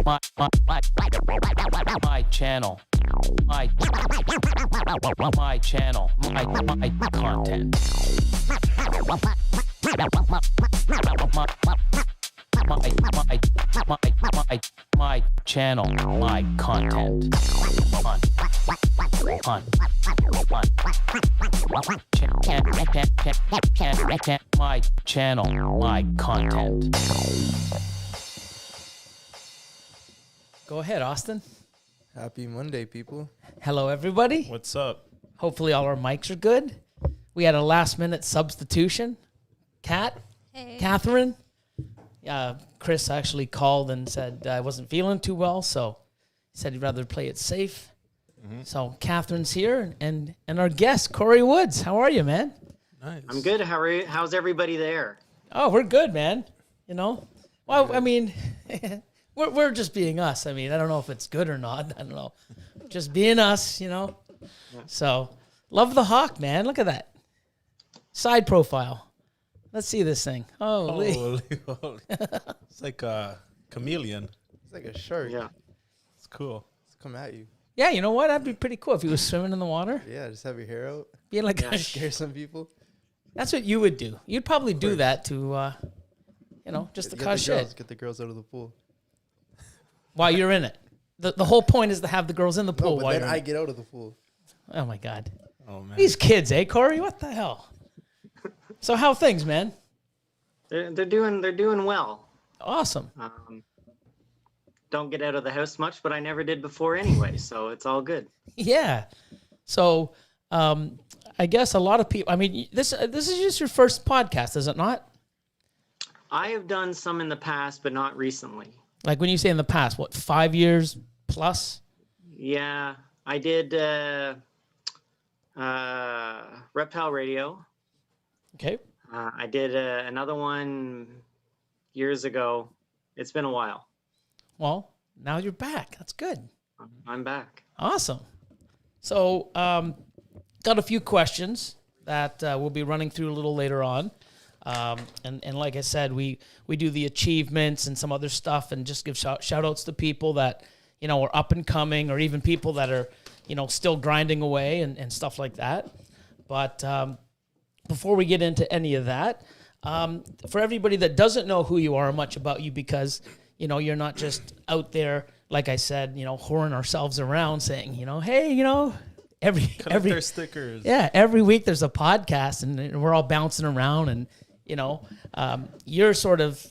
my channel, my channel, my content, my channel, my content, my channel, my content. Go ahead, Austin. Happy Monday, people. Hello, everybody. What's up? Hopefully all our mics are good. We had a last-minute substitution. Kat, Hey. Catherine. Chris actually called and said I wasn't feeling too well, so he said he'd rather play it safe. Mm-hmm. So Catherine's here, and our guest, Corey Woods. How are you, man? Nice. I'm good. How are you? How's everybody there? Oh, we're good, man. You know? Well, I mean, we're just being us. I mean, I don't know if it's good or not. I don't know. Just being us, you know? Yeah. So, love the hawk, man. Look at that. Side profile. Let's see this thing. Holy. It's like a chameleon. It's like a shark. Yeah. It's cool. It's come at you. Yeah, you know what? That'd be pretty cool if he was swimming in the water. Yeah, just have your hair out. Being like Scare some people. That's what you would do. You'd probably do that to, just to cause shit. Get the girls out of the pool. While you're in it. The whole point is to have the girls in the pool. No, but then I get out of the pool. Oh, my God. Oh, man. These kids, Corey? What the hell? So how things, man? They're doing well. Awesome. Don't get out of the house much, but I never did before anyway, so it's all good. Yeah. So I guess a lot of people. I mean, this is just your first podcast, is it not? I have done some in the past, but not recently. Like when you say in the past, what, 5 years plus? Yeah, I did Reptile Radio. Okay. I did another one years ago. It's been a while. Well, now you're back. That's good. I'm back. Awesome. So, got a few questions that we'll be running through a little later on. And like I said, we do the achievements and some other stuff and just give shout outs to people that, are up and coming, or even people that are, still grinding away and stuff like that. But before we get into any of that, for everybody that doesn't know who you are or much about you, because, you're not just out there, like I said, whoring ourselves around saying, hey, every their stickers. Yeah, every week there's a podcast and we're all bouncing around and, you're sort of,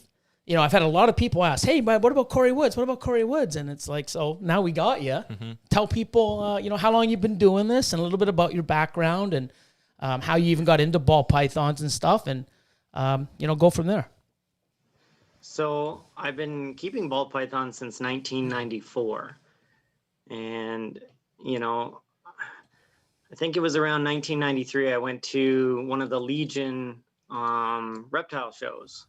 I've had a lot of people ask, hey, but what about Corey Woods? What about Corey Woods? And it's like, so now we got you. Mm-hmm. Tell people, how long you've been doing this and a little bit about your background and how you even got into ball pythons and stuff and, go from there. So I've been keeping ball pythons since 1994. And, I think it was around 1993, I went to one of the Legion reptile shows,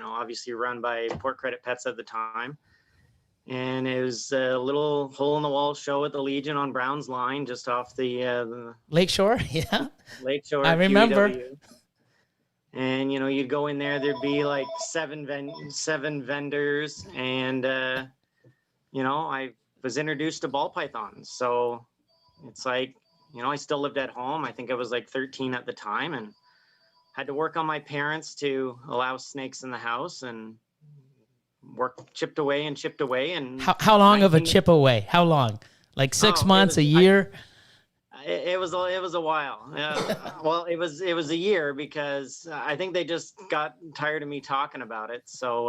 obviously run by Port Credit Pets at the time. And it was a little hole-in-the-wall show at the Legion on Brown's Line, just off the Lakeshore, yeah. Lakeshore. I remember. QEW. And, you'd go in there, there'd be like seven vendors. And, I was introduced to ball pythons. So it's like, I still lived at home. I think I was like 13 at the time and had to work on my parents to allow snakes in the house and chipped away. And how long of a chip away? How long? Like 6 months, a year? It was a while. Well, it was a year because I think they just got tired of me talking about it. So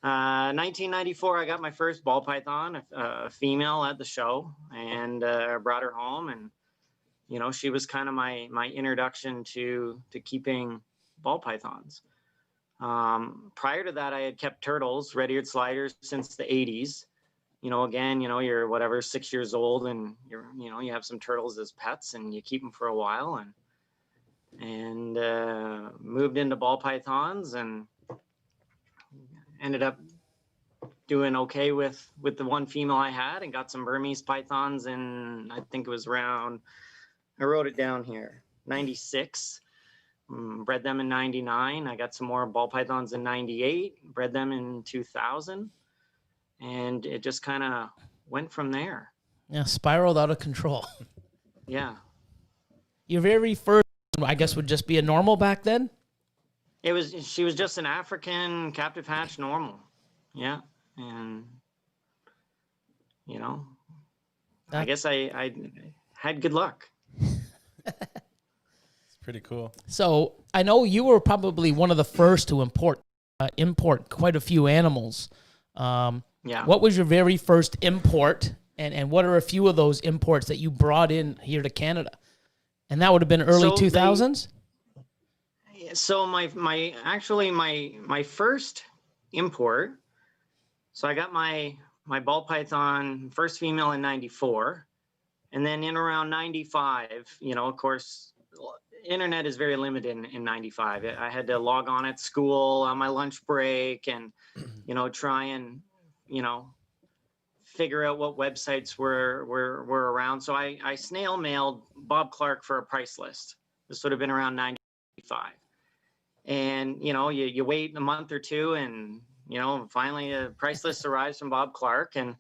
1994, I got my first ball python, a female at the show, and I brought her home, and she was kind of my introduction to keeping ball pythons. Prior to that, I had kept turtles, red-eared sliders, since the 80s. Again, you're whatever, 6 years old, and you have some turtles as pets, and you keep them for a while, and moved into ball pythons, and ended up doing okay with the one female I had, and got some Burmese pythons in, I think it was around, I wrote it down here, 96. Bred them in 99. I got some more ball pythons in 98, bred them in 2000. and it just kind of went from there. Yeah, spiraled out of control. Yeah. Your very first, I guess, would just be a normal back then? She was just an African captive hatch normal. Yeah. And, you know, I guess I had good luck. It's pretty cool. So I know you were probably one of the first to import quite a few animals. Yeah. What was your very first import, and what are a few of those imports that you brought in here to Canada? And that would have been early 2000s? So my first import, so I got my ball python first female in 94, and then in around 95, you know, of course, internet is very limited in 95. I had to log on at school on my lunch break and, you know, try and, you know, figure out what websites were around. So I snail mailed Bob Clark for a price list. This would have been around 95. And, you know, you wait a month or two and, you know, finally a price list arrives from Bob Clark and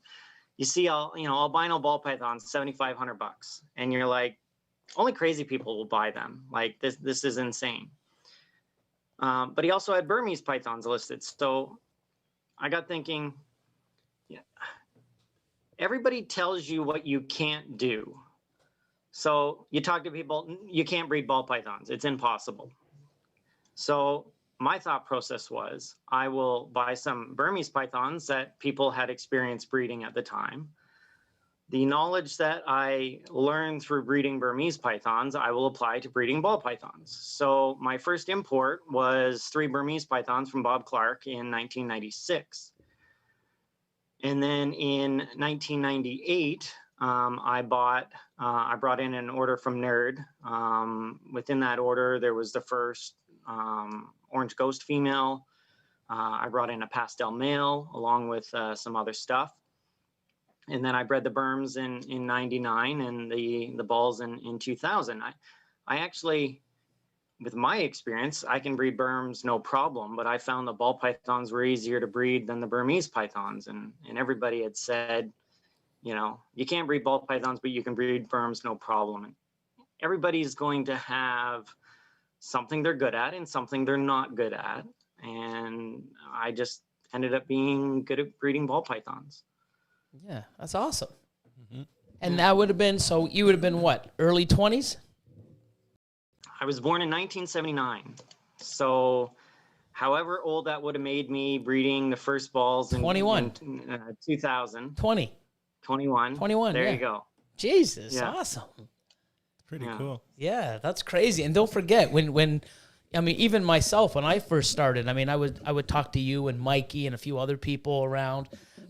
you see albino ball pythons, $7,500. And you're like, only crazy people will buy them. Like this is insane. But he also had Burmese pythons listed. So I got thinking, yeah, everybody tells you what you can't do. So you talk to people, you can't breed ball pythons. It's impossible. So my thought process was, I will buy some Burmese pythons that people had experience breeding at the time. The knowledge that I learned through breeding Burmese pythons, I will apply to breeding ball pythons. So my first import was 3 Burmese pythons from Bob Clark in 1996. And then in 1998, I brought in an order from Nerd. Within that order, there was the first orange ghost female. I brought in a pastel male along with some other stuff. And then I bred the Burms in 99 and the balls in 2000. I actually, with my experience, I can breed Burms no problem, but I found the ball pythons were easier to breed than the Burmese pythons. And everybody had said, you know, you can't breed ball pythons, but you can breed Burms no problem. And everybody's going to have something they're good at and something they're not good at. And I just ended up being good at breeding ball pythons. Yeah, that's awesome. Mm-hmm. And that would have been, so you would have been what, early 20s? I was born in 1979. So however old that would have made me breeding the first balls in 21. in 2000. 20. 21. 21, There yeah. you go. Jesus, Yeah. awesome. Pretty Yeah. cool. Yeah, that's crazy. And don't forget, when I mean, even myself, when I first started, I mean, I would talk to you and Mikey and a few other people around,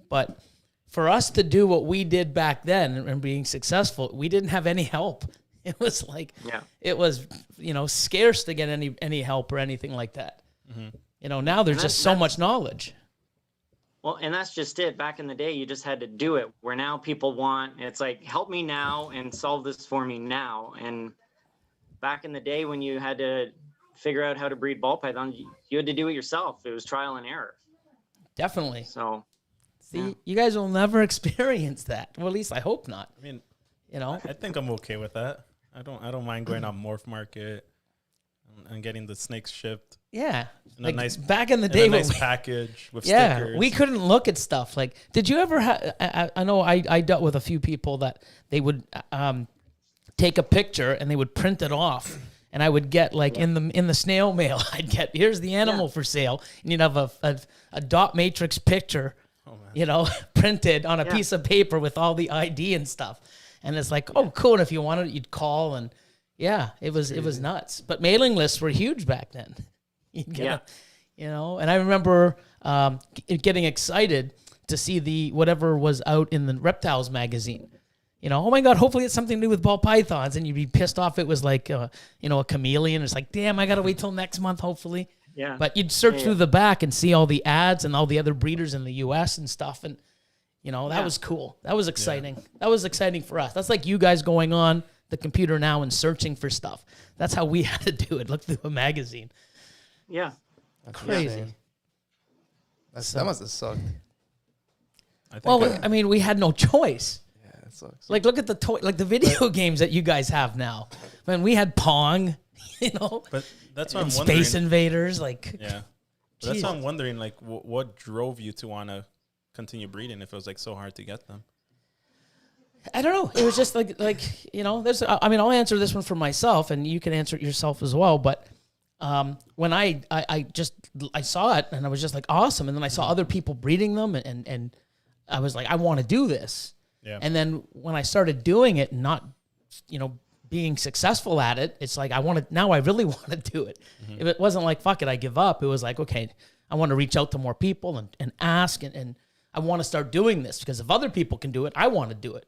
but for us to do what we did back then and being successful, we didn't have any help. It was like, it was, you know, scarce to get any help or anything like that. Mm-hmm. You know, now there's just so much knowledge. Well, and that's just it. Back in the day, you just had to do it. Where now people want, it's like, help me now and solve this for me now. And back in the day when you had to figure out how to breed ball pythons, you had to do it yourself. It was trial and error. Definitely. So, see, you guys will never experience that. Well, at least I hope not. I mean, you know, I think I'm okay with that. I don't mind going on Morph Market and getting the snakes shipped. Yeah, in like a nice, back in the day, a nice package with stickers. we couldn't look at stuff. Like, did you ever have? I know I dealt with a few people that they would take a picture and they would print it off, and I would get like in the snail mail, I'd get, here's the animal for sale, and you'd have a dot matrix picture, you know, printed on a piece of paper with all the ID and stuff, and it's like, oh, cool. And if you wanted it, you'd call and. Yeah, it was nuts. But mailing lists were huge back then. You'd get you know, and I remember getting excited to see whatever was out in the Reptiles magazine. You know, oh my God, hopefully it's something to do with ball pythons, and you'd be pissed off it was like you know, a chameleon. It's like, damn, I gotta wait till next month, hopefully. Yeah. But you'd search through the back and see all the ads and all the other breeders in the US and stuff, and you know, that was cool. That was exciting. That was exciting for us. That's like you guys going on the computer now and searching for stuff. That's how we had to do it. Look through a magazine. Yeah. That's Crazy. insane. That must have sucked. I think Well, I mean, we had no choice. Yeah, it sucks. Like, look at the toy, like the video games that you guys have now. Man, we had Pong, you know, but that's what I'm and wondering. Space Invaders. Like, Yeah. But that's Jeez. what I'm wondering, like, what drove you to want to continue breeding if it was, like, so hard to get them? I don't know. It was just like you know. There's. I mean, I'll answer this one for myself, and you can answer it yourself as well. But when I saw it, and I was just like awesome, and then I saw other people breeding them, and I was like, I want to do this. Yeah. And then when I started doing it, and not, you know, being successful at it, it's like I really want to do it. If it wasn't like fuck it, I give up. It was like, okay, I want to reach out to more people and ask, and I want to start doing this because if other people can do it, I want to do it.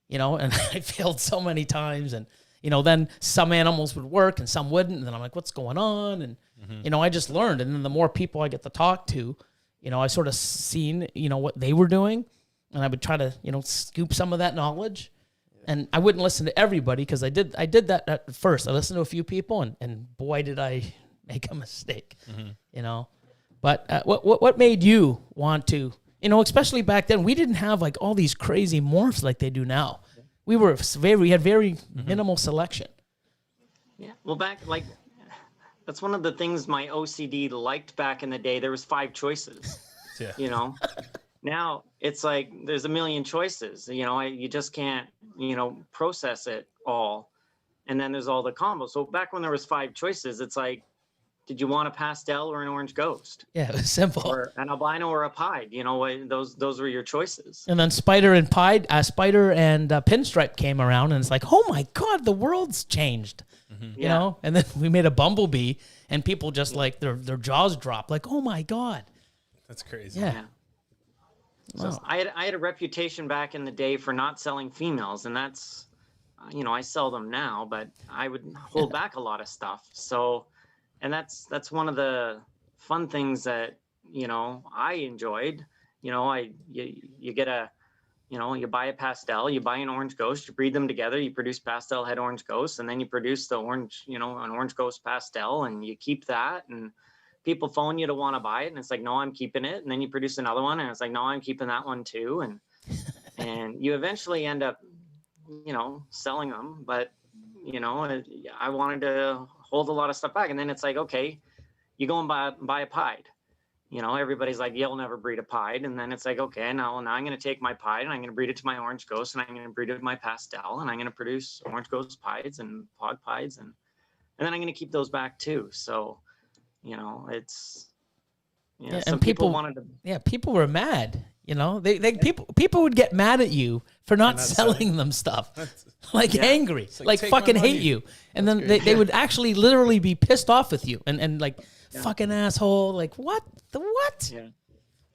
You know, and I failed so many times, and you know, then some animals would work and some wouldn't, and then I'm like, what's going on? And you know, I just learned, and then the more people I get to talk to, you know, I sort of seen, you know, what they were doing, and I would try to, you know, scoop some of that knowledge, and I wouldn't listen to everybody because I did that at first. I listened to a few people, and boy, did I make a mistake, you know. But what made you want to? You know, especially back then, we didn't have like all these crazy morphs like they do now. We had very minimal selection. Yeah. Well, that's one of the things my OCD liked back in the day. There was 5 choices. Yeah. You know, now it's like there's a million choices. You know, you just can't, you know, process it all. And then there's all the combos. So back when there was 5 choices, it's like, did you want a pastel or an orange ghost? Yeah, it was simple. Or an albino or a pied? You know, those were your choices. And then Spider and Pinstripe came around, and it's like, oh my god, the world's changed. You know. And then we made a bumblebee, and people just like their jaws dropped, like, oh my god. That's crazy. Yeah. So Wow. I had a reputation back in the day for not selling females, and that's, you know, I sell them now, but I would hold back a lot of stuff. So, and that's one of the fun things that, you know, I enjoyed. You know, you get a, you know, you buy a pastel, you buy an orange ghost, you breed them together, you produce pastel head orange ghosts, and then you produce the orange, you know, an orange ghost pastel, and you keep that, and people phone you to want to buy it, and it's like, no, I'm keeping it. And then you produce another one, and it's like, no, I'm keeping that one too. And you eventually end up, you know, selling them. But, you know, I wanted to hold a lot of stuff back. And then it's like, okay, you go and buy a pied. You know, everybody's like, you'll never breed a pied. And then it's like, okay, now I'm going to take my pied and I'm going to breed it to my orange ghost, and I'm going to breed it with my pastel, and I'm going to produce orange ghost pieds and pod pieds. And then I'm going to keep those back too. So, you know, it's, you know, Yeah, some and people people wanted to. Yeah, people were mad. You know, people would get mad at you for not selling them stuff, like angry, like take my fucking hate money. you, and then they would actually literally be pissed off with you and like fucking asshole, like what the what? Yeah.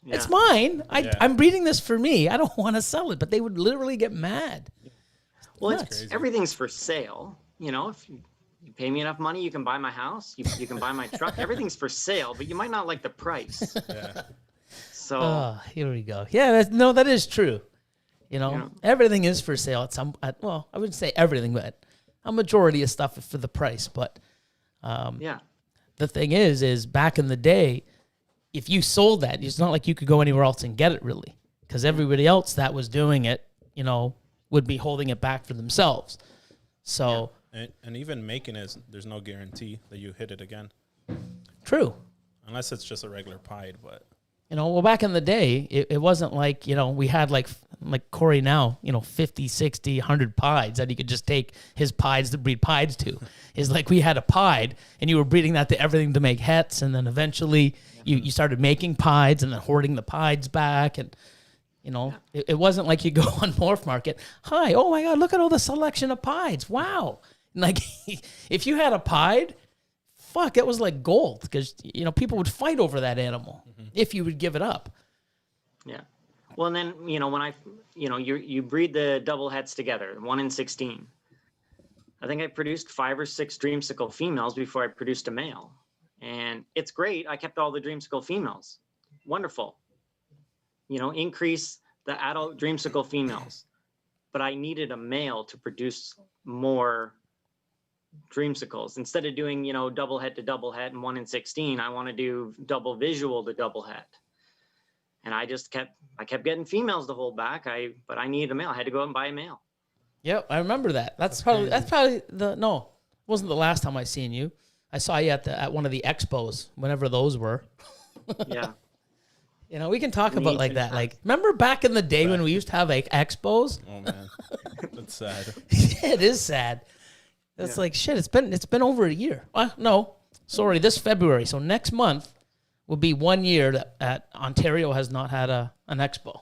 It's mine. Yeah. I'm breeding this for me. I don't want to sell it, but they would literally get mad. Well, Nuts. everything's for sale. You know, if you pay me enough money, you can buy my house. You can buy my truck. Everything's for sale, but you might not like the price. Yeah. So Oh, here we go. Yeah, that is true. You know, everything is for sale well, I wouldn't say everything, but a majority of stuff is for the price. But yeah, the thing is back in the day, if you sold that, it's not like you could go anywhere else and get it really, because everybody else that was doing it, you know, would be holding it back for themselves. So And even making it, there's no guarantee that you hit it again, true. unless it's just a regular pied. But You know, well, back in the day, it wasn't like, you know, we had like Corey now, you know, 50, 60, 100 pieds that he could just take his pieds to breed pieds to. It's like we had a pied and you were breeding that to everything to make hets. And then eventually you started making pieds and then hoarding the pieds back. And, you know, it wasn't like you go on Morph Market. Hi, oh my God, look at all the selection of pieds. Wow. Like if you had a pied, fuck, it was like gold, because, you know, people would fight over that animal if you would give it up. yeah. Well, and then, you know, when you breed the double heads together, 1 in 16. I think I produced 5 or 6 dreamsicle females before I produced a male, and it's great. I kept all the dreamsicle females. Wonderful. You know, increase the adult dreamsicle females, but I needed a male to produce more dreamsicles. Instead of doing, you know, double head to double head and 1 in 16, I want to do double visual to double head. and I kept getting females to hold back. But I needed a male. I had to go out and buy a male. Yep, I remember that. That's crazy. probably the no. It wasn't the last time I seen you. I saw you at one of the expos, whenever those were. Yeah. You know, we can talk about like that. Times. Like, remember back in the day when we used to have like expos? Oh man, that's sad. It is sad. It's like shit. It's been over a year. No, sorry, this February. So next month will be 1 year that Ontario has not had an expo.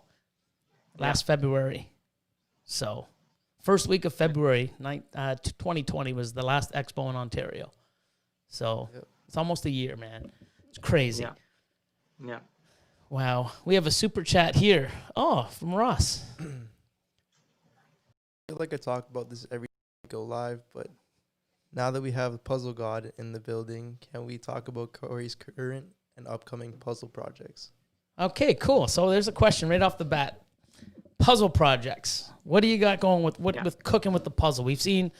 Last February. So first week of February, 2020 was the last expo in Ontario. So it's almost a year, man. It's crazy. Yeah. Wow. We have a super chat here. Oh, from Ross. I feel like I talk about this every time we go live, but now that we have the Puzzle God in the building, can we talk about Corey's current and upcoming puzzle projects? Okay, cool. So there's a question right off the bat. Puzzle projects. What do you got going with cooking with the puzzle? We've seen,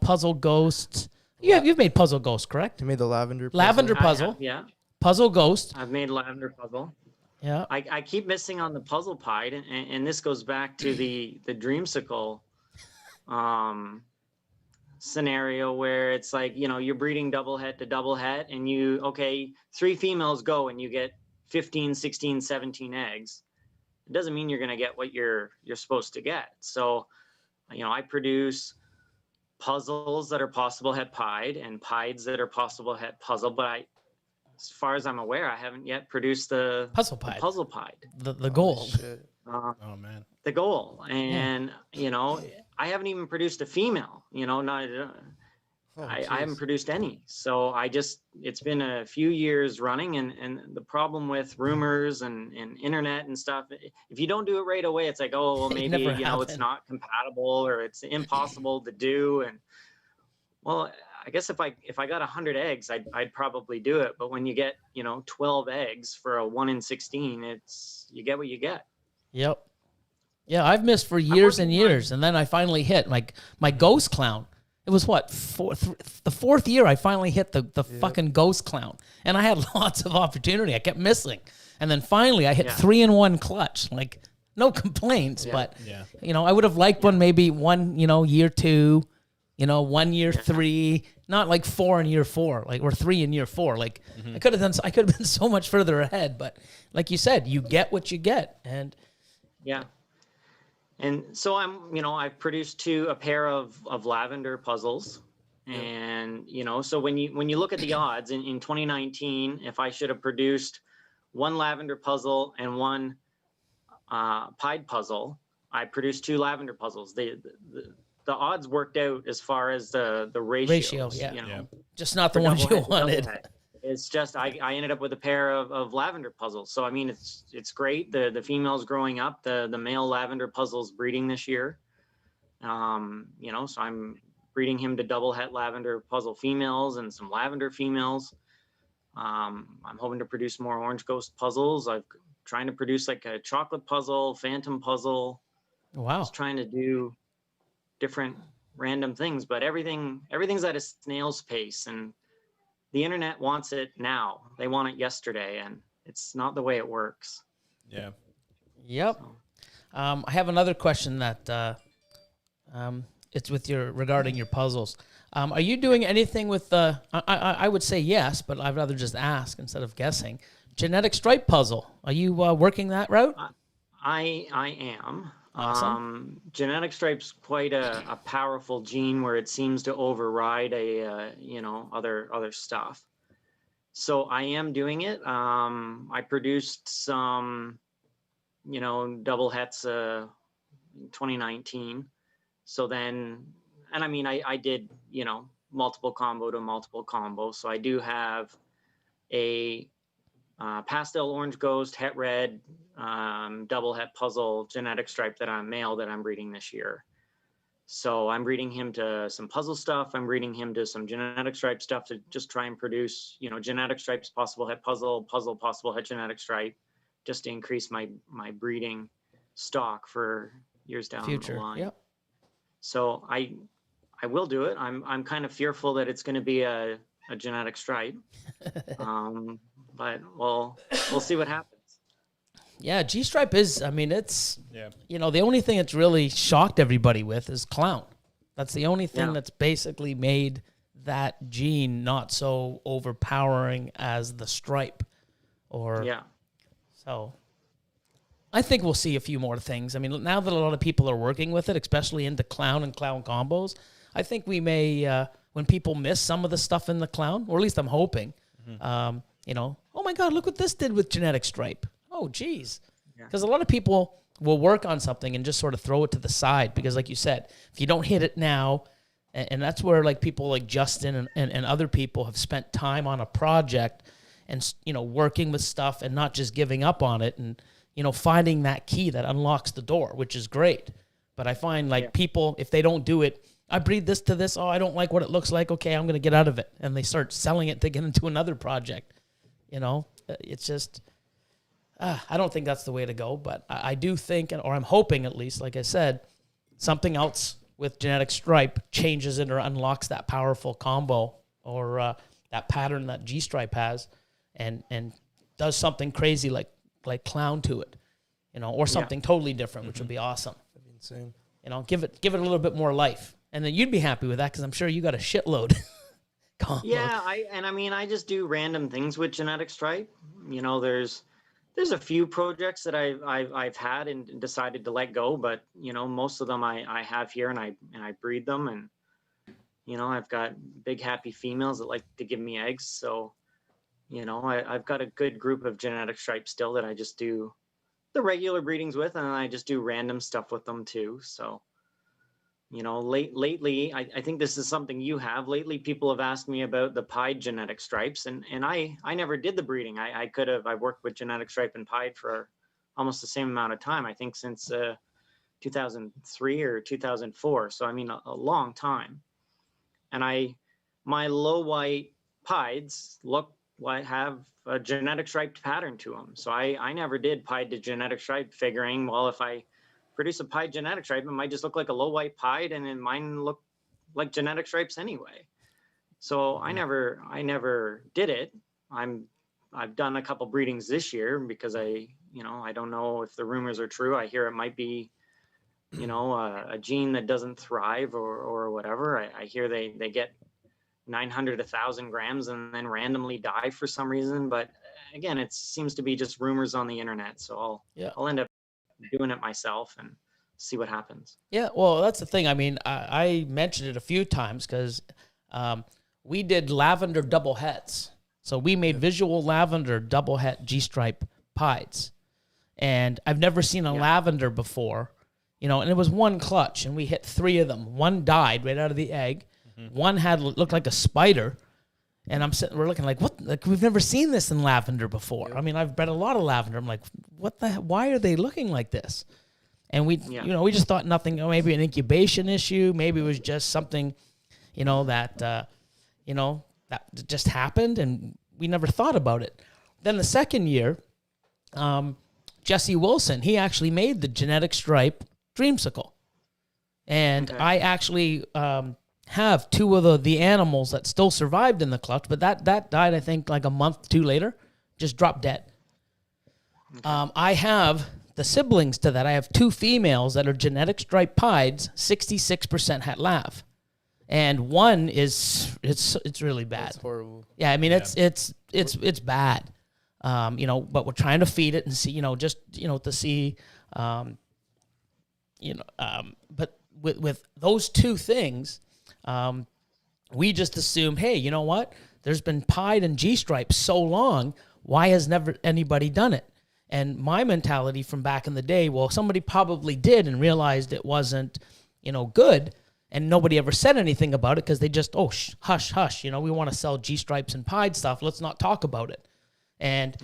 puzzle ghosts. You've made puzzle ghosts, correct? You made the lavender puzzle? Lavender puzzle. Yeah. Puzzle ghost. I've made lavender puzzle. Yeah. I keep missing on the puzzle pied, and this goes back to the dreamsicle scenario where it's like, you're breeding double het to double het, and 3 females go and you get 15, 16, 17 eggs. It doesn't mean you're going to get what you're supposed to get. So, I produce puzzles that are possible het pied and pieds that are possible het puzzle, but as far as I'm aware, I haven't yet produced the Puzzle pied. puzzle pied. The goal. Shit. Oh man. The goal. And, I haven't even produced a female, I haven't produced any. So it's been a few years running, and the problem with rumors and internet and stuff, if you don't do it right away, it's like, oh, well, maybe, it's not compatible or it's impossible to do. And well, I guess if I got 100 eggs, I'd probably do it. But when you get, 12 eggs for a 1 in 16, you get what you get. Yep. Yeah, I've missed for years and years, and then I finally hit my ghost clown. It was the 4th year I finally hit the fucking ghost clown, and I had lots of opportunity. I kept missing, and then finally I hit 3-in-1 clutch. Like, no complaints, but I would have liked one maybe one year 2, 1 year 3, not like 4 in year 4, like, or 3 in year 4. Like, I could have been so much further ahead, but like you said, you get what you get, and yeah. And so I've produced a pair of lavender puzzles, and so when you look at the odds in 2019, if I should have produced 1 lavender puzzle and 1 pied puzzle, I produced 2 lavender puzzles. The odds worked out as far as the ratios. Just not the ones you wanted. It's just I ended up with a pair of lavender puzzles. So I mean, it's great. The female's growing up. The male lavender puzzle's breeding this year. So I'm breeding him to double het lavender puzzle females and some lavender females. I'm hoping to produce more orange ghost puzzles. I'm trying to produce like a chocolate puzzle, phantom puzzle. Wow. Just trying to do different random things, but everything's at a snail's pace, and the internet wants it now. They want it yesterday, and it's not the way it works. Yeah. Yep. So. I have another question that it's regarding your puzzles. Are you doing anything with the? I would say yes, but I'd rather just ask instead of guessing. Genetic stripe puzzle. Are you working that route? I am. Awesome. Genetic stripe's quite a powerful gene where it seems to override other stuff. So I am doing it. I produced some, double hets in 2019. So then, and I mean, I did, multiple combo to multiple combo. So I do have a pastel orange ghost, het red, double het puzzle genetic stripe that I'm breeding this year. So I'm breeding him to some puzzle stuff. I'm breeding him to some genetic stripe stuff to just try and produce, genetic stripes, possible het puzzle, possible het genetic stripe, just to increase my breeding stock for years down the line. Yep. So I will do it. I'm kind of fearful that it's going to be a genetic stripe. But we'll see what happens. Yeah, G-stripe is, I mean, it's, Yeah. you know, the only thing it's really shocked everybody with is clown. That's the only thing Yeah. that's basically made that gene not so overpowering as the stripe. Or Yeah. so I think we'll see a few more things. I mean, now that a lot of people are working with it, especially into clown and clown combos, I think we may, when people miss some of the stuff in the clown, or at least I'm hoping, you know, oh my God, look what this did with genetic stripe. Oh, geez. Yeah. Because a lot of people will work on something and just sort of throw it to the side because, like you said, if you don't hit it now, and that's where like people like Justin and other people have spent time on a project and, you know, working with stuff and not just giving up on it and, you know, finding that key that unlocks the door, which is great. But I find like people, if they don't do it, I breed this to this. Oh, I don't like what it looks like. Okay, I'm going to get out of it. And they start selling it to get into another project. You know, it's just, I don't think that's the way to go. But I do think, or I'm hoping at least, like I said, something else with genetic stripe changes it or unlocks that powerful combo or that pattern that G-stripe has and does something crazy like clown to it, you know, or something totally different, which would be awesome. That'd be insane. You know, give it a little bit more life. And then you'd be happy with that because I'm sure you got a shitload. Yeah, I just do random things with genetic stripe. You know, there's a few projects that I've had and decided to let go, but you know, most of them I have here and I breed them, and you know, I've got big happy females that like to give me eggs. So, you know, I've got a good group of genetic stripe still that I just do the regular breedings with, and I just do random stuff with them too. So, you know, lately, I think this is something you have. Lately, people have asked me about the pied genetic stripes, and I never did the breeding. I worked with genetic stripe and pied for almost the same amount of time, I think since 2003 or 2004. So, I mean, a long time. And my low white pieds have a genetic striped pattern to them. So I never did pied to genetic stripe, figuring, well, if I produce a pied genetic stripe, it might just look like a low white pied, and then mine look like genetic stripes anyway. So I never did it. I've done a couple breedings this year because I don't know if the rumors are true. I hear it might be, you know, a gene that doesn't thrive or whatever. I hear they get 900, 1,000 grams and then randomly die for some reason. But again, it seems to be just rumors on the internet. So I'll end up doing it myself and see what happens. Yeah, well, that's the thing. I mean, I mentioned it a few times because we did lavender double hets. So we made visual lavender double het G-stripe pieds. And I've never seen a lavender before, you know, and it was one clutch and we hit 3 of them. One died right out of the egg. One looked like a spider. And we're looking like, what? Like, we've never seen this in lavender before. Yep. I mean, I've bred a lot of lavender. I'm like, why are they looking like this? And we just thought nothing, maybe an incubation issue. Maybe it was just something, you know, that just happened and we never thought about it. Then the second year, Jesse Wilson, he actually made the genetic stripe dreamsicle. And I actually, have 2 of the animals that still survived in the clutch, but that died, I think, like a month, 2 later, just dropped dead. Okay. I have the siblings to that. I have 2 females that are genetic stripe pieds, 66% het lav, and one is it's really bad. It's horrible. Yeah, I mean it's bad. You know, but we're trying to feed it and see, you know, just to see, but with those 2 things. We just assume, hey, you know what? There's been pied and G-stripes so long. Why has never anybody done it? And my mentality from back in the day, well, somebody probably did and realized it wasn't, you know, good. And nobody ever said anything about it because they just, hush, hush. You know, we want to sell G-stripes and pied stuff. Let's not talk about it. And,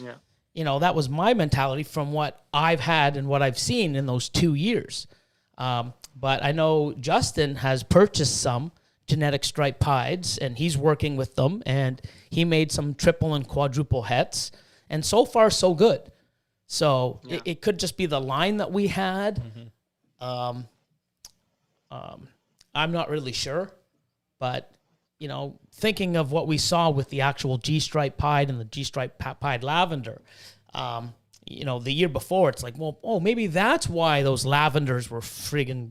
you know, that was my mentality from what I've had and what I've seen in those 2 years. But I know Justin has purchased some genetic stripe pieds, and he's working with them, and he made some triple and quadruple hets, and so far so good. So it could just be the line that we had. I'm not really sure, but you know, thinking of what we saw with the actual G-stripe pied and the G-stripe pied lavender, the year before, it's like, well, oh, maybe that's why those lavenders were friggin',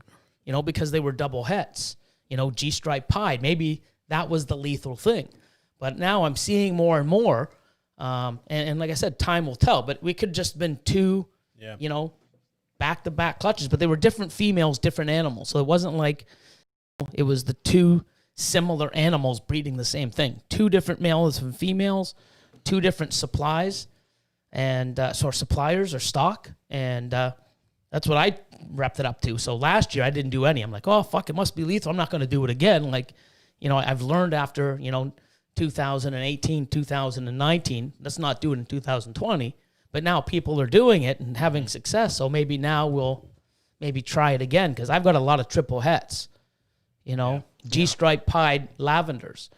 because they were double heads, G-stripe pied. Maybe that was the lethal thing. But now I'm seeing more and more. And like I said, time will tell. But we could just been two, back-to-back clutches. But they were different females, different animals. So it wasn't like it was the two similar animals breeding the same thing. Two different males and females, two different supplies. And so suppliers or stock, and that's what I wrapped it up to. So last year I didn't do any. I'm like, oh fuck, it must be lethal. I'm not going to do it again. Like, I've learned after 2018, 2019. Let's not do it in 2020. But now people are doing it and having success. So maybe now we'll maybe try it again because I've got a lot of triple hets. G-stripe pied lavenders,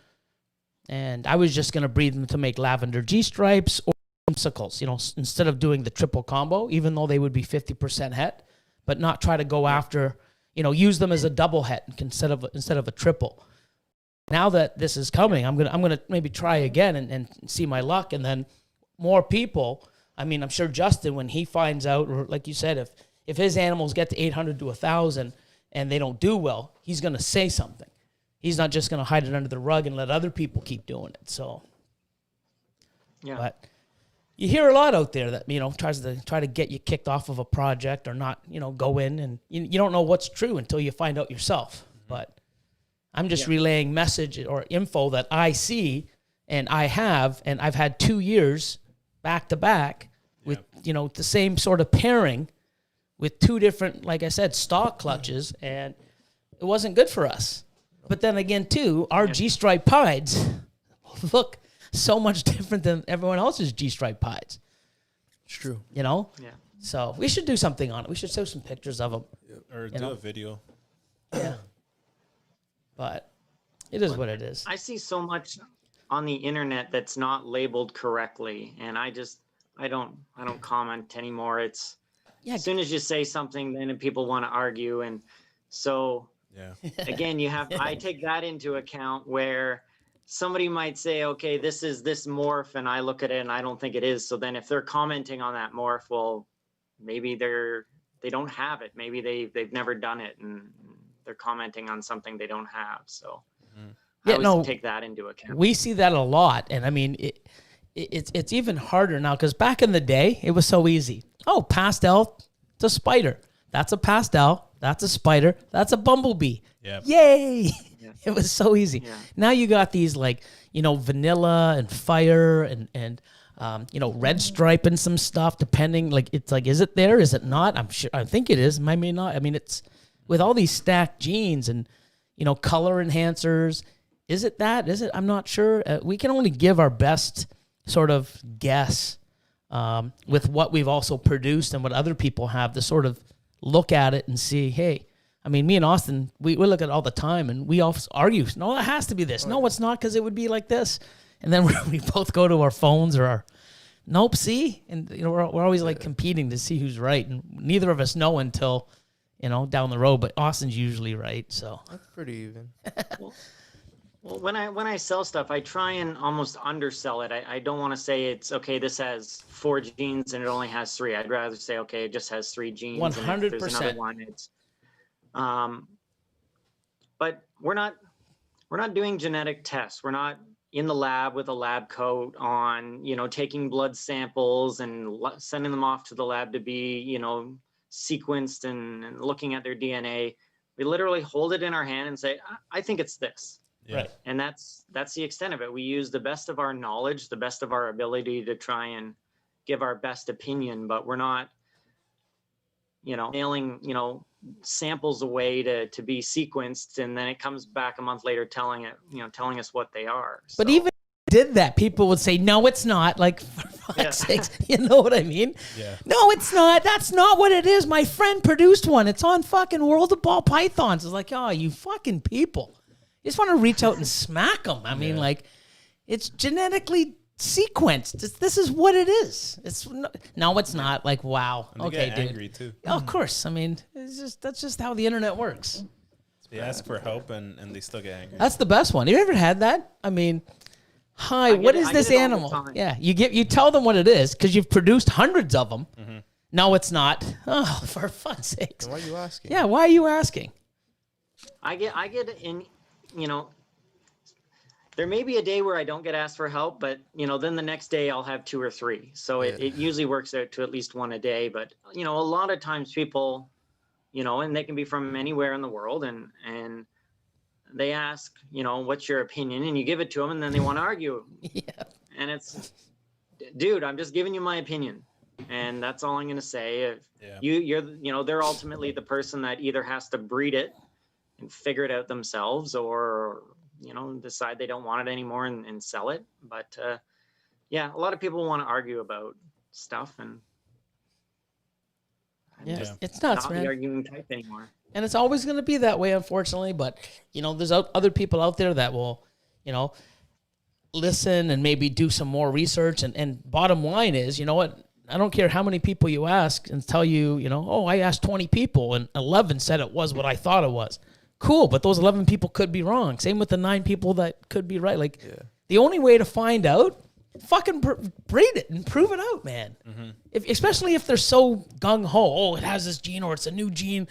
and I was just going to breed them to make lavender G-stripes or sickles, instead of doing the triple combo, even though they would be 50% het, but not try to go after, use them as a double het instead of a triple. Now that this is coming, I'm gonna maybe try again and see my luck, and then more people. I mean, I'm sure Justin, when he finds out, or like you said, if his animals get to 800 to 1,000 and they don't do well, he's gonna say something. He's not just gonna hide it under the rug and let other people keep doing it. So, yeah. But you hear a lot out there that, try to get you kicked off of a project or not, go in, and you don't know what's true until you find out yourself. But I'm just relaying message or info that I see and I have, and I've had 2 years back to back with, the same sort of pairing with two different, like I said, stock clutches, and it wasn't good for us. But then again, too, our G-stripe pieds look so much different than everyone else's G-stripe pieds. It's true. Yeah. So we should do something on it. We should show some pictures of them. Or do a video. Yeah. But it is what it is. I see so much on the internet that's not labeled correctly, and I don't comment anymore. It's as soon as you say something, then people want to argue, and so again, I take that into account where somebody might say, okay, this is this morph, and I look at it and I don't think it is. So then if they're commenting on that morph, well, maybe they don't have it. Maybe they've never done it, and they're commenting on something they don't have. So I always take that into account. We see that a lot, and I mean, it's even harder now because back in the day, it was so easy. Oh, pastel, it's a spider. That's a pastel. That's a spider. That's a bumblebee. Yep. Yay! Yeah. It was so easy. Yeah. Now you got these like, vanilla and fire and red stripe and some stuff, depending, like, it's like, is it there? Is it not? I think it is. I may not. I mean, it's with all these stacked genes and, color enhancers. Is it that? Is it? I'm not sure. We can only give our best sort of guess with what we've also produced and what other people have to sort of look at it and see, hey, I mean, me and Austin, we look at it all the time, and we all argue. No, it has to be this. No, it's not, because it would be like this. And then we both go to our phones or our, nope, see? And, we're always like competing to see who's right. And neither of us know until, down the road. But Austin's usually right, so. That's pretty even. Well, when I sell stuff, I try and almost undersell it. I don't want to say it's, okay, this has 4 genes and it only has 3. I'd rather say, okay, it just has 3 genes. 100%. And if there's another one, it's... But we're not doing genetic tests. We're not in the lab with a lab coat on, taking blood samples and sending them off to the lab to be, sequenced and looking at their DNA. We literally hold it in our hand and say, I think it's this. Yeah. Right. And that's the extent of it. We use the best of our knowledge, the best of our ability to try and give our best opinion, but we're not, nailing, samples away to be sequenced, and then it comes back a month later telling us what they are. But even if it did that, people would say, no, it's not. Like, for fuck's sakes, you know what I mean? Yeah. No, it's not. That's not what it is. My friend produced one. It's on fucking World of Ball Pythons. It's like, oh, you fucking people. You just want to reach out and smack them. I mean, like, it's genetically sequenced. This is what it is. It's not. Like, wow. And okay, get dude. angry too. Oh, of course. I mean, that's just how the internet works. They ask for help and they still get angry. That's the best one. You ever had that? I mean, Hi, I get what it- is I this get it all the animal? time. Yeah, you tell them what it is because you've produced hundreds of them. Mm-hmm. No, it's not. Oh, for fun's sakes. Then why are you asking? Yeah, why are you asking? I get in, you know, there may be a day where I don't get asked for help, but then the next day I'll have 2 or 3. So it usually works out to at least 1 a day. But a lot of times people, and they can be from anywhere in the world, and they ask, what's your opinion, and you give it to them, and then they want to argue. Yeah. And it's, dude, I'm just giving you my opinion, and that's all I'm gonna say. If you're, they're ultimately the person that either has to breed it and figure it out themselves, or decide they don't want it anymore and sell it. But yeah, a lot of people want to argue about stuff, and I'm Yeah, just it's nuts, not man. the arguing type anymore. And it's always going to be that way, unfortunately. But, there's other people out there that will, listen and maybe do some more research. And bottom line is, you know what? I don't care how many people you ask and tell you, oh, I asked 20 people and 11 said it was what I thought it was. Cool, but those 11 people could be wrong. Same with the 9 people that could be right. Like, the only way to find out, fucking breed it and prove it out, man. Mm-hmm. Especially if they're so gung-ho. Oh, it has this gene or it's a new gene.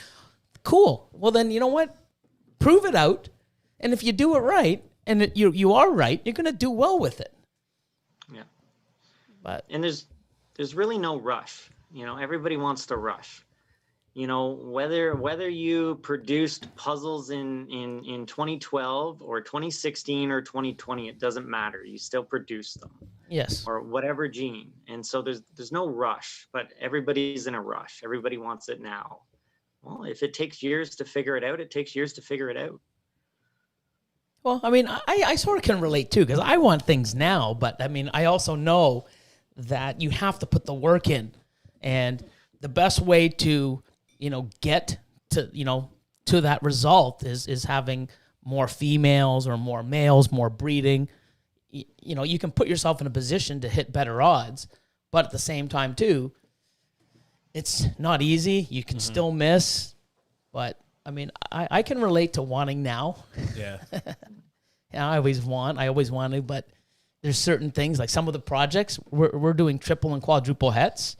Cool. Well, then, you know what? Prove it out. And if you do it right, and you are right, you're going to do well with it. Yeah. And there's really no rush. Everybody wants to rush. Whether you produced puzzles in 2012 or 2016 or 2020, it doesn't matter. You still produce them. Yes. Or whatever gene. And so there's no rush, but everybody's in a rush. Everybody wants it now. Well, if it takes years to figure it out, it takes years to figure it out. Well, I mean, I sort of can relate too, because I want things now, but I mean, I also know that you have to put the work in. And the best way to, get to, to that result is having more females or more males, more breeding. You can put yourself in a position to hit better odds, but at the same time too, it's not easy. You can still miss, but I mean, I can relate to wanting now. Yeah. I always wanted, but there's certain things like some of the projects we're doing triple and quadruple hets.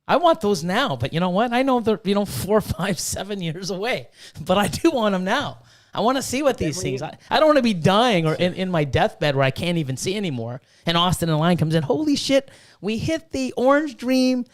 I want those now, but you know what? I know they're 4, 5, 7 years away, but I do want them now. I want to see what these things. I don't want to be dying or in my deathbed where I can't even see anymore. And Austin and Line comes in. Holy shit! We hit the Orange Dream,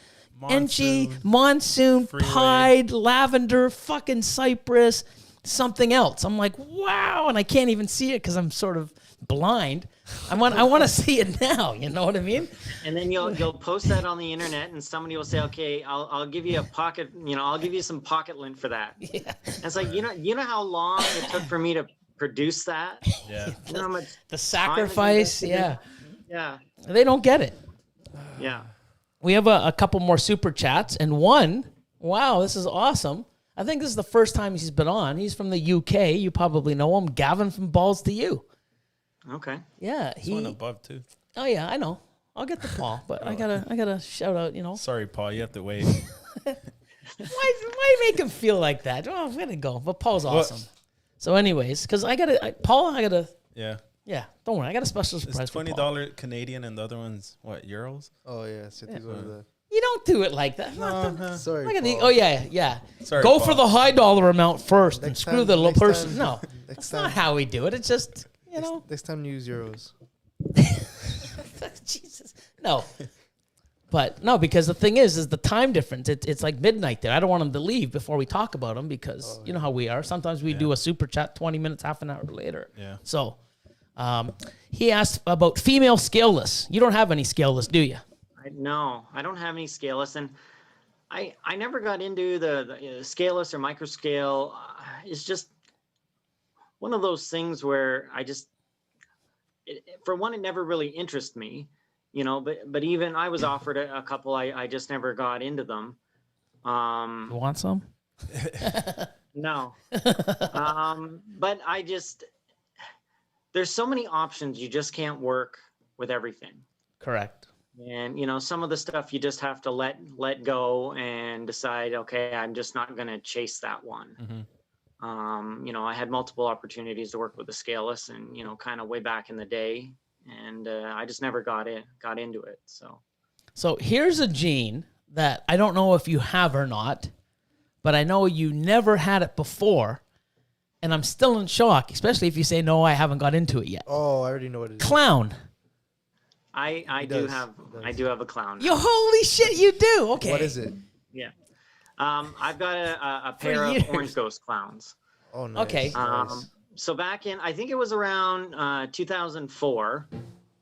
Enchi, Monsoon, Freeway. Pied, Lavender, fucking Cypress, something else. I'm like, wow, and I can't even see it because I'm sort of blind. I want to see it now. You know what I mean? And then you'll post that on the internet, and somebody will say, "Okay, I'll give you a pocket. I'll give you some pocket lint for that." Yeah. And it's like, you know how long it took for me to produce that. Yeah. You know how much The sacrifice. time Yeah. Yeah. They don't get it. Yeah. We have a couple more super chats, and one, wow, this is awesome. I think this is the first time he's been on. He's from the UK. You probably know him. Gavin from Balls to You. Okay. Yeah. There's one above too. Oh, yeah, I know. I'll get the Paul, but I gotta shout out, Sorry, Paul, you have to wait. Why make him feel like that? Oh, I'm gonna go. But Paul's awesome. So anyways, because Paul, Yeah. don't worry. I got a special It's surprise for Paul. $20 Canadian and the other one's what, euros? Oh yeah, so these are the. You don't do it like that. Sorry. Look at the, Paul. oh, yeah. Sorry, Go Paul. for the high dollar amount first and Next screw time- the little next person. time- No, Next that's time, not how we do it. It's just, next time use euros. Jesus. No. But no, because the thing is the time difference. It's like midnight there. I don't want them to leave before we talk about them because you know how we are. Sometimes we do a super chat 20 minutes, half an hour later. Yeah. So he asked about female scaleless. You don't have any scaleless, do you? No, I don't have any scaleless, and I never got into the scaleless or microscale. It's just one of those things where for one, it never really interested me, but even I was offered a couple, I just never got into them. You want some? No. But there's so many options, you just can't work with everything. Correct. And some of the stuff you just have to let go and decide, okay, I'm just not going to chase that one. Mm-hmm. I had multiple opportunities to work with the scaleless, and kind of way back in the day, and I just never got into it. So here's a gene that I don't know if you have or not, but I know you never had it before, and I'm still in shock, especially if you say, no, I haven't got into it yet. Oh, I already know what it is. Clown. I do have a clown. Yo, holy shit, you do. Okay. What is it? Yeah. I've got a pair years. of orange ghost clowns. Oh, nice. Okay. Nice. So back in, I think it was around 2004,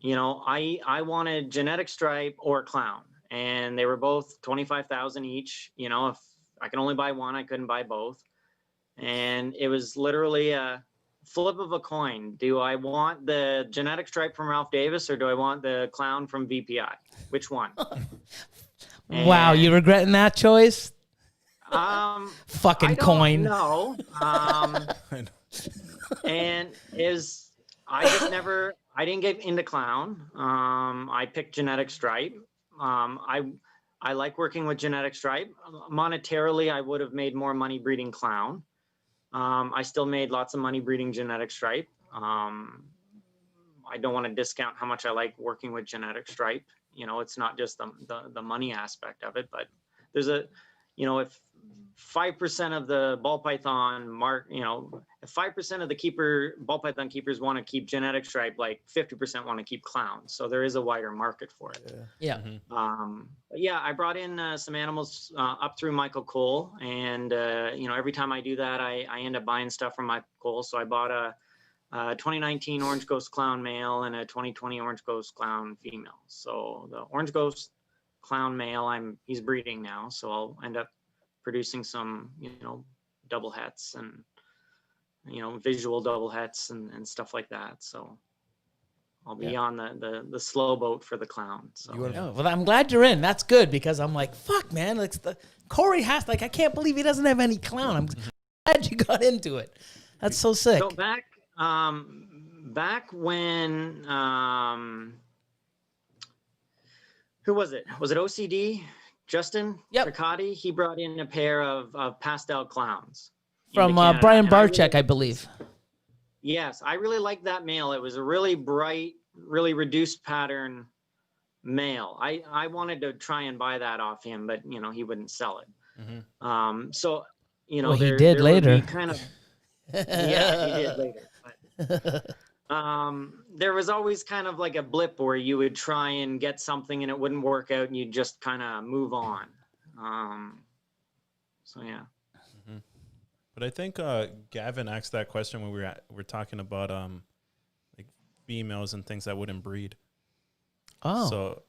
I wanted genetic stripe or clown, and they were both 25,000 each. If I could only buy one, I couldn't buy both. And it was literally a flip of a coin. Do I want the genetic stripe from Ralph Davis, or do I want the clown from VPI? Which one? Wow, you regretting that choice? Fucking I don't coin. know. And I didn't get into clown. I picked genetic stripe. I like working with genetic stripe. Monetarily, I would have made more money breeding clown. I still made lots of money breeding genetic stripe. I don't want to discount how much I like working with genetic stripe. It's not just the money aspect of it, but there's if 5% of the ball python if 5% of the ball python keepers want to keep genetic stripe, like 50% want to keep clown. So there is a wider market for it. Yeah. But yeah, I brought in some animals up through Michael Cole, and every time I do that, I end up buying stuff from Michael Cole. So I bought a 2019 Orange Ghost Clown male and a 2020 Orange Ghost Clown female. So the Orange Ghost Clown male, he's breeding now, so I'll end up producing some double hets and visual double hets and stuff like that. So I'll be on the slow boat for the clown. So Well, I'm glad you're in. That's good, because I'm like, fuck, man. Corey has, I can't believe he doesn't have any clown. I'm glad you got into it. That's so sick. So back when who was it? Was it OCD? Justin Riccati? He brought in a pair of pastel clowns from Brian Barczyk, I believe. Yes, I really liked that male. It was a really bright, really reduced pattern male. I wanted to try and buy that off him, but he wouldn't sell it. Well, he did later. Kind of, yeah, he did later. But, there was always kind of like a blip where you would try and get something and it wouldn't work out, and you'd just kind of move on. So yeah. But I think Gavin asked that question when we're talking about like females and things that wouldn't breed. Oh. So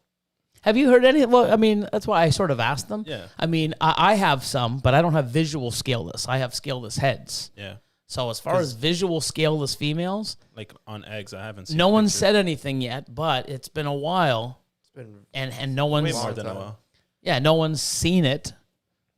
have you heard any? Well, I mean, that's why I sort of asked them. Yeah. I mean, I have some, but I don't have visual scaleless. I have scaleless heads. Yeah. So as far as visual scaleless females, like on eggs, I haven't seen. No one said anything yet, but it's been a while. It's been and no one's way more than a while. Yeah, no one's seen it.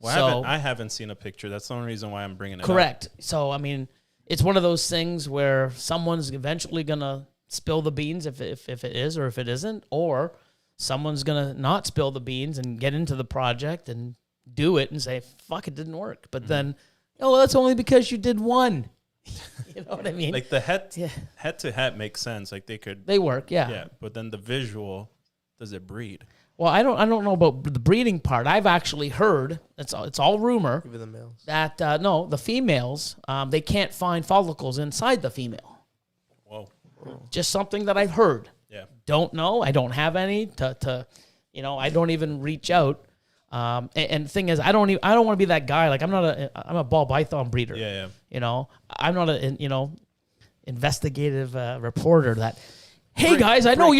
Well, I haven't seen a picture. That's the only reason why I'm bringing it up. Correct. So I mean, it's one of those things where someone's eventually gonna spill the beans if it is or if it isn't, or someone's gonna not spill the beans and get into the project and do it and say, "Fuck, it didn't work." But then, well, that's only because you did one. You know what I mean? Like the head to head makes sense. Like they work, yeah. Yeah, but then the visual, does it breed? Well, I don't know about the breeding part. I've actually heard it's all rumor. even the males. That no, the females they can't find follicles inside the female. Whoa. Just something that I've heard. Yeah. Don't know. I don't have any to I don't even reach out. And the thing is, I don't want to be that guy. Like I'm a ball python breeder. Yeah. I'm not a investigative reporter that. Hey guys, I know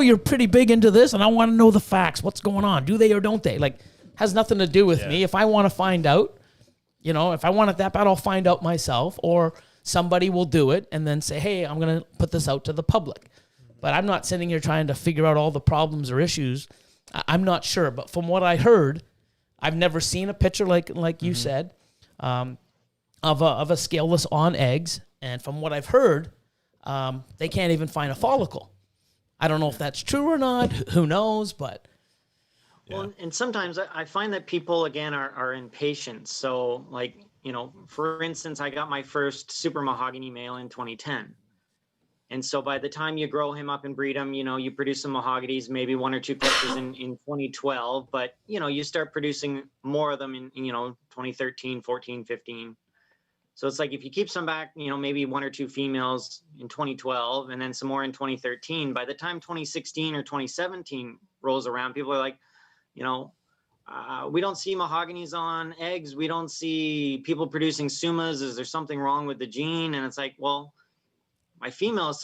you're pretty big into this, and I want to know the facts. What's going on? Do they or don't they? Like, has nothing to do with me. If I want to find out, if I want it that bad, I'll find out myself, or somebody will do it and then say, hey, I'm gonna put this out to the public. But I'm not sitting here trying to figure out all the problems or issues. I'm not sure, but from what I heard, I've never seen a picture like you said, of a scaleless on eggs, and from what I've heard. They can't even find a follicle. I don't know if that's true or not. Who knows? But well, and sometimes I find that people again are impatient. So, like for instance, I got my first super mahogany male in 2010, And so by the time you grow him up and breed him, you produce some mahoganies, maybe 1 or 2 clutches in 2012, but you start producing more of them in 2013, 14, 15. So it's like if you keep some back, maybe 1 or 2 females in 2012 and then some more in 2013, by the time 2016 or 2017 rolls around, people are like, we don't see mahoganies on eggs. We don't see people producing sumas. Is there something wrong with the gene? And it's like, well, my females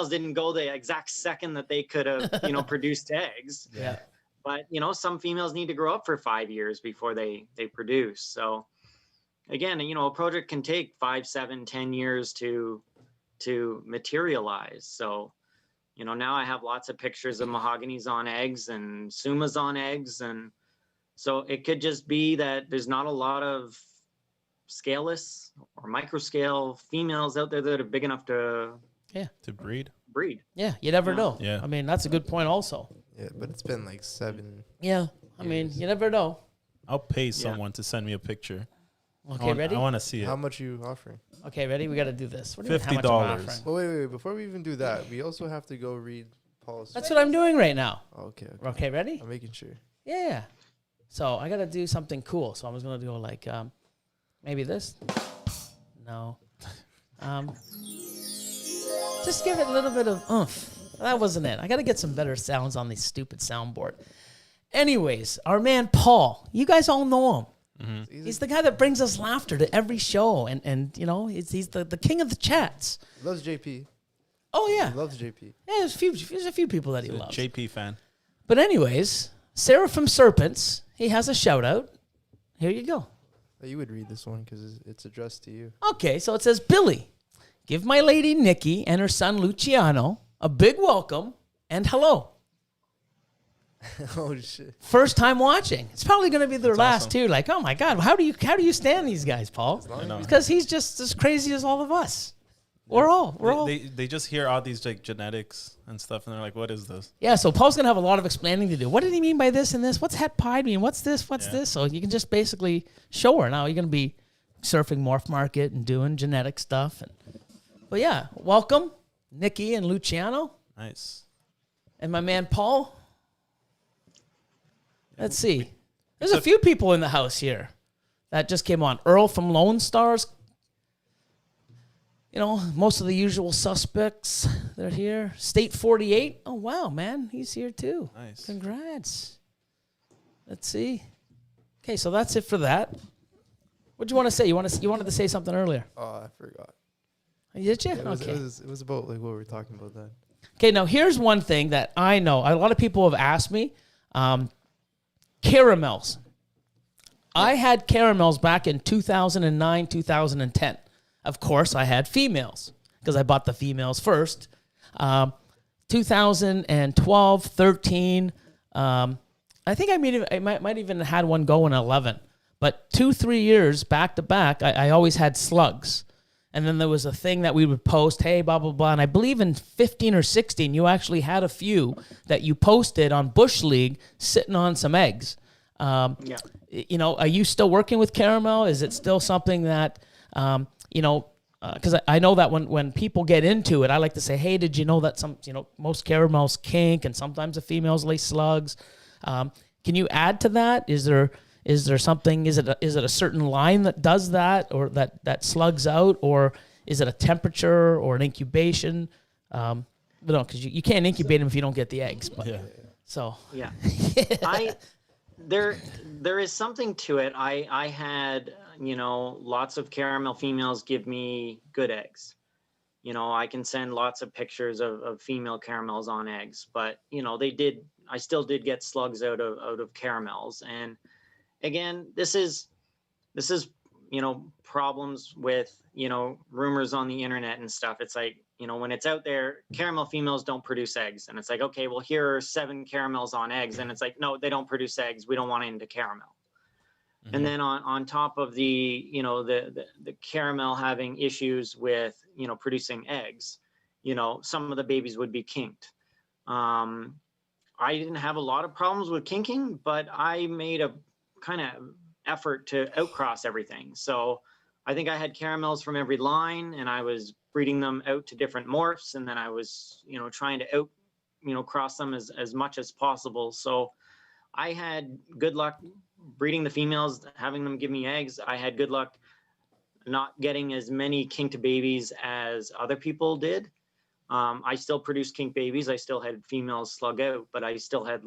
didn't go the exact second that they could have, produced eggs. Yeah. But, some females need to grow up for 5 years before they produce. So again, a project can take 5, 7, 10 years to materialize. So, now I have lots of pictures of mahoganies on eggs and sumas on eggs. And so it could just be that there's not a lot of scaleless or microscale females out there that are big enough to breed. Yeah, you never know. Yeah. I mean, that's a good point also. Yeah, but it's been like 7. Yeah. I mean, you never know. I'll pay someone to send me a picture. Okay, ready? I want to see it. How much are you offering? Okay, ready? We got to do this. What do you mean, how much $50. am I offering? Well, wait. Before we even do that, we also have to go read Paul's. That's what I'm doing right now. Okay. Okay, ready? I'm making sure. Yeah. So I got to do something cool. So I'm just going to go like maybe this. No. Just give it a little bit of oomph. That wasn't it. I got to get some better sounds on this stupid soundboard. Anyways, our man Paul, you guys all know him. Mm-hmm. He's the guy that brings us laughter to every show, and he's the king of the chats. Loves JP. Oh yeah, He loves JP. yeah. There's a few people that he He's a loves. JP fan. But anyways, Sarah from Serpents, he has a shout out. Here you go. You would read this one because it's addressed to you. Okay, so it says, Billy, give my lady Nikki and her son Luciano a big welcome and hello. Oh shit! First time watching. It's probably going to be their That's last awesome. too. Like, oh my God, how do you stand these guys, Paul? I know. Because he's just as crazy as all of us. We're all. They just hear all these like genetics and stuff, and they're like, "What is this?" Yeah, so Paul's gonna have a lot of explaining to do. What did he mean by this and this? What's het pied mean? What's this? What's this? So you can just basically show her. Now you're gonna be surfing Morph Market and doing genetic stuff. But yeah, welcome, Nikki and Luciano, Nice. and my man Paul. Let's see. There's a few people in the house here that just came on. Earl from Lone Stars. Most of the usual suspects, they're here. State 48. Oh, wow, man. He's here, too. Nice. Congrats. Let's see. Okay, so that's it for that. What do you want to say? You wanted to say something earlier. Oh, I forgot. Did you? It was, Okay. it was about like what we were talking about then. Okay, now here's one thing that I know. A lot of people have asked me. Caramels. I had caramels back in 2009, 2010. Of course, I had females because I bought the females first. 2012, 13. I think I might even had one go in 11. But 2-3 years back to back, I always had slugs. And then there was a thing that we would post, hey, blah, blah, blah. And I believe in 15 or 16, you actually had a few that you posted on Bush League sitting on some eggs. Are you still working with caramel? Is it still something that, because I know that when people get into it, I like to say, hey, did you know that most caramels kink and sometimes the females lay slugs? Can you add to that? Is there something? Is it a certain line that does that, or that slugs out, or is it a temperature or an incubation? Because you can't incubate them if you don't get the eggs. But, Yeah. So Yeah. There is something to it. I had, lots of caramel females give me good eggs. I can send lots of pictures of female caramels on eggs, but I still did get slugs out of caramels. And again, this is problems with, rumors on the internet and stuff. It's like, when it's out there, caramel females don't produce eggs. And it's like, okay, well, here are 7 caramels on eggs. And it's like, no, they don't produce eggs. We don't want it into caramel. Mm-hmm. And then on top of the caramel having issues with, producing eggs, some of the babies would be kinked. I didn't have a lot of problems with kinking, but I made a kind of effort to outcross everything. So I think I had caramels from every line, and I was breeding them out to different morphs, and then I was, trying to cross them as much as possible. So I had good luck breeding the females, having them give me eggs. I had good luck not getting as many kinked babies as other people did. I still produced kink babies. I still had females slug out, but I still had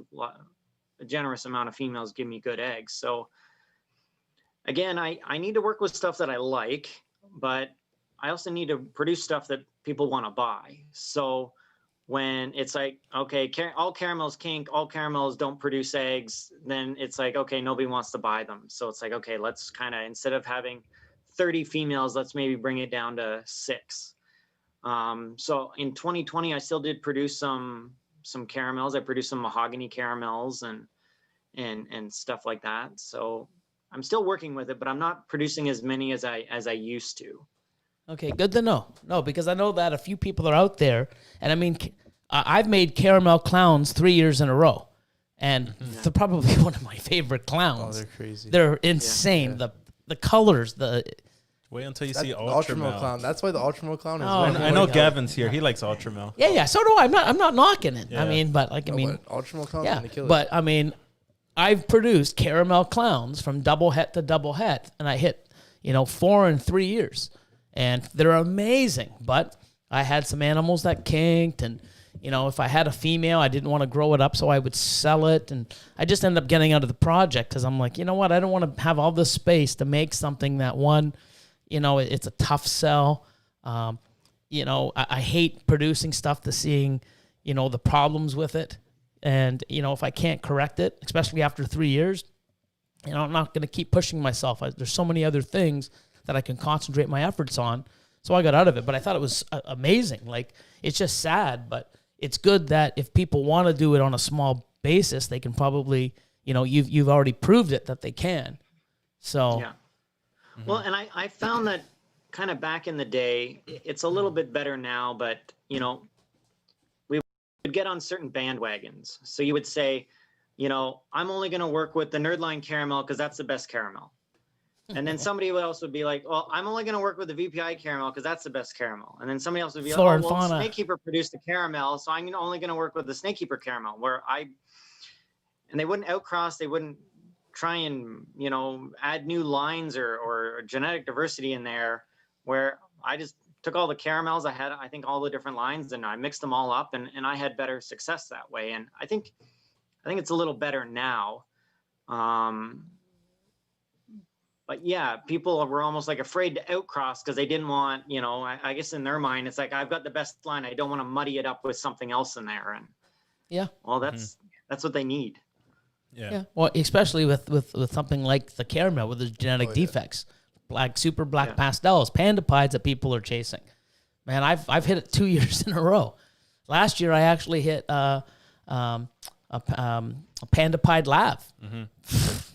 a generous amount of females give me good eggs. So again, I need to work with stuff that I like, but I also need to produce stuff that people want to buy. So when it's like, okay, all caramels kink, all caramels don't produce eggs, then it's like, okay, nobody wants to buy them. So it's like, okay, let's kind of, instead of having 30 females, let's maybe bring it down to 6. So in 2020, I still did produce some caramels. I produced some mahogany caramels and stuff like that. So I'm still working with it, but I'm not producing as many as I used to. Okay, good to know. No, because I know that a few people are out there, and I mean, I've made caramel clowns 3 years in a row, and they're probably one of my favorite clowns. Oh, they're crazy. They're insane. Yeah. The colors, Wait until you That's see the Ultramel. clown. That's why the Ultramel clown is. Oh, I know Gavin's here. He likes Ultramel. Yeah. So do I. I'm not knocking it. Yeah. I mean, but Ultramel clown's yeah. gonna kill it. But I mean, I've produced caramel clowns from double het to double het, and I hit 4 in 3 years, and they're amazing. But I had some animals that kinked, and if I had a female, I didn't want to grow it up, so I would sell it, and I just ended up getting out of the project because I'm like, you know what, I don't want to have all this space to make something that it's a tough sell. I hate producing stuff to seeing, the problems with it. And, if I can't correct it, especially after 3 years, I'm not going to keep pushing myself. There's so many other things that I can concentrate my efforts on. So I got out of it, but I thought it was amazing. Like, it's just sad, but it's good that if people want to do it on a small basis, they can probably, you've already proved it that they can. So. Yeah. Well, and I found that kind of back in the day, it's a little bit better now, but, we would get on certain bandwagons. So you would say, I'm only going to work with the Nerdline caramel because that's the best caramel. And then somebody else would be like, well, I'm only going to work with the VPI caramel because that's the best caramel. And then somebody else would be like, oh, well, Snakekeeper produced the caramel, so I'm only going to work with the Snakekeeper caramel. And they wouldn't outcross, they wouldn't try and add new lines or genetic diversity in there, where I just took all the caramels I had, I think all the different lines, and I mixed them all up, and I had better success that way. And I think it's a little better now. But yeah, people were almost like afraid to outcross because they didn't want, I guess in their mind, it's like, I've got the best line, I don't want to muddy it up with something else in there. And yeah, well, that's what they need. Yeah. Well, especially with something like the caramel with the genetic defects, super black pastels, panda pieds that people are chasing. Man, I've hit it 2 years in a row. Last year I actually hit a panda pied lav.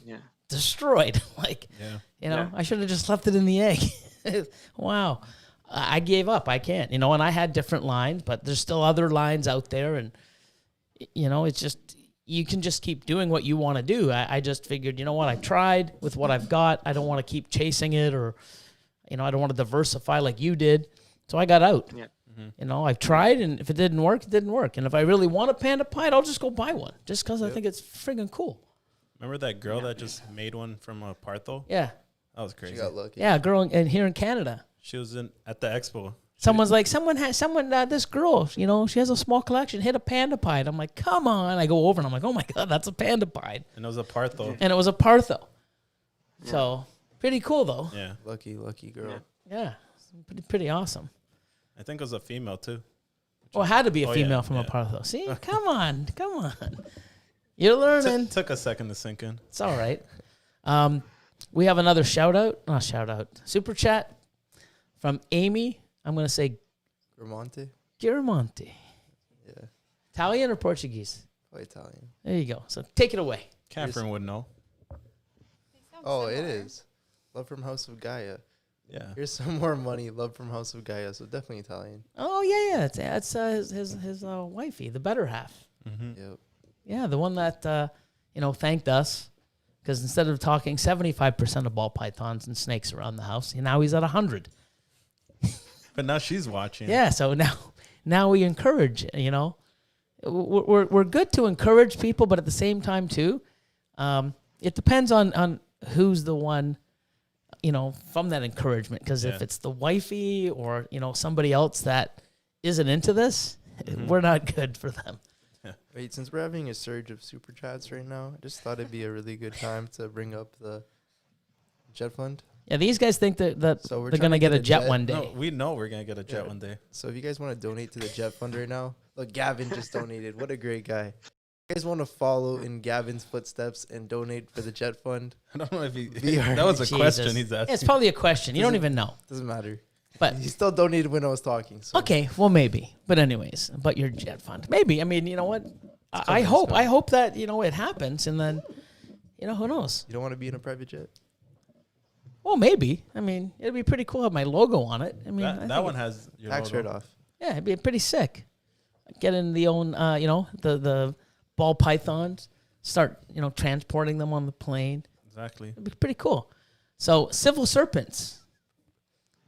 Yeah. Destroyed. I should have just left it in the egg. Wow. I gave up. I can't. And I had different lines, but there's still other lines out there, and it's just, you can just keep doing what you want to do. I just figured, I tried with what I've got. I don't want to keep chasing it, or, I don't want to diversify like you did. So I got out. Yeah. I've tried, and if it didn't work, it didn't work. And if I really want a panda pied, I'll just go buy one just because I think it's friggin' cool. Remember that girl that just made one from a Partho? Yeah. That was crazy. She got lucky. Yeah, a girl here in Canada. She was at the expo. This girl, she has a small collection, hit a panda pied. I'm like, come on. I go over and I'm like, oh my God, that's a panda pied. And it was a Partho. And it was a Partho. Yeah. So pretty cool though. Yeah. Lucky girl. Yeah. Pretty awesome. I think it was a female too. Well, it had to be a female from a Partho. See, come on. You're learning. Took a second to sink in. It's all right. We have another super chat from Amy. I'm going to say Giramonte. Yeah. Italian or Portuguese? Oh, Italian. There you go. So take it away. Catherine would know. Oh, it is. Love from House of Gaia. Yeah. Here's some more money. Love from House of Gaia. So definitely Italian. Oh, yeah. It's his wifey, the better half. Mm-hmm. Yep. Yeah, the one that, thanked us Because instead of talking 75% of ball pythons and snakes around the house, now he's at 100. But now she's watching. Yeah, so now we encourage, you know. We're good to encourage people, but at the same time too, it depends on who's the one, you know, from that encouragement. Because if it's the wifey or, you know, somebody else that isn't into this, we're not good for them. Wait, since we're having a surge of super chats right now, I just thought it'd be a really good time to bring up the jet fund. Yeah, these guys think that So we're they're trying going to to get a jet jet. one No, day. we know we're gonna get a jet one day. So if you guys want to donate to the jet fund right now, look, Gavin just donated. What a great guy. If you guys want to follow in Gavin's footsteps and donate for the jet fund, I don't know if he. VR. That was a Jesus. question he's asking. Yeah, it's probably a question. You don't even know. doesn't matter. But He still donated when I was talking. So. okay, well maybe. But anyways, but your jet fund, maybe. I mean, you know what? I hope that, you know, it happens, and then, you know, who knows? You don't want to be in a private jet? Well, maybe. I mean, it'd be pretty cool to have my logo on it. I mean, I that think one has your Tax logo. write off. yeah, it'd be pretty sick. Get in the own, you know, the ball pythons, start, you know, transporting them on the plane. Exactly. It'd be pretty cool. So, civil serpents,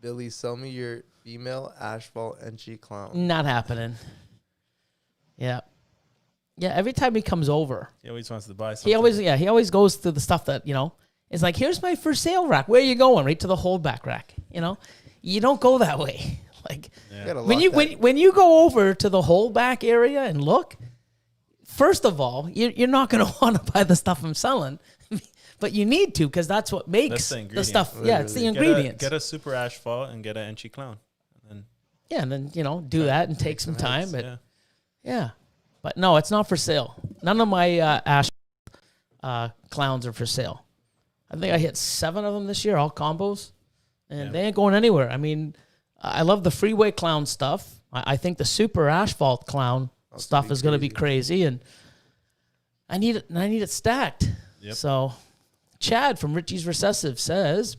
Billy, sell me your female asphalt NG clown. not happening. Yeah. Yeah, every time he comes over, He always wants to buy something. he always goes through the stuff that, you know, it's like, here's my for sale rack. Where are you going? Right to the holdback rack. You know, you don't go that way. Like Yeah. gotta when lock you that. when you go over to the holdback area and look, first of all, you're not going to want to buy the stuff I'm selling, but you need to, because that's what makes the the ingredient. stuff. Yeah, it's the Literally. ingredients. Get a super asphalt and get an Enchi clown. And Yeah, and then, you know, do that and take some time. But yeah. yeah, but no, it's not for sale. None of my ash clowns are for sale. I think I hit 7 of them this year, all combos, and Yeah. they ain't going anywhere. I mean, I love the freeway clown stuff. I think the super asphalt clown stuff is going to be crazy, and I need it. And I need it stacked. Yep. So, Chad from Richie's Recessive says,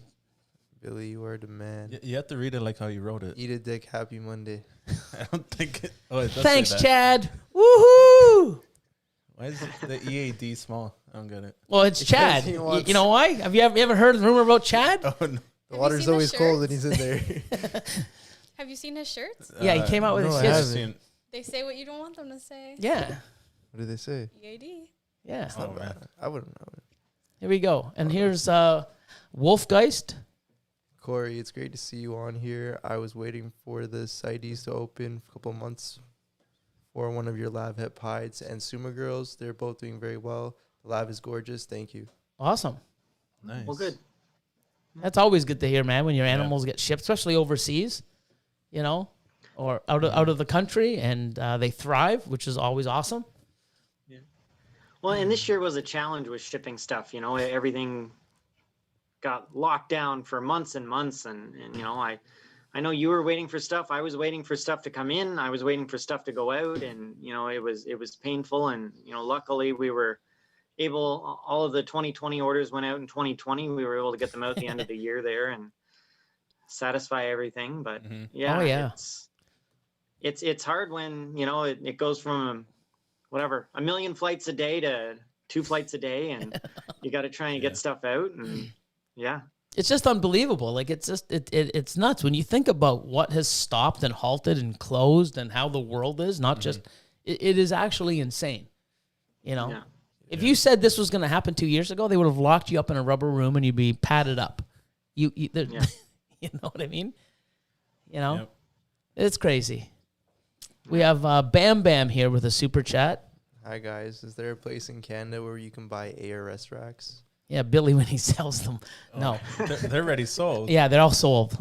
Billy, you are the man. You have to read it like how you wrote it. Eat a dick, happy Monday. I don't think it. Oh, it does say "Thanks, that. Chad. Woohoo!" Why is the EAD small? I don't get it. Well, it's Because Chad. he You wants- know why? Have you ever heard the rumor about Chad? Oh no. The you water's seen the always cold when shirts? he's in there. Have you seen his shirts? Yeah, he came out with no, his I kids. haven't. Seen- They say what you don't want them to say. Yeah, What did they say? EAD. yeah. Oh man. I wouldn't know. Here we go. And here's Wolfgeist. Corey, it's great to see you on here. I was waiting for the CIDs to open a couple months for one of your lab het pies and Suma girls. They're both doing very well. The lab is gorgeous. Thank you. Awesome. Nice. Well, good. That's always good to hear, man, when your Yeah. animals get shipped, especially overseas, you know, or out of the country, and they thrive, which is always awesome. Well, and this year was a challenge with shipping stuff. You know, everything got locked down for months and months, and you know, I know you were waiting for stuff. I was waiting for stuff to come in. I was waiting for stuff to go out, and you know, it was painful. And you know, luckily we were able. All of the 2020 orders went out in 2020. We were able to get them out at the end of the year there and satisfy everything. But Mhm. yeah, Oh, yeah. it's hard when, you know, it goes from whatever, 1 million flights a day to 2 flights a day, and you got to try and Yeah. get stuff out. And yeah, It's just unbelievable. Like, it's just it's nuts when you think about what has stopped and halted and closed and how the world is. Not just it is actually insane. You know, yeah. if you said this was going to happen 2 years ago, they would have locked you up in a rubber room and you'd be padded up. You Yeah. you know what I mean? You know, Yep. it's crazy. We have Bam Bam here with a super chat. Hi, guys. Is there a place in Canada where you can buy ARS racks? Yeah, Billy when he sells them. No. They're already sold. Yeah, they're all sold.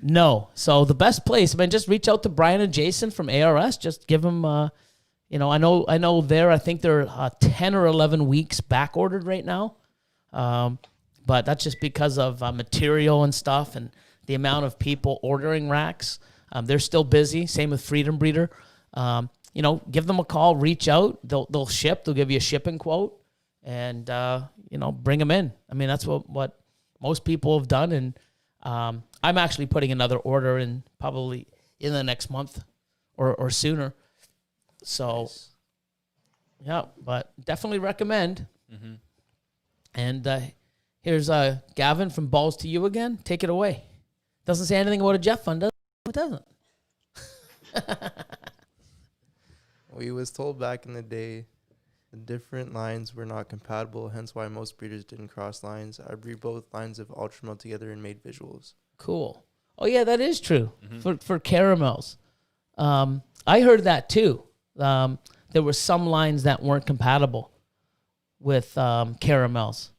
No. So the best place, I mean, just reach out to Brian and Jason from ARS. Just give them, you know, I know I think they're 10 or 11 weeks back ordered right now. But that's just because of material and stuff and the amount of people ordering racks. They're still busy. Same with Freedom Breeder. You know, give them a call, reach out. They'll ship. They'll give you a shipping quote, and you know, bring them in. I mean, that's what most people have done. And I'm actually putting another order in probably in the next month or sooner. So, yeah, but definitely recommend. Mm-hmm. And here's Gavin from Balls to You again. Take it away. Doesn't say anything about a Jeff fund, does it? It doesn't. We was told back in the day the different lines were not compatible, hence why most breeders didn't cross lines. I breed both lines of Ultramel together and made visuals. Cool. Oh, yeah, that is true for caramels. I heard that too. There were some lines that weren't compatible with caramels.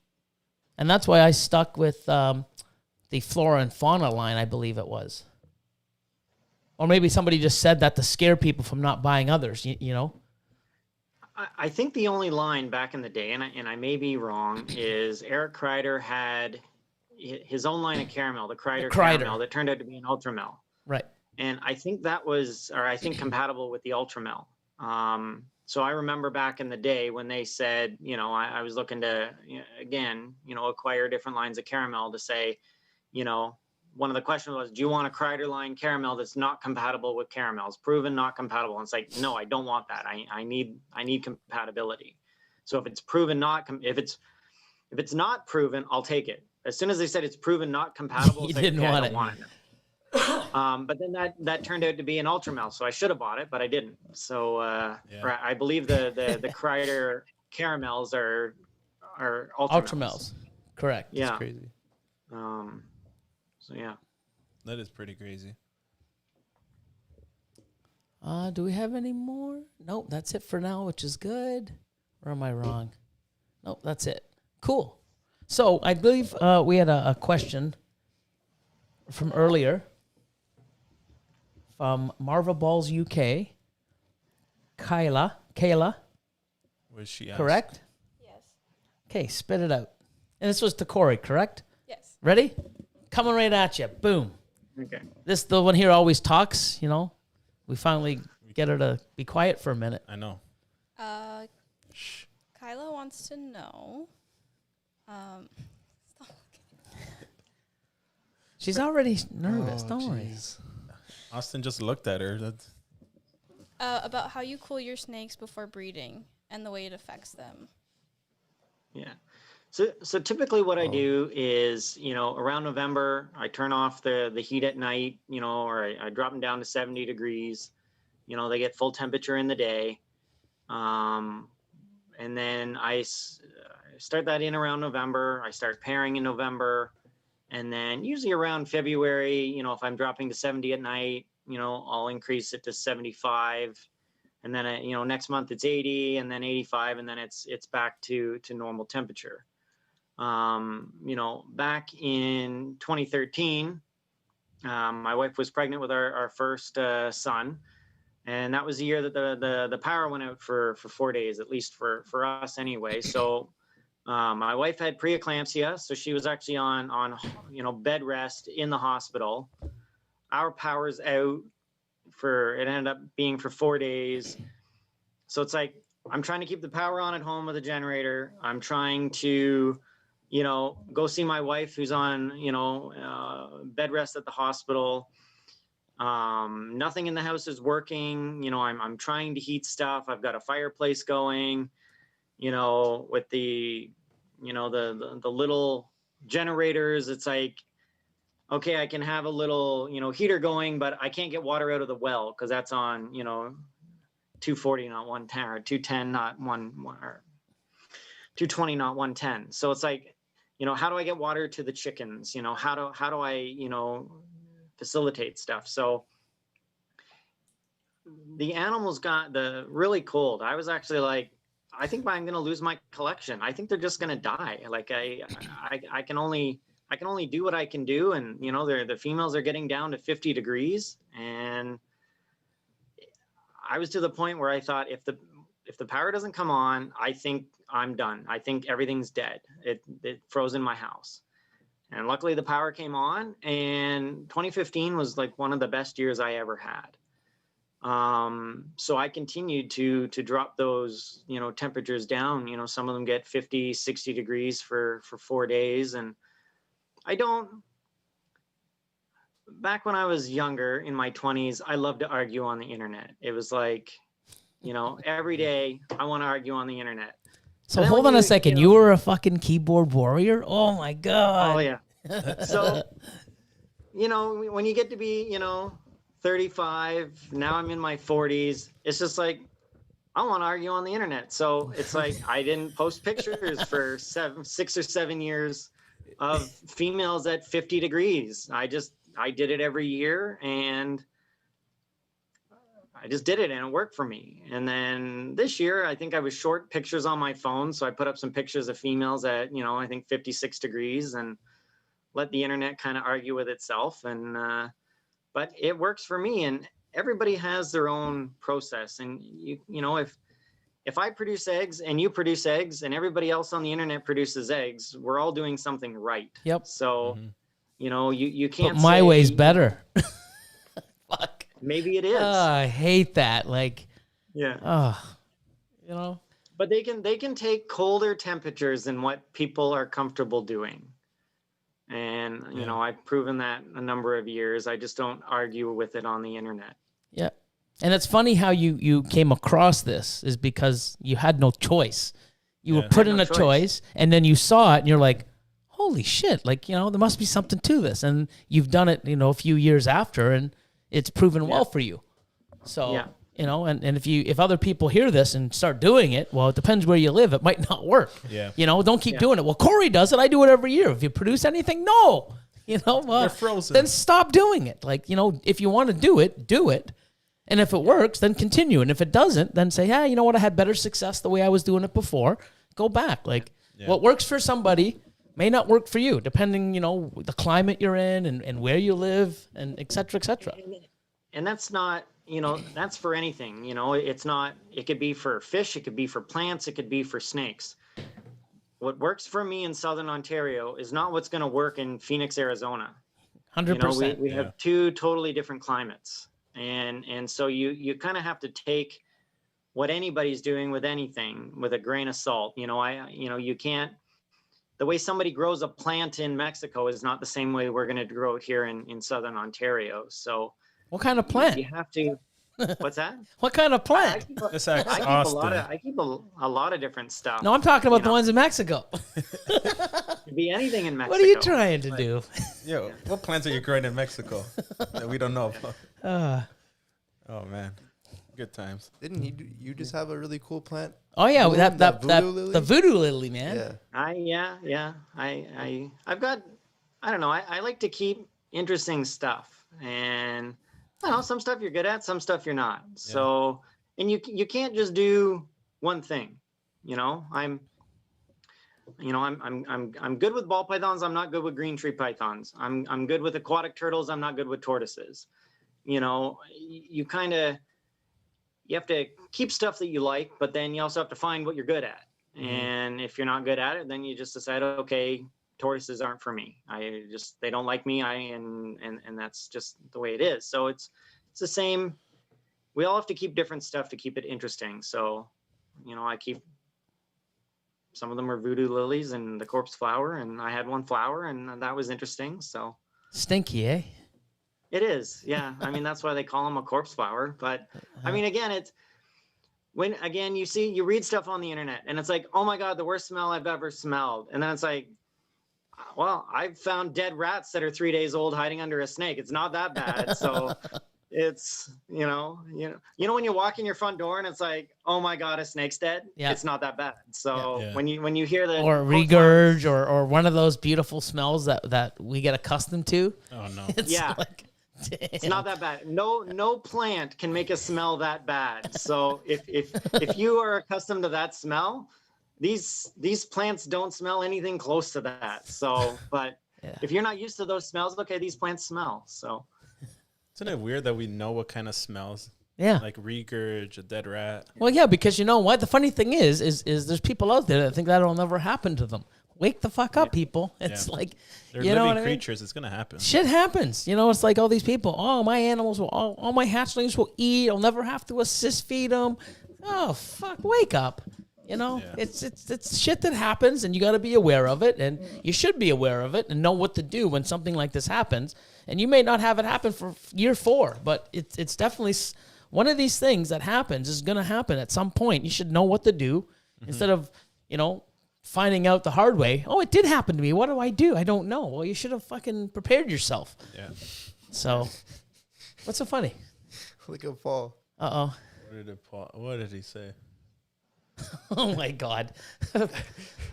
And that's why I stuck with the Flora and Fauna line, I believe it was. Or maybe somebody just said that to scare people from not buying others, you know? I think the only line back in the day, and I may be wrong, is Eric Kreider had his own line of caramel, the Kreider caramel, that turned out to be an Ultramel. Right. And I think that was, or I think compatible with the Ultramel. So I remember back in the day when they said, you know, I was looking to, again, you know, acquire different lines of caramel to say, you know, one of the questions was, do you want a Kreider line caramel that's not compatible with caramels, proven not compatible? And it's like, no, I don't want that. I need compatibility. So if it's proven not, if it's not proven, I'll take it. As soon as they said it's proven not compatible, You it's like, didn't okay, want I it. don't want it. But then that turned out to be an Ultramel, so I should have bought it, but I didn't. So I believe the Kreider caramels are Ultramels. Correct. Yeah. It's crazy. So yeah. That is pretty crazy. Do we have any more? Nope, that's it for now, which is good. Or am I wrong? Nope, that's it. Cool. So I believe we had a question from earlier from Marva Balls UK. Kayla, Was she asked? correct? Yes. Okay, spit it out. And this was to Corey, correct? Yes. Ready? Coming right at you. Boom. Okay. The one here always talks, you know. We finally get her to be quiet for a minute. I know. Kyla wants to know. She's already nervous. Oh, Don't worry. jeez. Austin just looked at her. That's, About how you cool your snakes before breeding and the way it affects them. Yeah. So typically what I do is, you know, around November, I turn off the heat at night, you know, or I drop them down to 70 degrees. You know, they get full temperature in the day. And then I start that in around November. I start pairing in November. And then usually around February, you know, if I'm dropping to 70 at night, you know, I'll increase it to 75. And then, you know, next month it's 80 and then 85. And then it's back to normal temperature. You know, back in 2013, my wife was pregnant with our first son. And that was the year that the power went out for 4 days, at least for us anyway. So my wife had preeclampsia, so she was actually on you know, bed rest in the hospital. Our power's out it ended up being for 4 days. So it's like, I'm trying to keep the power on at home with a generator. I'm trying to, you know, go see my wife who's on, you know, bed rest at the hospital. Nothing in the house is working. You know, I'm trying to heat stuff. I've got a fireplace going, you know, with the, you know, the little generators. It's like, okay, I can have a little, you know, heater going, but I can't get water out of the well because that's on, you know, 240, not 110, or 210, not 220, not 110. So it's like, you know, how do I get water to the chickens? You know, how do I, you know, facilitate stuff? So the animals got really cold. I was actually like, I think I'm going to lose my collection. I think they're just going to die. Like I can only do what I can do. And, you know, the females are getting down to 50 degrees. And I was to the point where I thought, if the power doesn't come on, I think I'm done. I think everything's dead. It froze in my house. And luckily the power came on, and 2015 was like one of the best years I ever had. So I continued to drop those, you know, temperatures down. You know, some of them get 50, 60 degrees for 4 days. And back when I was younger in my 20s, I loved to argue on the internet. It was like, you know, every day I want to argue on the internet. So then hold when on a you- second. you You know- were a fucking keyboard warrior? Oh my god. Oh yeah. So, when you get to be, 35, now I'm in my 40s, it's just like, I want to argue on the internet. So it's like, I didn't post pictures for 6 or 7 years of females at 50 degrees. I did it every year, and I just did it, and it worked for me. And then this year, I think I was short pictures on my phone. So I put up some pictures of females at, I think 56 degrees, and let the internet kind of argue with itself. And, but it works for me, and everybody has their own process. And if I produce eggs and you produce eggs and everybody else on the internet produces eggs, we're all doing something right. Yep. So, you can't But my say, way's better. Fuck. Maybe it is. I hate that. Like, Yeah. you know. But they can take colder temperatures than what people are comfortable doing. And, I've proven that a number of years. I just don't argue with it on the internet. Yeah. And it's funny how you came across this is because you had no choice. You were put I had in no a choice. choice, and then you saw it and you're like, holy shit, like, there must be something to this. And you've done it, a few years after, and it's proven well for you. So, Yeah. and if other people hear this and start doing it, well, it depends where you live. It might not work. Yeah. Don't keep doing it. Well, Corey does it. I do it every year. If you produce anything, no. Well, You're frozen. then stop doing it. Like, if you want to do it, do it. And if it works, then continue. And if it doesn't, then say, hey, you know what? I had better success the way I was doing it before. Go back. Like, what works for somebody may not work for you, depending, the climate you're in and where you live and et cetera, et cetera. And that's not, that's for anything. It's not, it could be for fish, it could be for plants, it could be for snakes. What works for me in Southern Ontario is not what's going to work in Phoenix, Arizona. 100%. We have two totally different climates. And so you kind of have to take what anybody's doing with anything with a grain of salt. You can't, the way somebody grows a plant in Mexico is not the same way we're going to grow it here in Southern Ontario. So What kind of plant? you have to, what's that? What kind of plant? This I act's keep Austin. I keep a lot of different stuff. No, I'm talking about you the know. ones in Mexico. It could be anything in Mexico. What are you trying to do? Yo, what plants are you growing in Mexico that we don't know about? Oh man, good times. Didn't you just have a really cool plant? Oh yeah, Bloom, that voodoo lily? the voodoo lily, man. Yeah. I've got, I don't know. I like to keep interesting stuff, and I don't know, some stuff you're good at, some stuff you're not. So, and you can't just do one thing. I'm good with ball pythons. I'm not good with green tree pythons. I'm good with aquatic turtles. I'm not good with tortoises. You kind of, you have to keep stuff that you like, but then you also have to find what you're good at. And if you're not good at it, then you just decide, okay, tortoises aren't for me. They don't like me. And that's just the way it is. So it's the same. We all have to keep different stuff to keep it interesting. So, I keep, some of them are voodoo lilies and the corpse flower, and I had one flower, and that was interesting. So Stinky, eh? it is, yeah. I mean, that's why they call them a corpse flower. But I mean, again, it's when, again, you read stuff on the internet and it's like, oh my God, the worst smell I've ever smelled. And then it's like, well, I've found dead rats that are 3 days old hiding under a snake. It's not that bad. So it's, when you walk in your front door and it's like, oh my God, a snake's dead. Yeah. It's not that bad. So Yeah. when you hear the Or regurge, or one of those beautiful smells that we get accustomed to. Oh no. It's Yeah. like, damn. It's not that bad. No plant can make a smell that bad. So if you are accustomed to that smell, these plants don't smell anything close to that. So, but if you're not used to those smells, okay, these plants smell. So, Isn't it weird that we know what kind of smells? Yeah. Like regurge, a dead rat. Well, yeah, because you know what? The funny thing is there's people out there that think that'll never happen to them. Wake the fuck up, people. It's like, They're you know living what I mean? creatures. It's gonna happen. Shit happens. It's like all these people. Oh, my animals will, all my hatchlings will eat. I'll never have to assist feed them. Oh, fuck, wake up. It's shit that happens, and you got to be aware of it, and you should be aware of it and know what to do when something like this happens. And you may not have it happen for year 4, but it's definitely one of these things that happens is going to happen at some point. You should know what to do instead of finding out the hard way. Oh, it did happen to me. What do? I don't know. Well, you should have fucking prepared yourself. Yeah. So, what's so funny? Look at Paul. Uh-oh. What did he say? Oh, my God.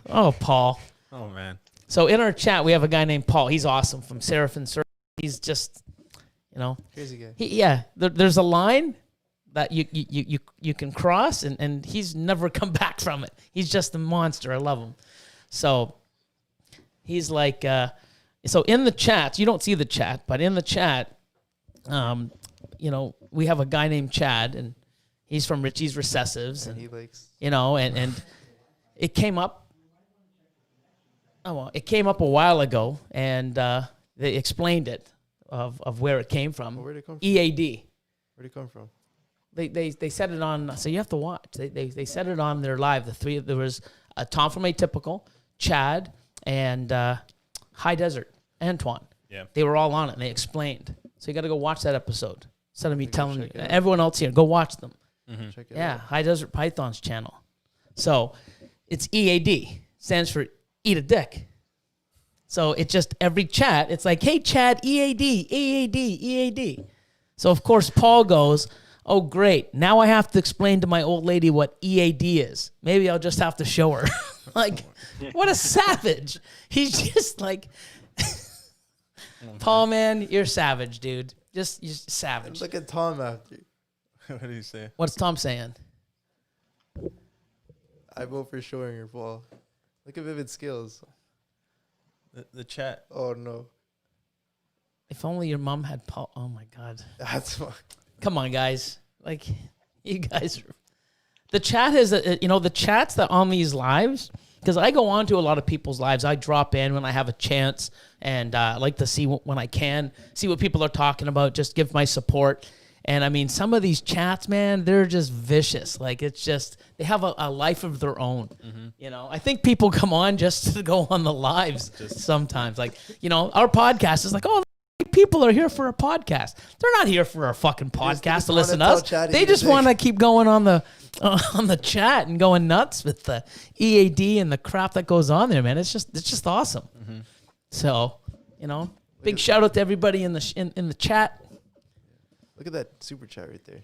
Oh, Paul. Oh, man. So, in our chat, we have a guy named Paul. He's awesome from Seraphin Circle. He's just, Crazy guy. There's a line that you can cross, and he's never come back from it. He's just a monster. I love him. So he's like, so in the chat, you don't see the chat, but in the chat, we have a guy named Chad, and he's from Richie's Recessives, And he likes. and it came up. Oh, well, it came up a while ago, and they explained it of where it came from. Well, where'd it come from? EAD. Where'd it come from? They said it on, so you have to watch. They said it on their live. There was Tom from Atypical, Chad, and High Desert, Antoine. Yeah. They were all on it, and they explained. So you got to go watch that episode. Instead of me Go telling check it out. everyone else here, go watch them. Check it Yeah, out. High Desert Python's channel. So it's EAD, stands for Eat a Dick. So it's just every chat, it's like, hey, Chad, EAD, EAD, EAD. So, of course, Paul goes, oh, great. Now I have to explain to my old lady what EAD is. Maybe I'll just have to show her. Like, what a savage. He's just like, Paul, man, you're savage, dude. You're savage. Look at Tom after. What did he say? What's Tom saying? I vote for showing her, Paul. Look at Vivid Skills. The chat. Oh, no. If only your mom had Paul. Oh, my God. That's fine. Come on, guys. Like, you guys are... The chat is, the chats that on these lives, because I go on to a lot of people's lives. I drop in when I have a chance, and I like to see when I can, see what people are talking about, just give my support. And, I mean, some of these chats, man, they're just vicious. Like, it's just, they have a life of their own. I think people come on just to go on the lives sometimes. Like, our podcast is like, oh, people are here for a podcast. They're not here for a fucking podcast to listen to us. They just want to keep going on the chat and going nuts with the EAD and the crap that goes on there, man. It's just awesome. So, big shout out to everybody in the chat. Look at that super chat right there.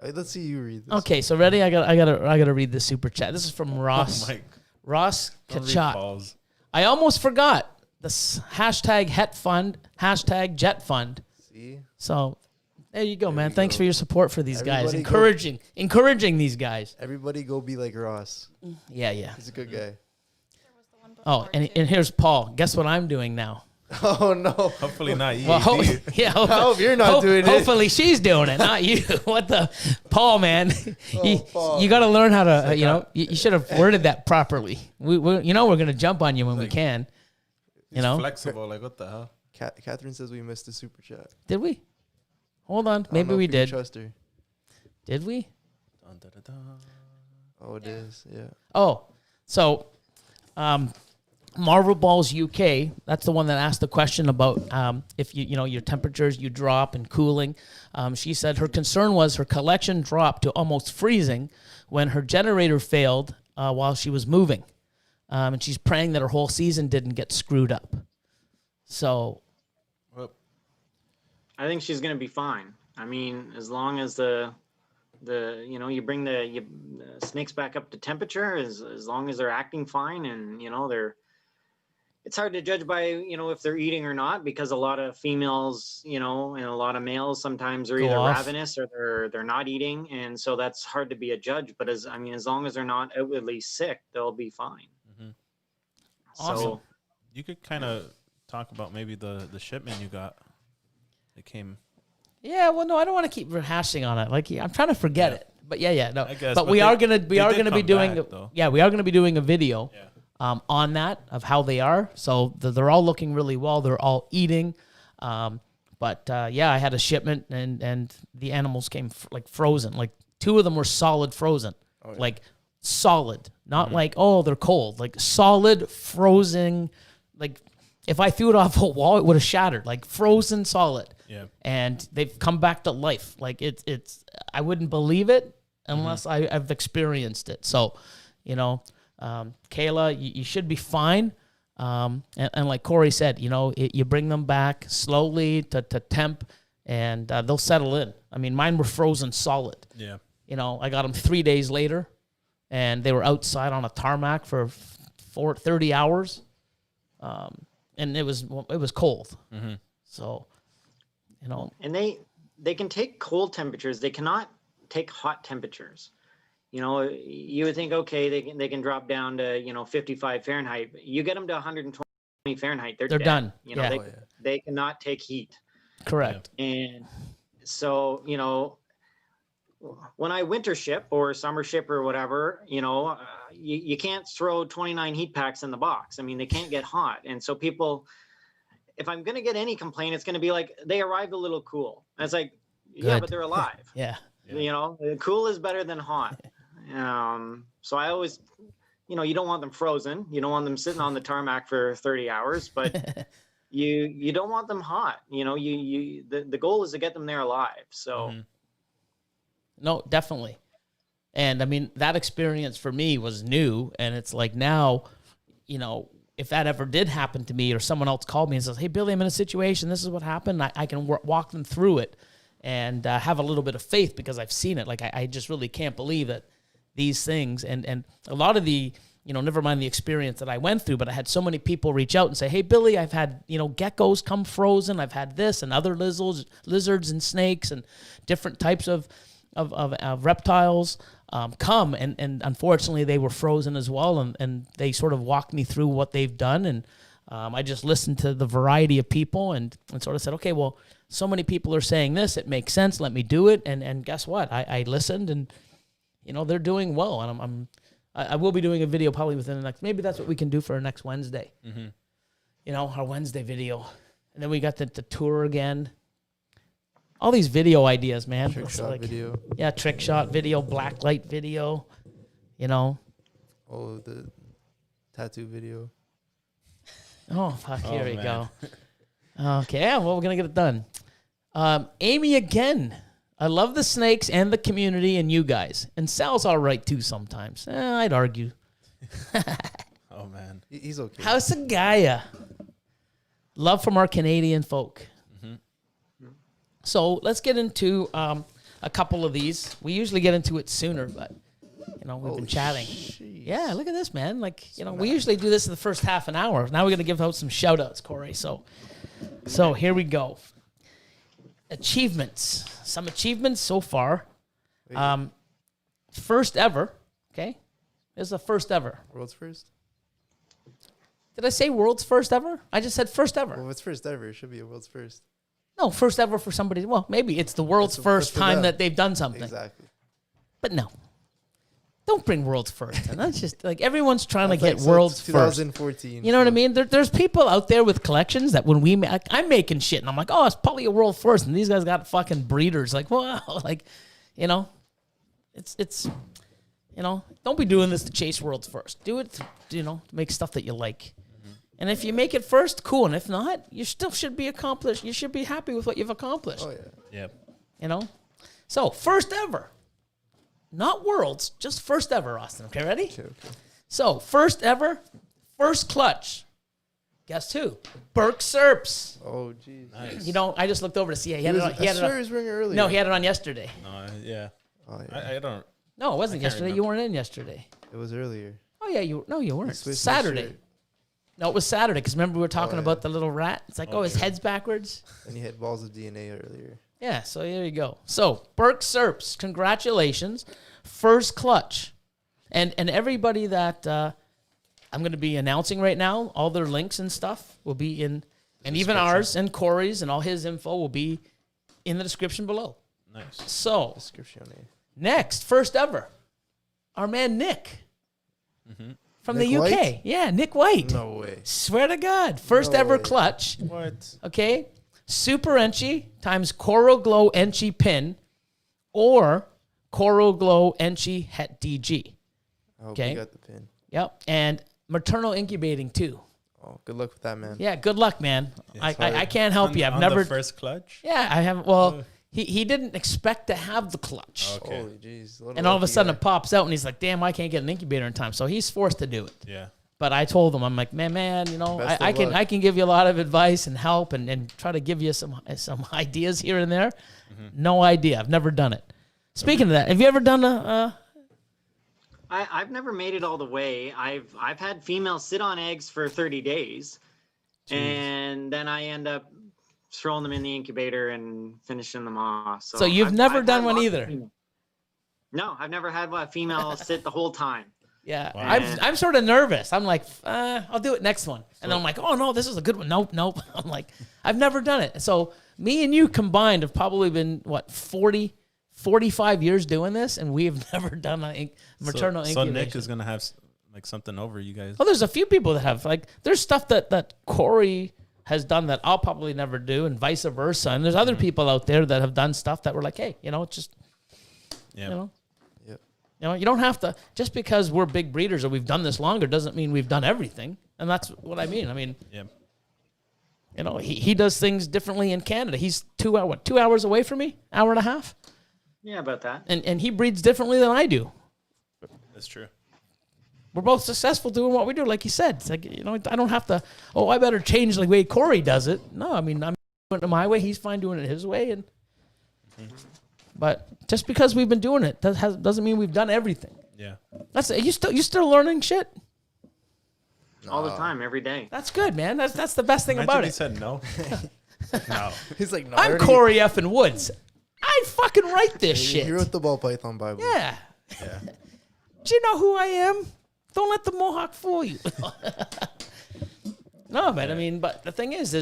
All right, let's see you read this. Okay, so ready? I gotta read this super chat. This is from Ross. Ross Kachat. I almost forgot the hashtag Het Fund, hashtag Jet Fund. See? So there you go, There man. we Thanks go. for your support for these guys. Everybody Encouraging these guys. Everybody go be like Ross. Yeah. He's a good guy. Oh, and here's Paul. Guess what I'm doing now? Oh, no. Hopefully not you. Well, I hope you're not doing it. Hopefully she's doing it, not you. What the Paul, man? Paul. You got to learn how to. You should have worded that properly. We're gonna jump on you when we can. Flexible. Like, what the hell? Catherine says we missed the super chat. Did we? Hold on. I don't Maybe know we if can did. Trust her. Did we? Dun, dun, dun, dun. Oh, it is. Yeah. Oh, so Marvel Balls UK, that's the one that asked the question about if your temperatures, you drop and cooling. She said her concern was her collection dropped to almost freezing when her generator failed while she was moving. And she's praying that her whole season didn't get screwed up. So I think she's gonna be fine. I mean, as long as you bring the snakes back up to temperature, as long as they're acting fine, and it's hard to judge by if they're eating or not, because a lot of females, and a lot of males sometimes are Go either off. ravenous or they're not eating, and so that's hard to be a judge. But as long as they're not outwardly sick, they'll be fine. Awesome. So You could kind of talk about maybe the shipment you got. It came. yeah, well, no, I don't want to keep rehashing on it. Like, I'm trying to forget it. But no. I guess, but we are gonna be did doing. come back, though. We are gonna be doing a video. Yeah. On that of how they are. So they're all looking really well. They're all eating. But I had a shipment and the animals came like frozen. Like 2 of them were solid frozen. Oh, yeah. Like solid. Not like, oh, they're cold. Like solid frozen. Like if I threw it off a wall, it would have shattered. Like frozen solid. Yeah. And they've come back to life. Like it's I wouldn't believe it unless I've experienced it. So, Kayla, you should be fine. And like Corey said, you know, you bring them back slowly to temp, and they'll settle in. I mean, mine were frozen solid. Yeah. You know, I got them 3 days later, and they were outside on a tarmac for 30 hours, and it was cold. Mm-hmm. So, you know, And they can take cold temperatures. They cannot take hot temperatures. You know, you would think, okay, they can drop down to 55 Fahrenheit. You get them to 120 Fahrenheit, they're dead. done. You know, Yeah. they cannot take heat. correct. And so, when I winter ship or summer ship or whatever, you can't throw 29 heat packs in the box. I mean, they can't get hot. And so people, if I'm going to get any complaint, it's going to be like, they arrived a little cool. And it's like, yeah, Good. but they're alive. Yeah. Cool is better than hot. So I always, you don't want them frozen. You don't want them sitting on the tarmac for 30 hours, but you don't want them hot. The goal is to get them there alive. So. Mhm. No, definitely. And I mean, that experience for me was new. And it's like now, if that ever did happen to me or someone else called me and says, hey, Billy, I'm in a situation. This is what happened. I can walk them through it and have a little bit of faith because I've seen it. Like, I just really can't believe that these things and a lot of the, never mind the experience that I went through, but I had so many people reach out and say, hey, Billy, I've had, geckos come frozen. I've had this and other lizards and snakes and different types of reptiles come, and unfortunately they were frozen as well, and they sort of walked me through what they've done, and I just listened to the variety of people and sort of said, okay, well, so many people are saying this, it makes sense, let me do it, and guess what? I listened, and they're doing well, and I will be doing a video probably within the next, maybe that's what we can do for our next Wednesday, our Wednesday video, and then we got the tour again. All these video ideas, man. Trick shot video. Yeah, trick shot video, blacklight video, Oh, the tattoo video. Oh, fuck, here we man. go. Okay, yeah, well, we're going to get it done. Amy again. I love the snakes and the community and you guys. And Sal's all right, too, sometimes. I'd argue. Oh, man. He's okay. House of Gaia. Love from our Canadian folk. So let's get into a couple of these. We usually get into it sooner, but, we've been chatting. Jeez. Yeah, look at this, man. Like, we usually do this in the first half an hour. Now we're going to give out some shout-outs, Corey. So here we go. Achievements. Some achievements so far. First ever, okay? This is the first ever. World's first? Did I say world's first ever? I just said first ever. Well, if it's first ever, it should be a world's first. No, first ever for somebody. Well, maybe it's the world's first for time them. that they've done something. Exactly. But no. Don't bring world's first. And that's just like everyone's trying to That's get like, so world's it's first. 2014. You know what I so- mean? There's people out there with collections that when I'm making shit and I'm like, oh, it's probably a world first. And these guys got fucking breeders. Like, wow. Like, it's don't be doing this to chase world's first. Do it to, make stuff that you like. And if you make it first, cool. And if not, you still should be accomplished. You should be happy with what you've accomplished. Oh, yeah. Yep. So, first ever. Not worlds, just first ever, Austin. Okay, ready? Okay. So, first ever, first clutch. Guess who? Burke Serps. Oh, jeez. Nice. I just looked over to see it. He had it on. I swear he was wearing it earlier. No, he had it on yesterday. No, yeah. Oh, yeah. I don't. No, it wasn't I can't yesterday. You remember. weren't in yesterday. It was earlier. Oh, yeah, you weren't. switched my Saturday. shirt. No, it was Saturday because remember we were talking yeah. about the little rat? It's like, his Okay. head's backwards. And he had balls of DNA earlier. Yeah, so there you go. So, Burke Serps, congratulations. First clutch. And everybody that I'm going to be announcing right now, all their links and stuff will be in, and even ours and Corey's and all his info will be in the description below. Nice. So, Description. next, first ever, our man Nick from Nick the UK. White? Yeah, Nick White. No way. Swear to God. First No ever way. clutch. What? Okay? Super Enchi times Coral Glow Enchi pin or Coral Glow Enchi Het DG. I hope Okay. you got the pin. Yep. And maternal incubating too. Oh, good luck with that, man. Yeah, good luck, man. It's I hard. can't help you. I've on never. the first clutch. Yeah, I haven't. Well, he didn't expect to have the clutch. Okay. Holy jeez. And all of a sudden it pops out and he's like, damn, I can't get an incubator in time. So he's forced to do it. Yeah. But I told him, I'm like, man, you know, Best I of can luck. I can give you a lot of advice and help and try to give you some ideas here and there. No idea. I've never done it. Speaking of that, have you ever done I've never made it all the way. I've had females sit on eggs for 30 days, and then I end up throwing them in the incubator and finishing them off. So you've never done had one lots of either? female- No, I've never had a female sit the whole time. Yeah, Wow. I'm sort of nervous. I'm like, I'll do it next one. And then I'm like, oh, no, this is a good one. Nope. I'm like, I've never done it. So me and you combined have probably been, 45 years doing this, and we've never done a maternal So incubation. Nick is going to have like something over you guys. Well, there's a few people that have. Like, there's stuff that Corey has done that I'll probably never do, and vice versa. And there's other people out there that have done stuff that were like, hey, you know, it's just, Yeah. you know. Yep. You know, you don't have to, just because we're big breeders or we've done this longer doesn't mean we've done everything. And that's what I mean. I mean, Yeah. you know, he does things differently in Canada. He's 2 hours away from me, hour and a half. Yeah, about that. And he breeds differently than I do. That's true. We're both successful doing what we do. Like he said, it's like, you know, I don't have to, I better change the way Corey does it. No, I mean, I'm doing it my way. He's fine doing it his way. But just because we've been doing it doesn't mean we've done everything. Yeah. That's it. You still learning shit? All the time, every day. That's good, man. That's the best thing Imagine about he it. said no. No. He's like, no. I'm Corey effing Woods. I fucking write this shit. He wrote the ball python Bible. Yeah. Yeah. Do you know who I am? Don't let the Mohawk fool you. No, man. I mean, but the thing is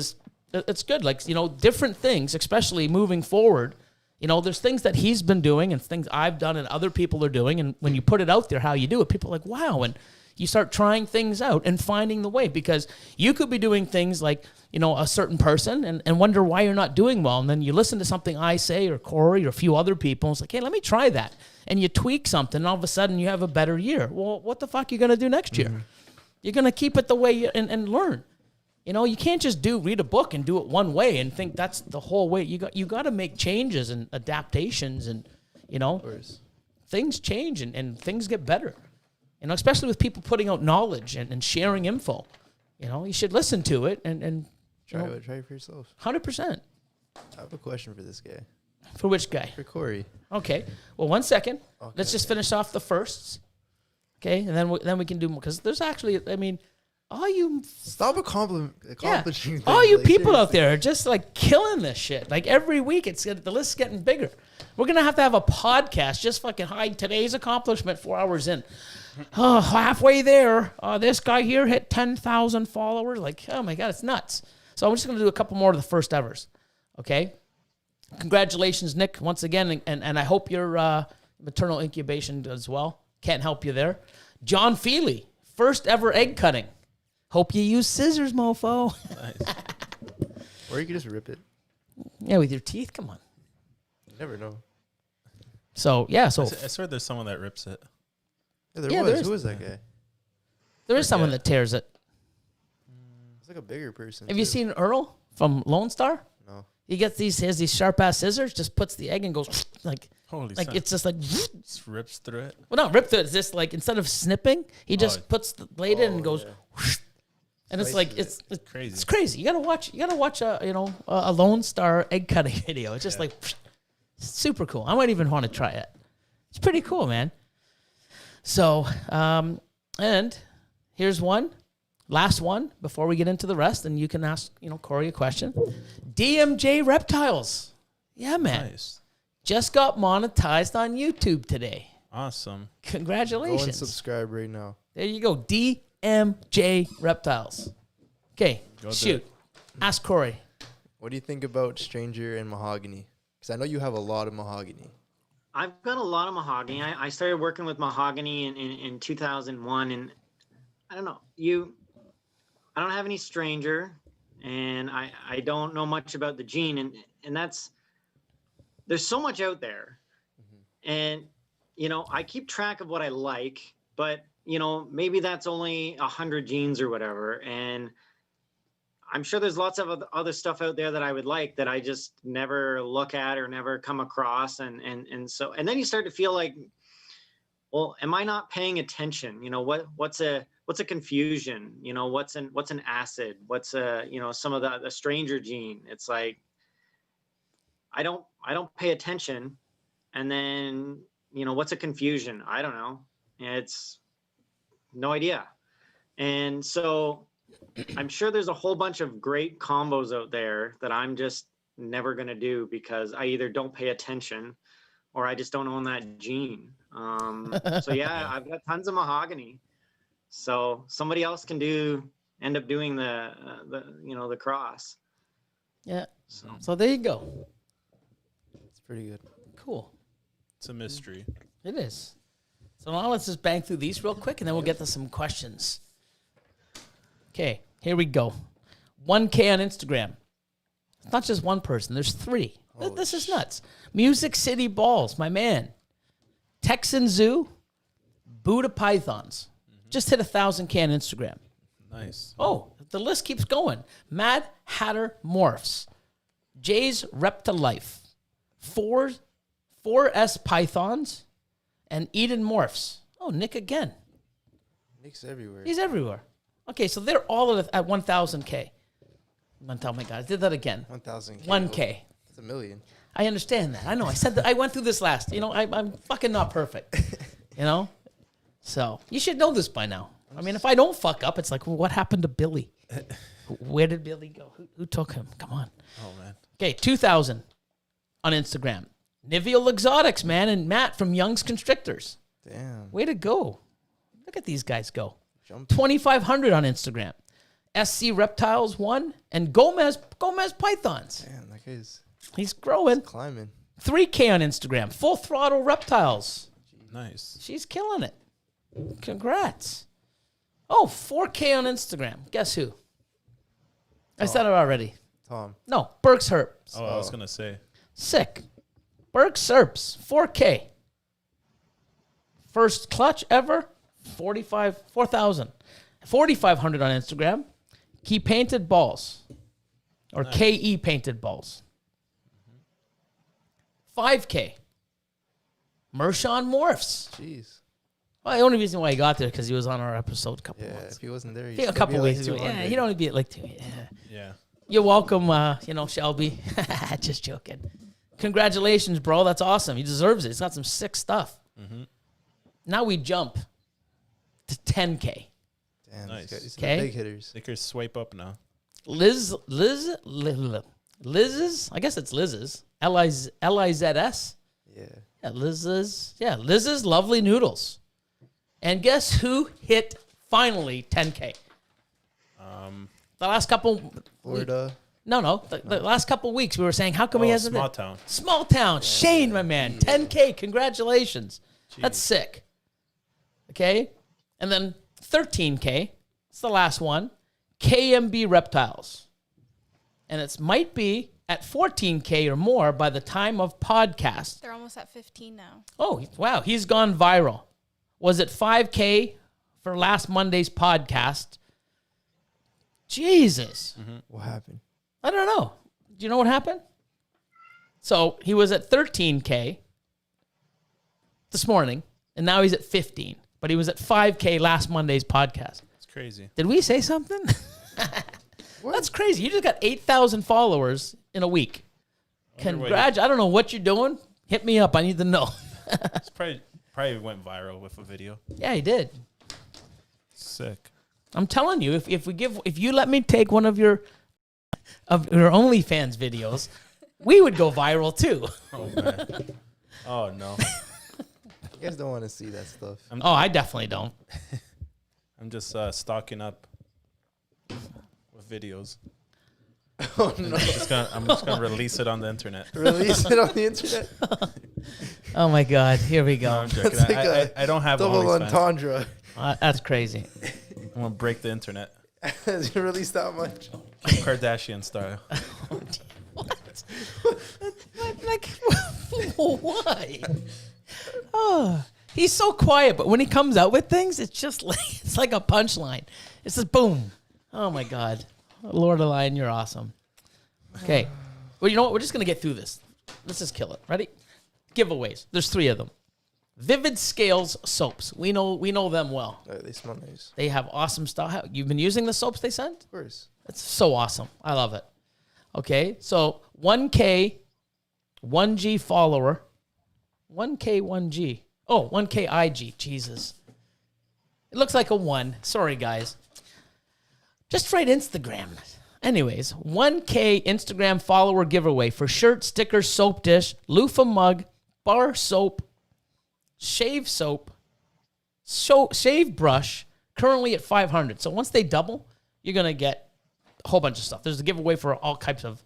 it's good. Like, you know, different things, especially moving forward. You know, there's things that he's been doing and things I've done and other people are doing. And when you put it out there, how you do it, people are like, wow. And you start trying things out and finding the way, because you could be doing things like, you know, a certain person and wonder why you're not doing well. And then you listen to something I say or Corey or a few other people. And it's like, hey, let me try that. And you tweak something and all of a sudden you have a better year. Well, what the fuck are you going to do next year? You're going to keep it the way you, and learn. You know, you can't just read a book and do it one way and think that's the whole way. You got to make changes and adaptations and, you know, things change and things get better. You know, especially with people putting out knowledge and sharing info. You know, you should listen to it and Try it for yourself. 100%. I have a question for this guy. For which guy? For Corey. Okay. Well, 1 second. Okay. Let's just finish off the firsts. Okay, and then we can do more, because there's actually, I mean, all you Stop accomplishing things. all you like, people out seriously. there are just like killing this shit. Like every week, the list's getting bigger. We're gonna have to have a podcast just fucking hide today's accomplishment 4 hours in. Oh, halfway there, this guy here hit 10,000 followers. Like, oh my god, it's nuts. So I'm just gonna do a couple more of the first evers. Okay. Congratulations, Nick, once again, and I hope your maternal incubation does well. Can't help you there. Jon Fealy, first ever egg cutting. Hope you use scissors, mofo. Nice. Or you could just rip it. Yeah, with your teeth. Come on. You never know. So yeah, so I swear there's someone that rips it. Yeah, there Yeah, was. there is. Who was that guy? there is someone that tears it. It's like a bigger person. Have you too. seen Earl from Lone Star? No. He has these sharp ass scissors. Just puts the egg and goes like Holy like son. it's just like. Just rips through it. Well, not ripped it. It's just like instead of snipping, he just Oh. puts the blade in and goes. yeah. Whoosh, and it's Slices like it. it's Crazy. It's crazy. You gotta watch a Lone Star egg cutting video. It's just Yeah. like super cool. I might even want to try it. It's pretty cool, man. So, and here's one, last one before we get into the rest, and you can ask Corey a question. DMJ Reptiles, yeah, man, Nice. just got monetized on YouTube today. Awesome. Go Congratulations. and subscribe right now. There you go. DMJ Reptiles. Okay, Go do shoot. it. Ask Corey. What do you think about Stranger and Mahogany? Because I know you have a lot of mahogany. I've got a lot of mahogany. I started working with mahogany in 2001, and I don't know, I don't have any stranger, and I don't know much about the gene, and there's so much out there. And, I keep track of what I like, but, maybe that's only 100 genes or whatever. And I'm sure there's lots of other stuff out there that I would like that I just never look at or never come across. And then you start to feel like, well, am I not paying attention? You know, what's a confusion? You know, what's an acid? What's some of the stranger gene? It's like, I don't pay attention. And then, what's a confusion? I don't know. It's no idea. And so I'm sure there's a whole bunch of great combos out there that I'm just never going to do because I either don't pay attention or I just don't own that gene. So yeah, I've got tons of mahogany. So somebody else can end up doing the cross. Yeah. So there you go. It's pretty good. Cool. It's a mystery. It is. So now let's just bang through these real quick, and then we'll get to some questions. Okay, here we go. 1K on Instagram. It's not just one person. There's 3. This is nuts. Music City Balls, my man. Texan Zoo, Buddha Pythons. Just hit 1,000K on Instagram. Nice. Oh, the list keeps going. Mad Hatter Morphs. Jay's Reptile Life. 4S Pythons. And Eden Morphs. Oh, Nick again. Nick's everywhere. He's everywhere. Okay, so they're all at 1,000K. Oh my God, I did that again. 1,000K. 1K. That's $1 million. I understand that. I know. I said that. I went through this last. I'm fucking not perfect. So you should know this by now. I mean, if I don't fuck up, it's like, well, what happened to Billy? Where did Billy go? Who took him? Come on. Oh man. Okay, 2,000 on Instagram. Niveal Exotics, man, and Matt from Young's Constrictors. Damn. Way to go. Look at these guys go. Jump. 2,500 on Instagram. SC Reptiles 1 and Gomez Pythons. Damn, that guy's He's growing. climbing. 3K on Instagram. Full Throttle Reptiles. Nice. She's killing it. Congrats. Oh, 4K on Instagram. Guess who? I said it already. Tom. No, Burke's Herps. Oh, I was gonna say. Sick. Burke's Herps. 4K. First clutch ever. 4,000. 4,500 on Instagram. Key Painted Balls. Or Nice. KE Painted Balls. 5K. Mershon Morphs. Jeez. Well, the only reason why he got there because he was on our episode a couple Yeah, months. if he wasn't there, Yeah, a couple weeks ago. Yeah, he'd only be at like 2. Yeah. Yeah. You're welcome, Shelby. Just joking. Congratulations, bro. That's awesome. He deserves it. He's got some sick stuff. Mm-hmm. Now we jump to 10K. Damn, Nice. these Okay. big hitters. Lakers swipe up now. Liz's, I guess it's Liz's, Lizs. Yeah. Yeah, Liz's Lovely Noodles. And guess who hit finally 10K? The last couple... Florida. No. The last couple weeks we were saying, how come he hasn't... Small town. Small town. Shane, my man. 10K. Congratulations. That's sick. Okay? And then 13K. It's the last one. KMB Reptiles. And it might be at 14K or more by the time of podcast. They're almost at 15 now. Oh, wow. He's gone viral. Was it 5K for last Monday's podcast? Jesus. What happened? I don't know. Do you know what happened? So he was at 13K this morning, and now he's at 15. But he was at 5K last Monday's podcast. It's crazy. Did we say something? That's crazy. You just got 8,000 followers in a week. Congrats. I don't know what you're doing. Hit me up. I need to know. It's probably went viral with a video. Yeah, he did. Sick. I'm telling you, if you let me take one of your OnlyFans videos, we would go viral too. Oh man. Oh no. You guys don't want to see that stuff. I definitely don't. I'm just stocking up with videos. Oh no. I'm just gonna release it on the internet. Release it on the internet. Oh my God, here we No, go. I'm joking. That's like I don't have Double OnlyFans. entendre. That's crazy. I'm gonna break the internet. Has you released that much? Kim Kardashian style. What? Like, why? Oh, he's so quiet, but when he comes out with things, it's just like it's like a punchline. It's just boom. Oh my God. Lord Elion, you're awesome. Okay. Well, you know what? We're just going to get through this. Let's just kill it. Ready? Giveaways. There's 3 of them. Vivid Scales soaps. We know them well. They smell nice. They have awesome stuff. You've been using the soaps they sent? Of course. That's so awesome. I love it. Okay. So 1K, 1G follower. 1K, 1G. Oh, 1K IG. Jesus. It looks like a 1. Sorry, guys. Just write Instagram. Anyways, 1K Instagram follower giveaway for shirt, sticker, soap dish, loofah mug, bar soap, shave soap, shave brush, currently at 500. So once they double, you're going to get a whole bunch of stuff. There's a giveaway for all types of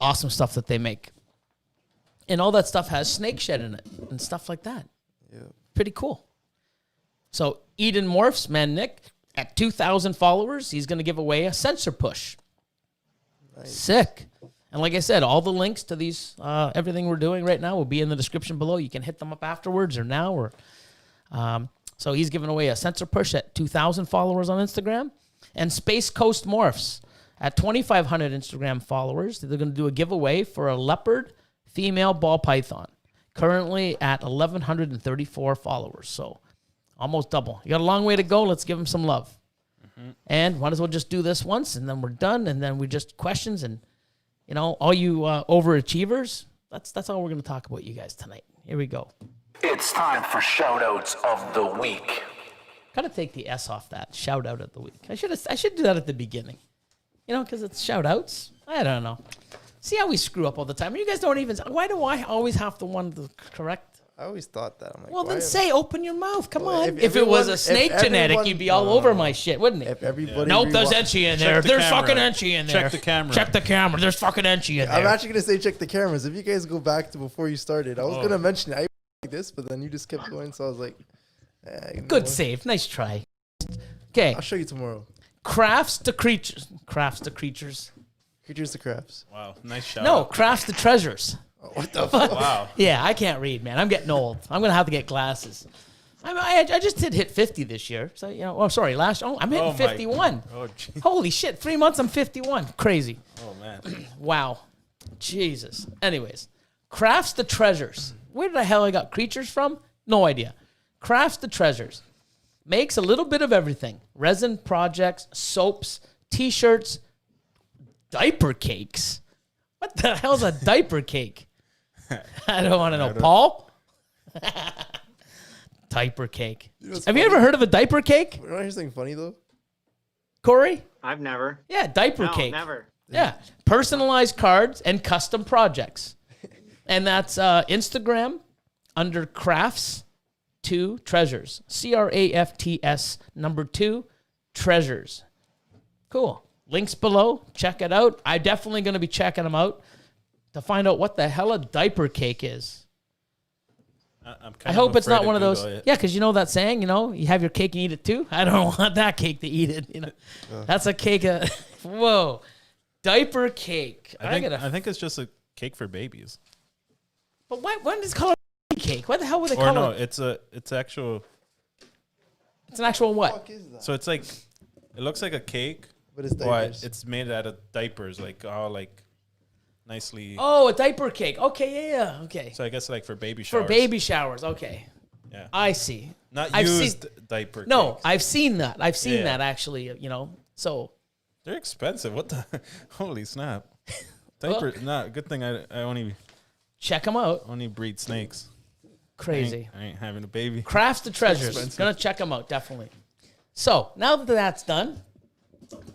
awesome stuff that they make. And all that stuff has snake shed in it and stuff like that. Yeah. Pretty cool. So Eden Morphs, man, Nick, at 2,000 followers, he's going to give away a sensor push. Nice. Sick. And like I said, all the links to these, everything we're doing right now will be in the description below. You can hit them up afterwards or now. Or so he's giving away a sensor push at 2,000 followers on Instagram. And Space Coast Morphs at 2,500 Instagram followers. They're going to do a giveaway for a leopard female ball python. Currently at 1,134 followers. So almost double. You got a long way to go. Let's give them some love. Mm-hmm. And might as well just do this once, and then we're done. And then we just questions. And, you know, all you overachievers, that's all we're going to talk about you guys tonight. Here we go. It's time for Shoutouts of the Week. Got to take the S off that. Shout out of the week. I should do that at the beginning. You know, because it's shout outs. I don't know. See how we screw up all the time. You guys don't even. Why do I always have to one to correct? I always thought that. I'm like, Well, then why- say, open your mouth. Come Well, on. if If it was a everyone- snake if genetic, everyone- you'd be all over my shit, wouldn't it? If everybody. Nope, there's rewa- Enchi in Check there. the There's camera. fucking Enchi in there. Check the camera. Check the camera. There's fucking Enchi in there. I'm actually gonna say check the cameras. If you guys go back to before you started, I was Oh. gonna mention it. I like this, but then you just kept going, so I was like, you know Good what? save. Nice try. Okay. I'll show you tomorrow. Crafts to creatures. Crafts to creatures. Creatures to crafts. Wow, nice shot. No, crafts to treasures. Oh, what the fuck? Wow. Yeah, I can't read, man. I'm getting old. I'm gonna have to get glasses. I just did hit 50 this year. So, you know, oh, sorry, I'm hitting Oh, my- 51. Oh, gee. Holy shit, 3 months, I'm 51. Crazy. Oh, man. Wow. Jesus. Anyways, crafts to treasures. Where the hell I got creatures from? No idea. Crafts to treasures. Makes a little bit of everything. Resin projects, soaps, t-shirts, diaper cakes. What the hell's a diaper cake? I don't want to know. Paul? Diaper cake. You know what's Have you funny? ever heard of a diaper cake, You want to hear something funny though? Corey? I've never. Yeah, diaper No, cake. never. Yeah, personalized cards and custom projects. And that's Instagram under crafts 2 treasures. CRAFTS number 2 treasures. Cool. Links below. Check it out. I'm definitely going to be checking them out to find out what the hell a diaper cake is. I'm kind I hope it's afraid not to one of those. Google it. Yeah, because you know that saying, you know, you have your cake and eat it too. I don't want that cake to eat it. You know, that's a cake. Whoa, diaper cake. I think it's just a cake for babies. But why? When does it call it a cake? What the hell would they Or call no, it? it's actual. It's an actual what? What is that? So it's like, it looks like a cake, But it's but diapers. it's made out of diapers, like all like nicely. Oh, a diaper cake. Okay, yeah. Okay. So I guess like for baby For showers. baby showers. Okay, Yeah. I see. Not I've seen- used diaper. No, cakes. I've seen that. I've seen Yeah. that actually. You know, so They're expensive. What the? Holy snap! Diaper. Nah, good thing I only check them out. breed snakes. Crazy. I ain't having a baby. Crafts to treasures. expensive. Gonna check them out definitely. So now that that's done,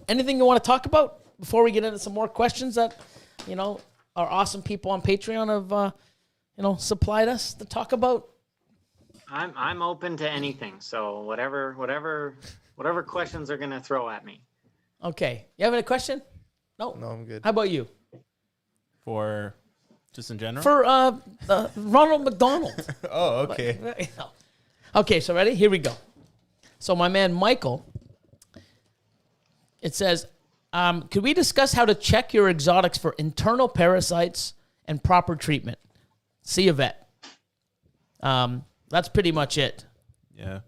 anything you want to talk about before we get into some more questions that you know our awesome people on Patreon have you know supplied us to talk about? I'm open to anything. So whatever questions are gonna throw at me. Okay, you have any question? No. No, I'm good. How about you? For just in general. For Ronald McDonald. Oh, okay. Okay, so ready? Here we go. So my man Michael, it says, could we discuss how to check your exotics for internal parasites and proper treatment? See a vet. That's pretty much it. Yeah.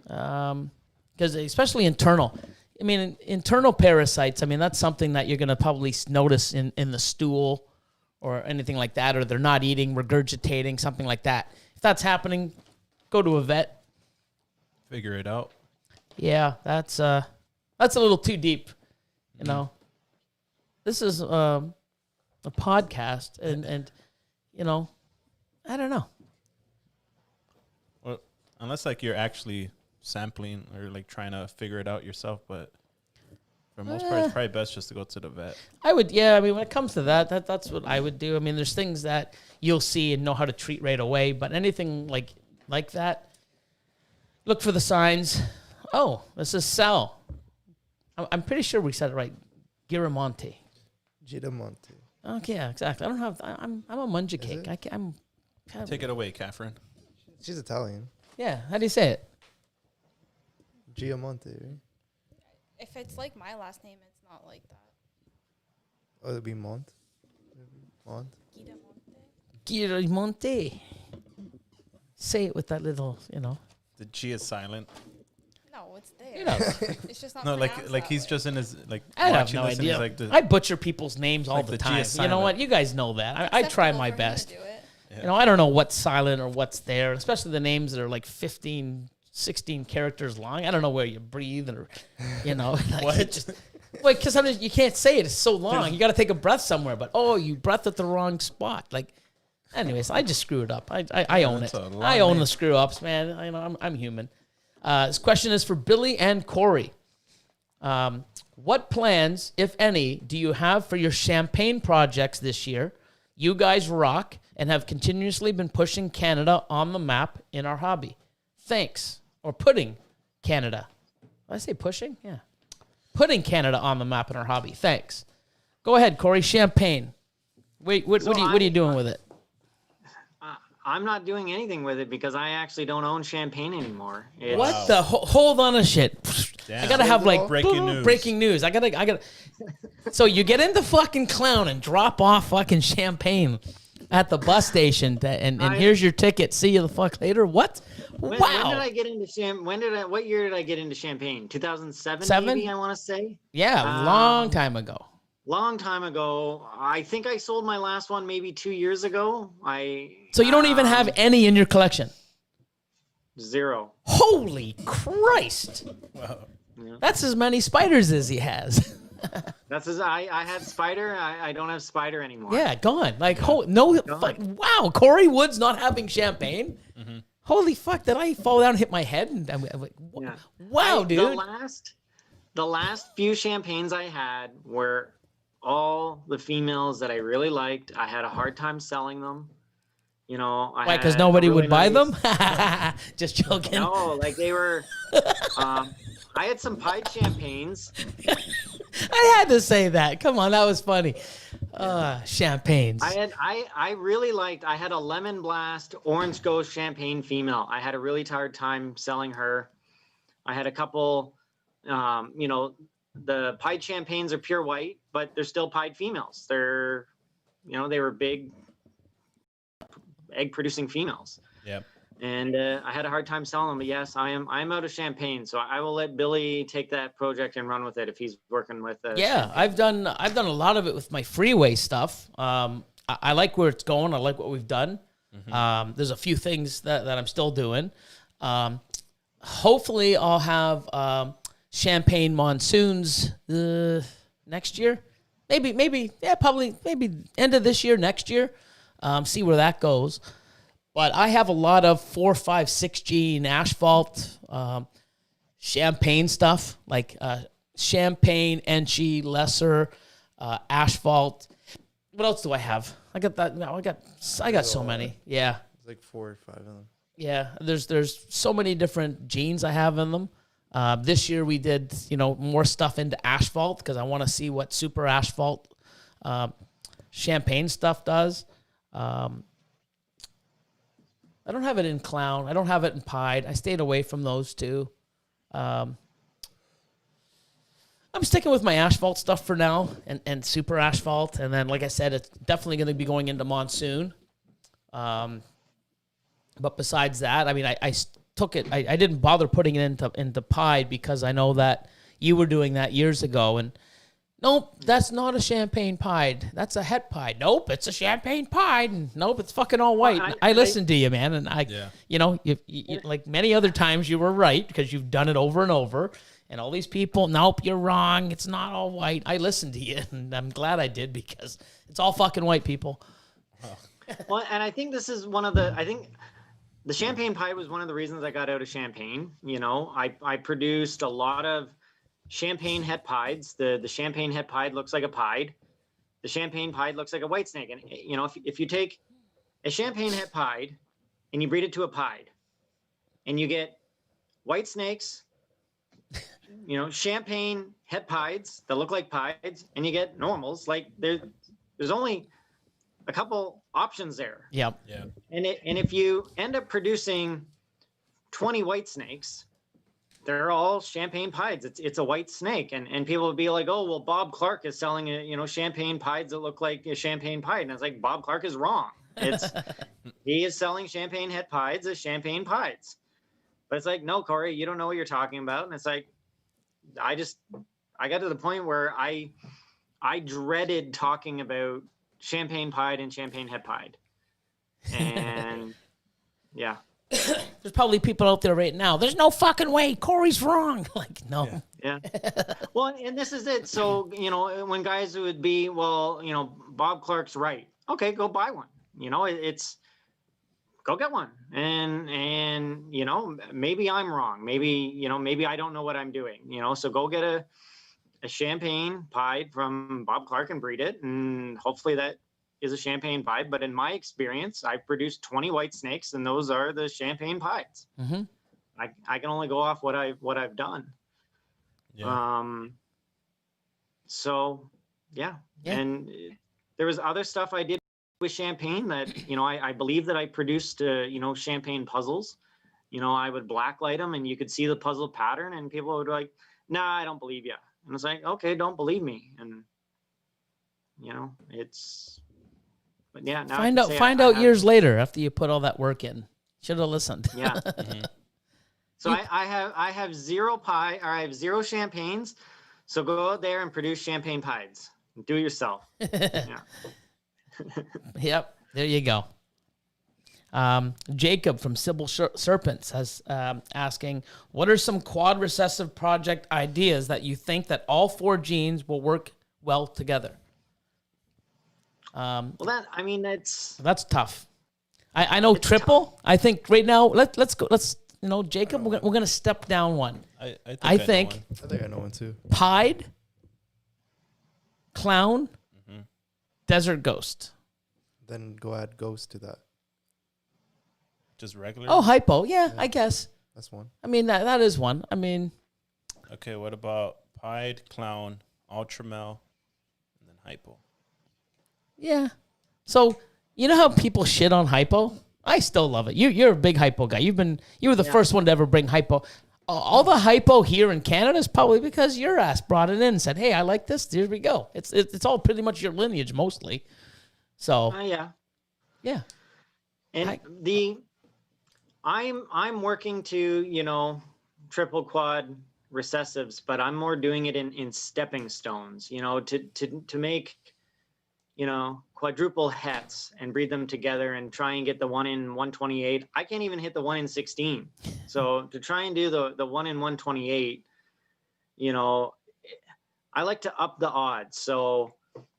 Because especially internal, I mean, internal parasites, I mean, that's something that you're going to probably notice in the stool or anything like that, or they're not eating, regurgitating, something like that. If that's happening, go to a vet. Figure it out. Yeah, that's a little too deep, you know. This is a podcast, and you know, I don't know. Well, unless like you're actually sampling or like trying to figure it out yourself, but for the most part, it's probably best just to go to the vet. I would, yeah. I mean, when it comes to that's what I would do. I mean, there's things that you'll see and know how to treat right away, but anything like that, look for the signs. Oh, this is Sal. I'm pretty sure we said it right. Giramonte. Giramonte. Okay, yeah, exactly. I don't have. I'm a munja Is cake. it? I'm. Kind of, Take it away, Catherine. She's Italian. yeah. How do you say it? Giamonte, right? If it's like my last name, it's not like that. Oh, it'd be Mont. Mont. Giramonte. Giramonte. Say it with that little, you know. The G is silent. No, it's there. You know. It's just not. No, pronounced like that he's way. just in his like. I have watching no this and idea. he's like the, I butcher people's names all like the the G time. is You know silent. what? You guys know that. I try Acceptable my for him to best. do it. Yeah. You know, I don't know what's silent or what's there, especially the names that are like 15, 16 characters long. I don't know where you breathe or, you know. Like What? it just, well, because sometimes you can't say it. It's so long. You got to take a breath somewhere. But, oh, you breathed at the wrong spot. Like, anyways, I just screw it up. I own it. That's a long I own name. the screw ups, man. I know I'm human. This question is for Billy and Corey. What plans, if any, do you have for your champagne projects this year? You guys rock and have continuously been pushing Canada on the map in our hobby. Thanks. Or putting Canada. Did I say pushing? Yeah. Putting Canada on the map in our hobby. Thanks. Go ahead, Corey. Champagne. Wait, what are you doing with it? I'm not doing anything with it because I actually don't own champagne anymore. It's, What the? Hold on a shit. Damn. I gotta have like Breaking news. Breaking news. I gotta. So you get into fucking clown and drop off fucking champagne at the bus station, and here's your ticket. See you the fuck later. What? When Wow. did I get into what year did I get into champagne? 2007 Seven? maybe, I want to say. Yeah, long time ago. Long time ago. I think I sold my last one maybe 2 years ago. So you don't even have any in your collection. Zero. Holy Christ! Wow. That's as many spiders as he has. That's as I had spider. I don't have spider anymore. Yeah, gone. Like, wow, Corey Wood's not having champagne. Mm-hmm. Holy fuck! Did I fall down and hit my head? And I'm like, Yeah. wow, dude. The last few champagnes I had were all the females that I really liked. I had a hard time selling them. You know, Why? Because nobody would buy them? Just joking. No, like they were. I had some pied champagnes. I had to say that. Come on, that was funny. Champagnes. I really liked. I had a lemon blast orange ghost champagne female. I had a really hard time selling her. I had a couple. You know, the pied champagnes are pure white, but they're still pied females. They're, you know, they were big egg producing females. Yep. And I had a hard time selling them. But yes, I'm out of champagne, so I will let Billy take that project and run with it if he's working with. Yeah, I've done a lot of it with my freeway stuff. I like where it's going. I like what we've done. Mm-hmm. There's a few things that I'm still doing. Hopefully, I'll have champagne monsoons next year. Maybe probably end of this year, next year. See where that goes. But I have a lot of 4, 5, 6G and asphalt, champagne stuff like champagne, Enchi, lesser, asphalt. What else do I have? I got that. No, I got so many. Yeah, It's like 4 or 5 of them. yeah. There's so many different genes I have in them. This year we did more stuff into asphalt because I want to see what super asphalt champagne stuff does. I don't have it in clown. I don't have it in pied. I stayed away from those two. I'm sticking with my asphalt stuff for now and super asphalt. And then, like I said, it's definitely going to be going into monsoon. But besides that, I mean, I took it. I didn't bother putting it into pied because I know that, you were doing that years ago, and nope, that's not a champagne pied. That's a het pied. Nope, it's a champagne pied. And nope, it's fucking all white. Well, I listened to you, man, and Yeah. you know, you like many other times, you were right because you've done it over and over. And all these people, nope, you're wrong. It's not all white. I listened to you, and I'm glad I did because it's all fucking white, people. Well, and I think this is one of the. I think the champagne pie was one of the reasons I got out of champagne. You know, I produced a lot of champagne het pieds. The champagne het pied looks like a pied. The champagne pied looks like a white snake. And you know, if you take a champagne het pied and you breed it to a pied, and you get white snakes, you know, champagne het pieds that look like pieds, and you get normals. Like there's only a couple options there. Yep. Yeah. And if you end up producing 20 white snakes, they're all champagne pieds. It's a white snake, and people would be like, oh well, Bob Clark is selling champagne pieds that look like a champagne pied, and it's like Bob Clark is wrong. He is selling champagne het pieds as champagne pieds, but it's like, no, Corey, you don't know what you're talking about. And it's like, I got to the point where I dreaded talking about champagne pied and champagne het pied, and yeah. There's probably people out there right now. There's no fucking way. Corey's wrong. Like, no. Yeah. Well, and this is it. So, when guys would be, well, Bob Clark's right. Okay, go buy one. It's go get one. And maybe I'm wrong. Maybe I don't know what I'm doing, so go get a champagne pied from Bob Clark and breed it. And hopefully that is a champagne pied. But in my experience, I've produced 20 white snakes, and those are the champagne pieds. Mm-hmm. I can only go off what I've done. Yeah. So yeah. And there was other stuff I did with champagne that, I believe that I produced, champagne puzzles. I would blacklight them and you could see the puzzle pattern, and people would be like, nah, I don't believe you. And it's like, okay, don't believe me. And, but yeah. Now Find out years later after you put all that work in. Should have listened. Yeah. Mm-hmm. So I have zero champagnes. So go out there and produce champagne pieds. Do it yourself. Yeah. Yep. There you go. Jacob from Sybil Serpents has asking, what are some quad recessive project ideas that you think that all 4 genes will work well together? That's tough. I know triple. Tough. I think right now let's go. Jacob, we're gonna step down one. I think I know one too. Pied, clown, desert ghost. Then go add ghost to that. Just regular? Oh, hypo. Yeah, I guess. That's one. I mean, that is one. I mean. Okay, what about pied, clown, ultramel, and then hypo? Yeah. So, you know how people shit on hypo? I still love it. You're a big hypo guy. You were the first one to ever bring hypo. All the hypo here in Canada is probably because your ass brought it in and said, hey, I like this. Here we go. It's all pretty much your lineage mostly. So. Yeah. Yeah. And I'm working to, triple quad recessives, but I'm more doing it in stepping stones, to make, quadruple hets and breed them together and try and get the 1 in 128. I can't even hit the 1 in 16. So to try and do the 1 in 128, I like to up the odds. So,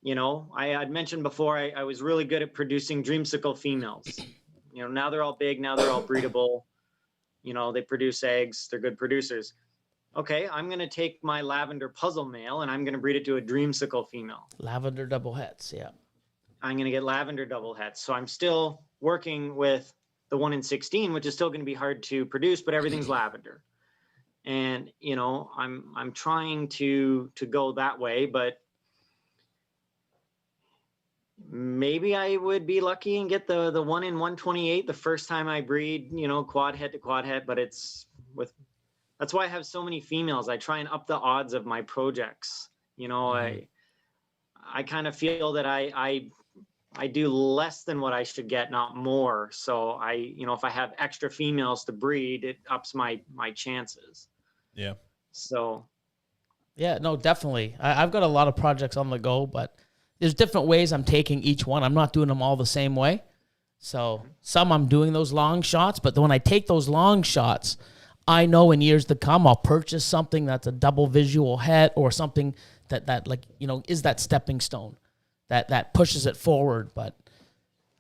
I had mentioned before, I was really good at producing dreamsicle females. Now they're all big, now they're all breedable. They produce eggs, they're good producers. Okay, I'm going to take my lavender puzzle male and I'm going to breed it to a dreamsicle female. Lavender double hets, yeah. I'm going to get lavender double hets. So I'm still working with the 1 in 16, which is still going to be hard to produce, but everything's lavender. And, I'm trying to go that way, but maybe I would be lucky and get the 1 in 128 the first time I breed, quad het to quad het, but that's why I have so many females. I try and up the odds of my projects. I kind of feel that I do less than what I should get, not more. So if I have extra females to breed, it ups my chances. Yeah. So Yeah, no, definitely. I've got a lot of projects on the go, but there's different ways I'm taking each one. I'm not doing them all the same way. So some I'm doing those long shots, but when I take those long shots, I know in years to come I'll purchase something that's a double visual head or something that like, you know, is that stepping stone that pushes it forward. But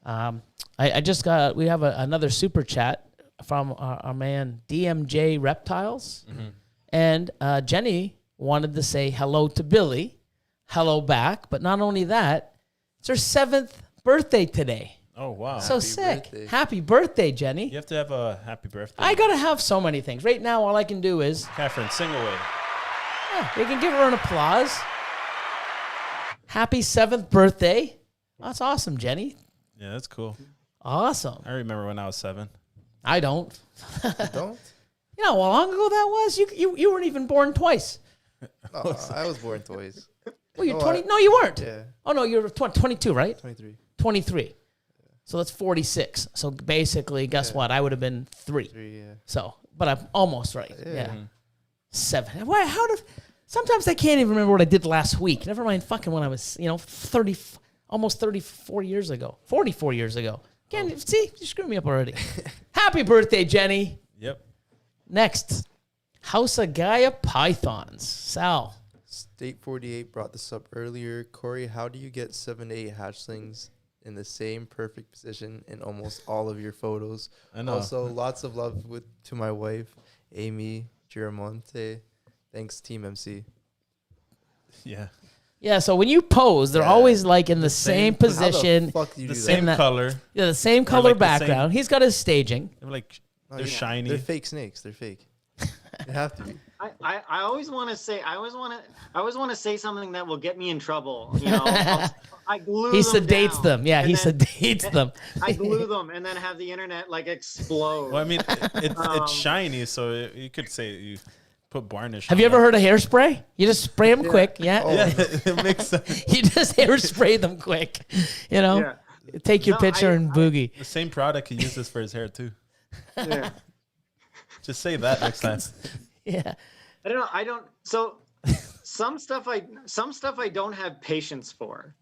I just got, we have another super chat from our man DMJ Reptiles. And Jenny wanted to say hello to Billy. Hello back. But not only that, it's her 7th birthday today. Oh, wow. So Happy sick. birthday. Happy birthday, Jenny. You have to have a happy birthday. I got to have so many things. Right now, all I can do is, Catherine, sing away. we can give her an applause. Happy 7th birthday. That's awesome, Jenny. Yeah, that's cool. Awesome. I remember when I was 7. I don't. Don't? You know how long ago that was? You weren't even born twice. No, I was born twice. Well, you're Oh, 20. No, you weren't. Yeah, Oh, no, you're 22, right? 23. 23. So that's 46. So basically, guess what? I would have been 3. 3, yeah. So, but I'm almost right. Yeah. Yeah. 7. Why? How did? Sometimes I can't even remember what I did last week. Never mind fucking when I was, 30, almost 34 years ago. 44 years ago. Can't see? You screwed me up already. Happy birthday, Jenny. Yep. Next, House of Gaia Pythons. Sal. State 48 brought this up earlier. Corey, how do you get 7 to 8 hatchlings in the same perfect position in almost all of your photos? I know. Also, lots of love to my wife, Amy Giramonte. Thanks, Team MC. Yeah. Yeah, so when you pose, they're Yeah. always like in the same How the position. fuck do you The do same that- color. Yeah, the same color like the same- background. He's got his staging. They're like, that? they're shiny. They're fake snakes. They're fake. They have to be. I always want to say I always want to say something that will get me in trouble. You know, I glue. He them sedates down, them. Yeah, and he then sedates them. I glue them and then have the internet like explode. Well, I mean, it's shiny, so you could say you put varnish. Have on you ever them. heard of hairspray? You just spray them quick. Yeah. Oh. Yeah, it makes sense. You just hairspray them quick. You know? Yeah. Take your No, picture I- and boogie. The same product he uses for his hair too. Yeah. Just say that next time. Yeah. I don't know. I don't. So some stuff I don't have patience for.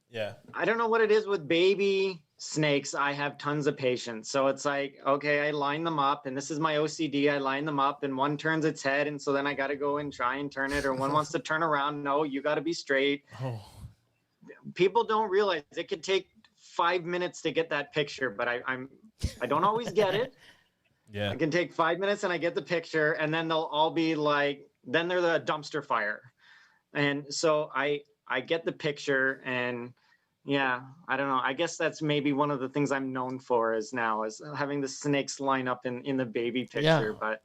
Yeah. I don't know what it is with baby snakes. I have tons of patience. So it's like, okay, I line them up, and this is my OCD. I line them up, and one turns its head, and so then I got to go and try and turn it, or one wants to turn around. No, you got to be straight. Oh. People don't realize it could take 5 minutes to get that picture, but I don't always get it. Yeah. I can take 5 minutes and I get the picture, and then they'll all be like, then they're the dumpster fire. And so I get the picture, and yeah, I don't know. I guess that's maybe one of the things I'm known for is having the snakes line up in the baby picture. Yeah. But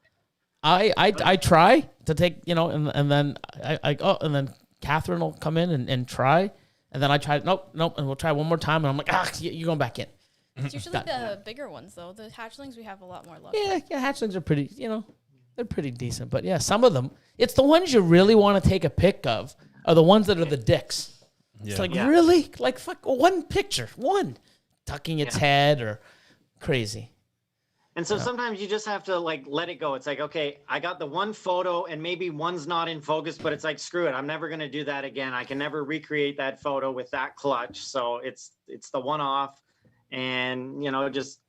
I try to take, and then and then Catherine will come in and try. And then I try, nope, and we'll try one more time. And I'm like, you're going back in. It's usually the bigger ones, though. The hatchlings, we have a lot more luck. Yeah, hatchlings are pretty, they're pretty decent. But yeah, some of them, it's the ones you really want to take a pic of are the ones that are the dicks. It's Yeah. like, Yeah. really? Like, fuck, one picture, one. Tucking its head or crazy. And so sometimes you just have to like let it go. It's like, okay, I got the one photo and maybe one's not in focus, but it's like, screw it. I'm never going to do that again. I can never recreate that photo with that clutch. So it's the one off, and just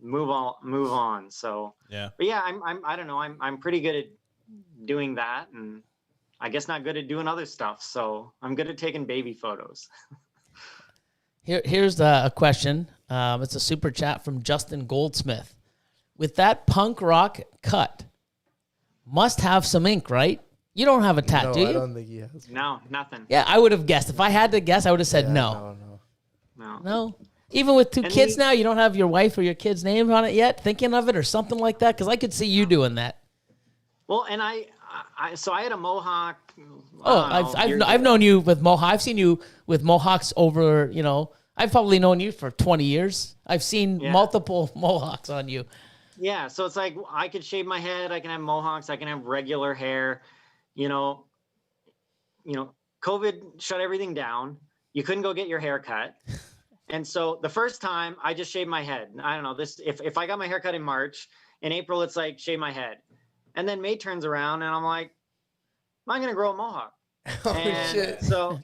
move on. So, Yeah. but yeah, I don't know. I'm pretty good at doing that, and I guess not good at doing other stuff. So I'm good at taking baby photos. Here's a question. It's a super chat from Justin Goldsmith. With that punk rock cut, must have some ink, right? You don't have a tat, No, do you? I don't think he has. No, nothing. Yeah, I would have guessed. If I had to guess, I would have said Yeah, no. No. No. Even with 2 And kids the- now, you don't have your wife or your kid's name on it yet, thinking of it or something like that? Because I could see you doing that. Well, and I had a mohawk. Oh, I don't know, years I've ago. known you with mohawk. I've seen you with mohawks over, I've probably known you for 20 years. I've seen Yeah. multiple mohawks on you. Yeah, so it's like I could shave my head, I can have mohawks, I can have regular hair. COVID shut everything down. You couldn't go get your hair cut. And so the first time I just shaved my head. I don't know, if I got my hair cut in March, in April it's like shave my head. And then May turns around and I'm like, I'm going to grow a mohawk. Oh And shit! so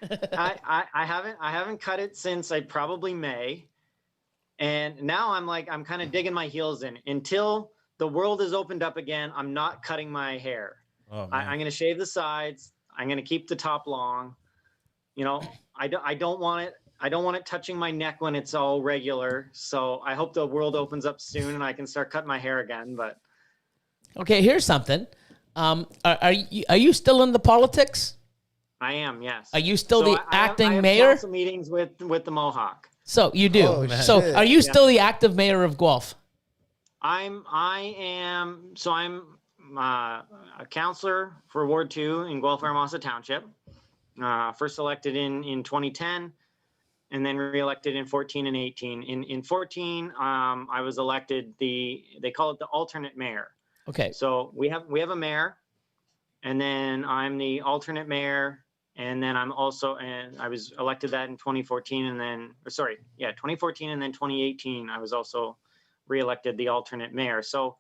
I haven't cut it since probably May. And now I'm kind of digging my heels in until the world is opened up again. I'm not cutting my hair. Oh, I'm going to shave the sides. I'm going to keep the top long. You know, I don't want it. I don't want it touching my neck when it's all regular. So I hope the world opens up soon and I can start cutting my hair again. But Okay, here's something. Are you still in the politics? I am, yes. Are you still So the acting I have mayor? council meetings with the Mohawk. So you do. Oh, So shit. are you still the active mayor of Guelph? I'm a counselor for Ward 2 in Guelph-Hermosa Township. First elected in 2010, and then reelected in 14 and 18. In 14, I was elected they call it the alternate mayor. Okay. So we have a mayor, and then I'm the alternate mayor, and then I was elected that in 2014, and then 2014, and then 2018 I was also reelected the alternate mayor. So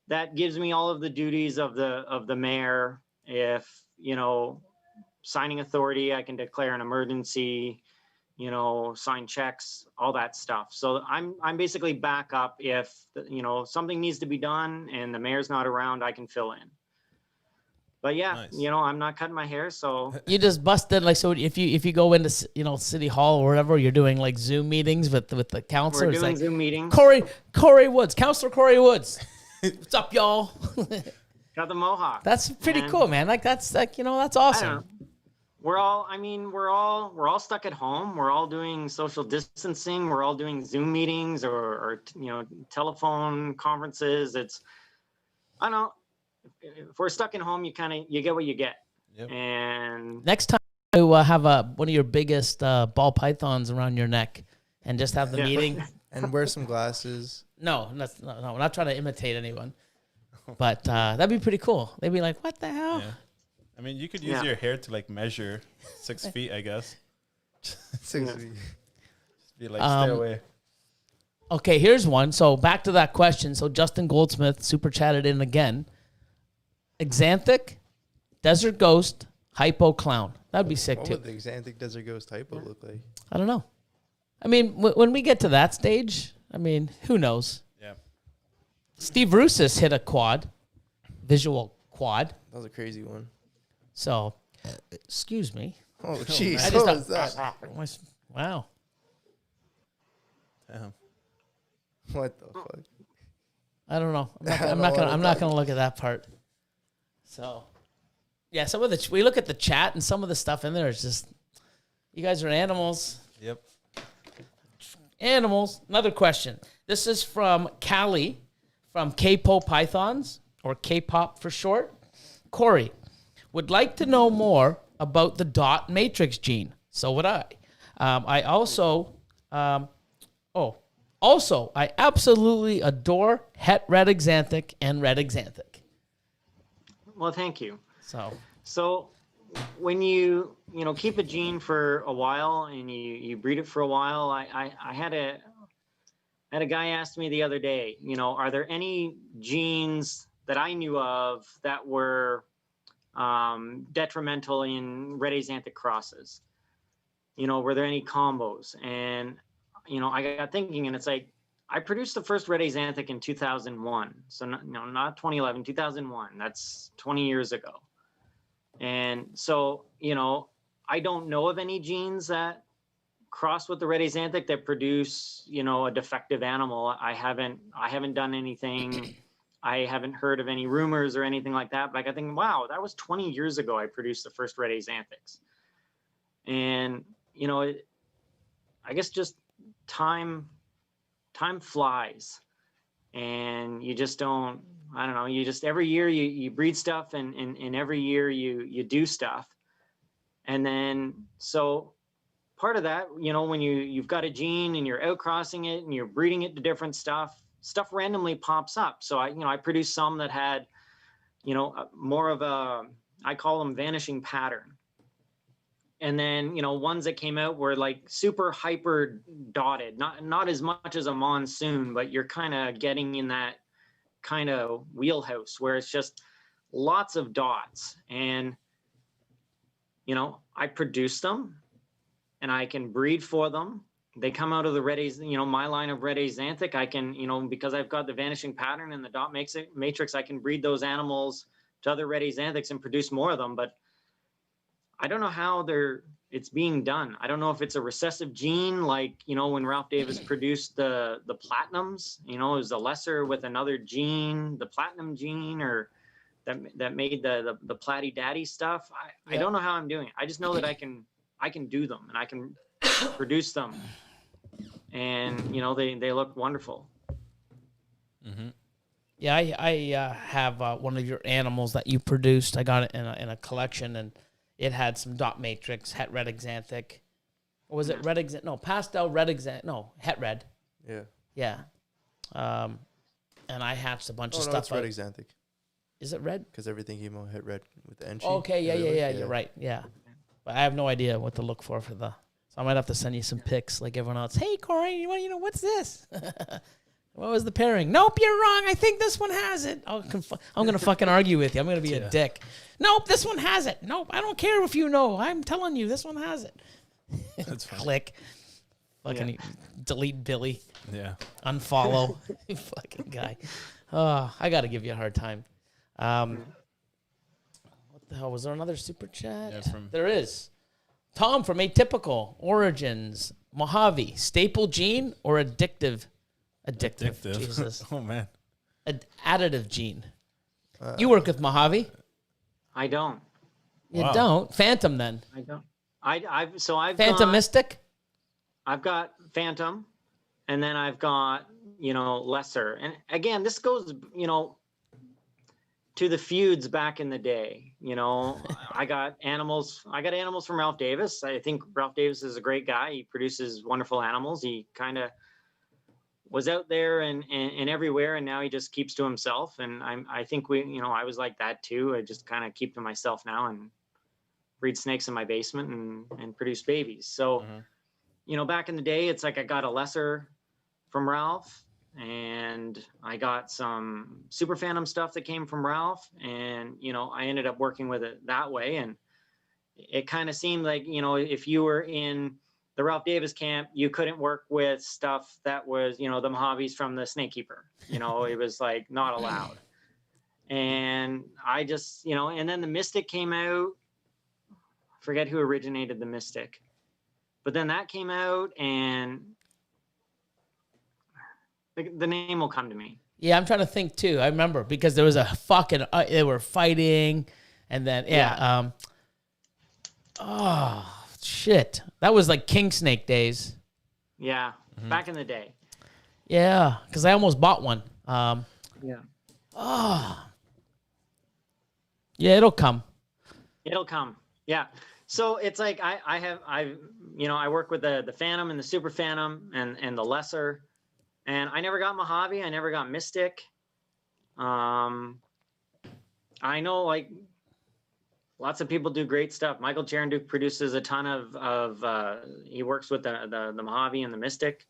that gives me all of the duties of the mayor. If, you know, signing authority, I can declare an emergency, you know, sign checks, all that stuff. So I'm basically backup if, you know, something needs to be done and the mayor's not around, I can fill in. But yeah, Nice. you know, I'm not cutting my hair, so You just busted like, so if you go into, you know, City Hall or whatever, you're doing like Zoom meetings with the council. we're It's doing like Zoom meetings. Corey Woods, Councilor Corey Woods. What's up, y'all? Got the mohawk. That's pretty And cool, man. Like that's like, you know, that's I don't awesome. know. We're all stuck at home. We're all doing social distancing. We're all doing Zoom meetings or you know, telephone conferences. I don't know. If we're stuck at home, you get what you get. Yep. And Next time you have one of your biggest ball pythons around your neck and just have the Yeah. meeting. And wear some glasses. No, we're not trying to imitate anyone. But that'd be pretty cool. They'd be like, what the hell? Yeah. I mean, you could use Yeah. your hair to like measure 6 feet, I guess. 6 feet. Just be like, stay away. Okay, here's one. So back to that question. So Justin Goldsmith super chatted in again. Xanthic, Desert Ghost, Hypo Clown. That'd be sick What too. would the Xanthic Desert Ghost typo look like? I don't know. I mean, when we get to that stage, I mean, who knows? Yeah. Steve Russis hit a quad, visual quad. That was a crazy one. So, excuse me. Oh, jeez. I just What was thought- that? Wow. Damn. What the fuck? I don't know. I don't I'm know not what gonna. I'm it's not like. gonna look at that part. So, yeah, some of the we look at the chat and some of the stuff in there is just, you guys are animals. Yep. Animals. Another question. This is from Callie from K-Pop Pythons, or K-Pop for short. Corey would like to know more about the dot matrix gene. So would I. I also, I absolutely adore het red xanthic and red xanthic. well, thank you. So when you keep a gene for a while and you breed it for a while, I had a guy ask me the other day, you know, are there any genes that I knew of that were detrimental in red axanthic crosses? You know, were there any combos? And you know, I got thinking, and it's like, I produced the first red axanthic in 2001. So not 2011, 2001. That's 20 years ago. And so, you know, I don't know of any genes that cross with the red axanthic that produce, you know, a defective animal. I haven't done anything. I haven't heard of any rumors or anything like that. But I think, wow, that was 20 years ago I produced the first red axanthics. And, you know, I guess just time flies, and you just don't, I don't know, you just, every year you breed stuff and every year you do stuff. And then, so part of that, you know, when you've got a gene and you're outcrossing it and you're breeding it to different stuff randomly pops up. So I produced some that had, you know, more of a, I call them vanishing pattern. And then, you know, ones that came out were like super hyper dotted, not as much as a monsoon, but you're kind of getting in that kind of wheelhouse where it's just lots of dots, and I produce them and I can breed for them. They come out of the red, my line of red axanthic. I can, because I've got the vanishing pattern and the dot matrix, I can breed those animals to other red axanthics and produce more of them. But I don't know how it's being done. I don't know if it's a recessive gene, like, when Ralph Davis produced the platinums, it was a lesser with another gene, the platinum gene, or that made the platy daddy stuff. I don't know how I'm doing it. I just know that I can do them and I can produce them, and they look wonderful. Mm-hmm. Yeah, I have one of your animals that you produced. I got it in a collection, and it had some dot matrix, het red axanthic. Or was it red axanthic? No, pastel red axanthic. No, het red. Yeah. Yeah. And I hatched a bunch of No, stuff. it's red axanthic. Is it red? Because everything came out hit red with the entry. Okay, yeah. You're right. Yeah. But I have no idea what to look for the. So I might have to send you some pics like everyone else. Hey, Corey, you want what's this? What was the pairing? Nope, you're wrong. I think this one has it. I'm going to fucking argue with you. I'm going to be a dick. Nope, this one has it. Nope, I don't care if you know. I'm telling you, this one has it. That's fine. Click. Fucking delete Billy. Yeah. Unfollow. Fucking guy. Oh, I got to give you a hard time. What the hell? Was there another super chat? Yeah, There is. Tom from Atypical Origins. Mojave, staple gene or addictive? Addictive. Jesus. Oh, man. Additive gene. You work with Mojave? I don't. You Wow. don't? Phantom then? I don't. I've Phantom got, Mystic? I've got Phantom, and then I've got lesser. And again, this goes to the feuds back in the day. I got animals from Ralph Davis. I think Ralph Davis is a great guy. He produces wonderful animals. He kind of was out there and everywhere, and now he just keeps to himself. And I think I was like that too. I just kind of keep to myself now and breed snakes in my basement and produce babies. So, back in the day, it's like I got a lesser from Ralph, and I got some super phantom stuff that came from Ralph, and I ended up working with it that way. And it kind of seemed like if you were in the Ralph Davis camp, you couldn't work with stuff that was the Mojaves from the Snake Keeper. It was like not allowed. And I just and then the Mystic came out. I forget who originated the Mystic, but then that came out, and the name will come to me. Yeah, I'm trying to think too. I remember because there was a fucking they were fighting, and then oh shit, that was like King Snake days. Yeah, back in the day. Yeah, because I almost bought one. Yeah, it'll come. It'll come. Yeah. So it's like I work with the Phantom and the Super Phantom and the Lesser, and I never got Mojave. I never got Mystic. I know like lots of people do great stuff. Michael Chernduk produces a ton of he works with the Mojave and the Mystic,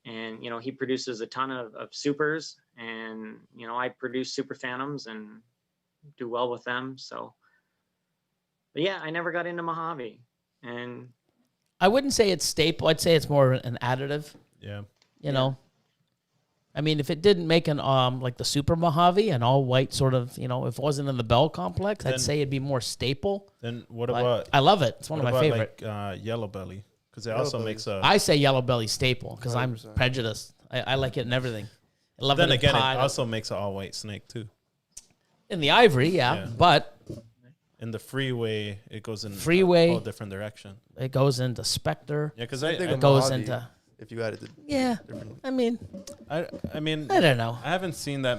and he produces a ton of supers, and I produce Super Phantoms and do well with them. So. But yeah, I never got into Mojave, and I wouldn't say it's staple. I'd say it's more an additive. Yeah. You know, I mean, if it didn't make an like the Super Mojave, an all white sort of, if it wasn't in the Bell complex, I'd say it'd be more staple. Then what But about? I love it. It's one of my favorite. Like, Yellow Belly, because it also makes a. I say yellow belly staple because I'm 100%. prejudiced. I like it in everything. I love Then it in again, pie. it also makes an all white snake too. In the ivory, yeah, but In the freeway, it goes in Freeway. a whole different direction. it goes into Spectre. Yeah, because Same thing It with goes Mojave, into if you added the different. I mean, I mean, I don't know. I haven't seen that.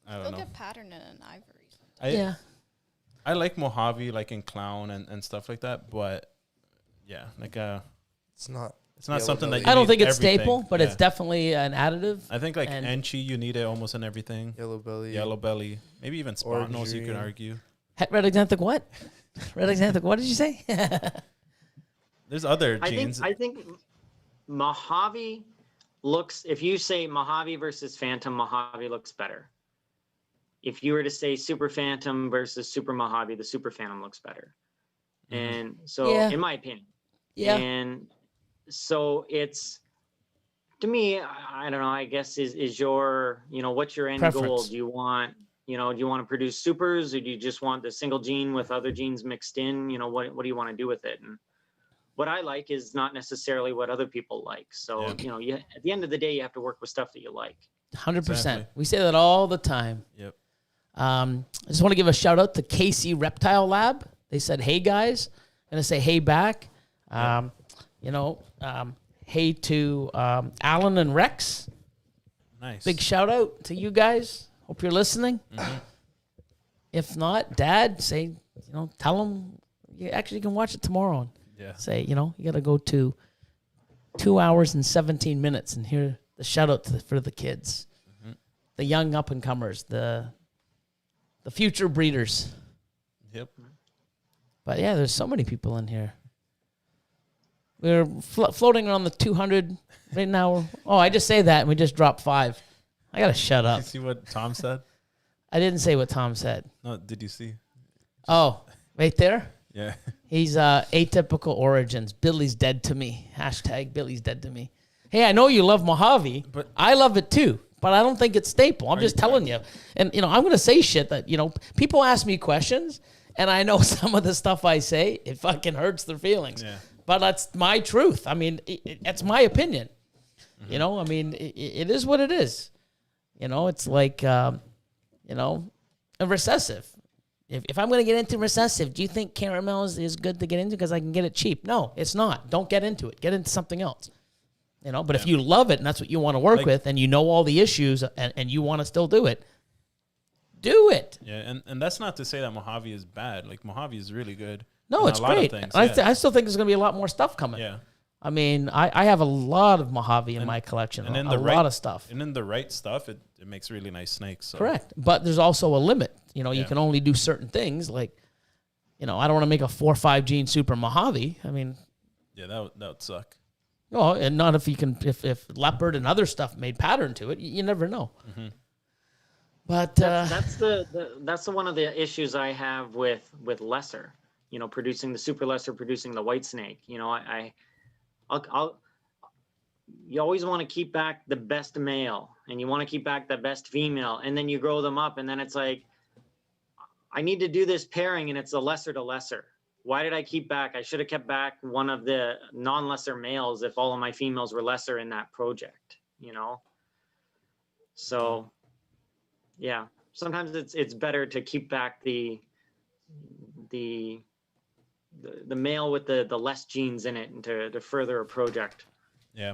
I don't They'll know. get pattern in an ivory. Yeah, I like Mojave, like in clown and stuff like that, but yeah, like It's not not Yellow something belly. that you I don't need think it's everything. staple, but it's Yeah. definitely an additive. I think like and- Enchi, you need it almost in everything. yellow belly. Yellow belly, maybe even spot nose. You could Orange argue. Red axanthic what? Red axanthic what did you say? There's other I genes. think Mojave looks. If you say Mojave versus Phantom, Mojave looks better. if you were to say Super Phantom versus Super Mojave, the Super Phantom looks better. And so, Yeah. in my opinion, Yeah. and so it's, to me, I don't know, I guess is your, what's your end goal? Preference. Do you want to produce supers, or do you just want the single gene with other genes mixed in? What do you want to do with it? And what I like is not necessarily what other people like. So, at the end of the day, you have to work with stuff that you like. 100%. Exactly. We say that all the time. Yep. I just want to give a shout out to KC Reptile Lab. They said, "Hey guys," I'm gonna say "Hey" back. Hey to Alan and Rex. Nice. Big shout out to you guys. Hope you're listening. If not, Dad, say, tell them you actually can watch it tomorrow. And Yeah. say, you got to go to 2 hours and 17 minutes and hear the shout out for the kids, the young up and comers, the future breeders. Yep. But yeah, there's so many people in here. We're floating around the 200 right now. Oh, I just say that and we just dropped 5. I gotta shut Did up. you see what Tom said? I didn't say what Tom said. No, did you see? Oh, right there. Yeah. He's atypical origins. Billy's dead to me. # Billy's dead to me. Hey, I know you love Mojave, But- I love it too. But I don't think it's staple. I'm just telling you. And I'm gonna say shit that people ask me questions, and I know some of the stuff I say it fucking hurts their feelings. Yeah. But that's my truth. I mean, it's my opinion. I mean, it is what it is. It's like a recessive. If I'm going to get into recessive, do you think caramel is good to get into because I can get it cheap? No, it's not. Don't get into it. Get into something else. But if you love it and that's what you want to work with and you know all the issues and you want to still do it, do it. Yeah, and that's not to say that Mojave is bad. Like, Mojave is really good. No, in it's a lot of great. things, I still think there's going to be a lot more stuff coming. Yeah. I mean, I have a lot of Mojave in my collection, And then a lot of stuff. And then the right stuff, it makes really nice snakes. So. Correct. But there's also a limit. You can only do certain things. Like, I don't want to make a 4 or 5 gene super Mojave. I mean, Yeah, that would suck. no, and not if you can, if leopard and other stuff made pattern to it, you never know. But That's the one of the issues I have with lesser, producing the super lesser, producing the white snake. You always want to keep back the best male and you want to keep back the best female, and then you grow them up, and then it's like, I need to do this pairing and it's a lesser to lesser. Why did I keep back? I should have kept back one of the non-lesser males if all of my females were lesser in that project, So yeah, sometimes it's better to keep back the male with the less genes in it and to further a project. Yeah.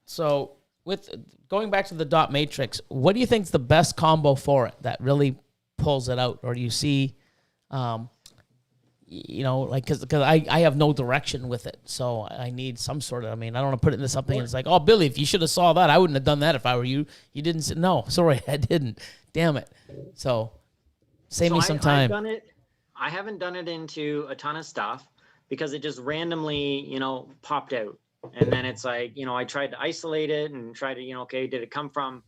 so with going back to the dot matrix, what do you think is the best combo for it that really pulls it out? Or do you see, because I have no direction with it, so I need some sort of. I mean, I don't want to put it into something. And it's like, oh, Billy, if you should have saw that, I wouldn't have done that if I were you. You didn't. Say, no, sorry, I didn't. Damn it. So save me some time. I haven't done it into a ton of stuff because it just randomly, popped out. And then it's like, I tried to isolate it and try to, okay, did it come from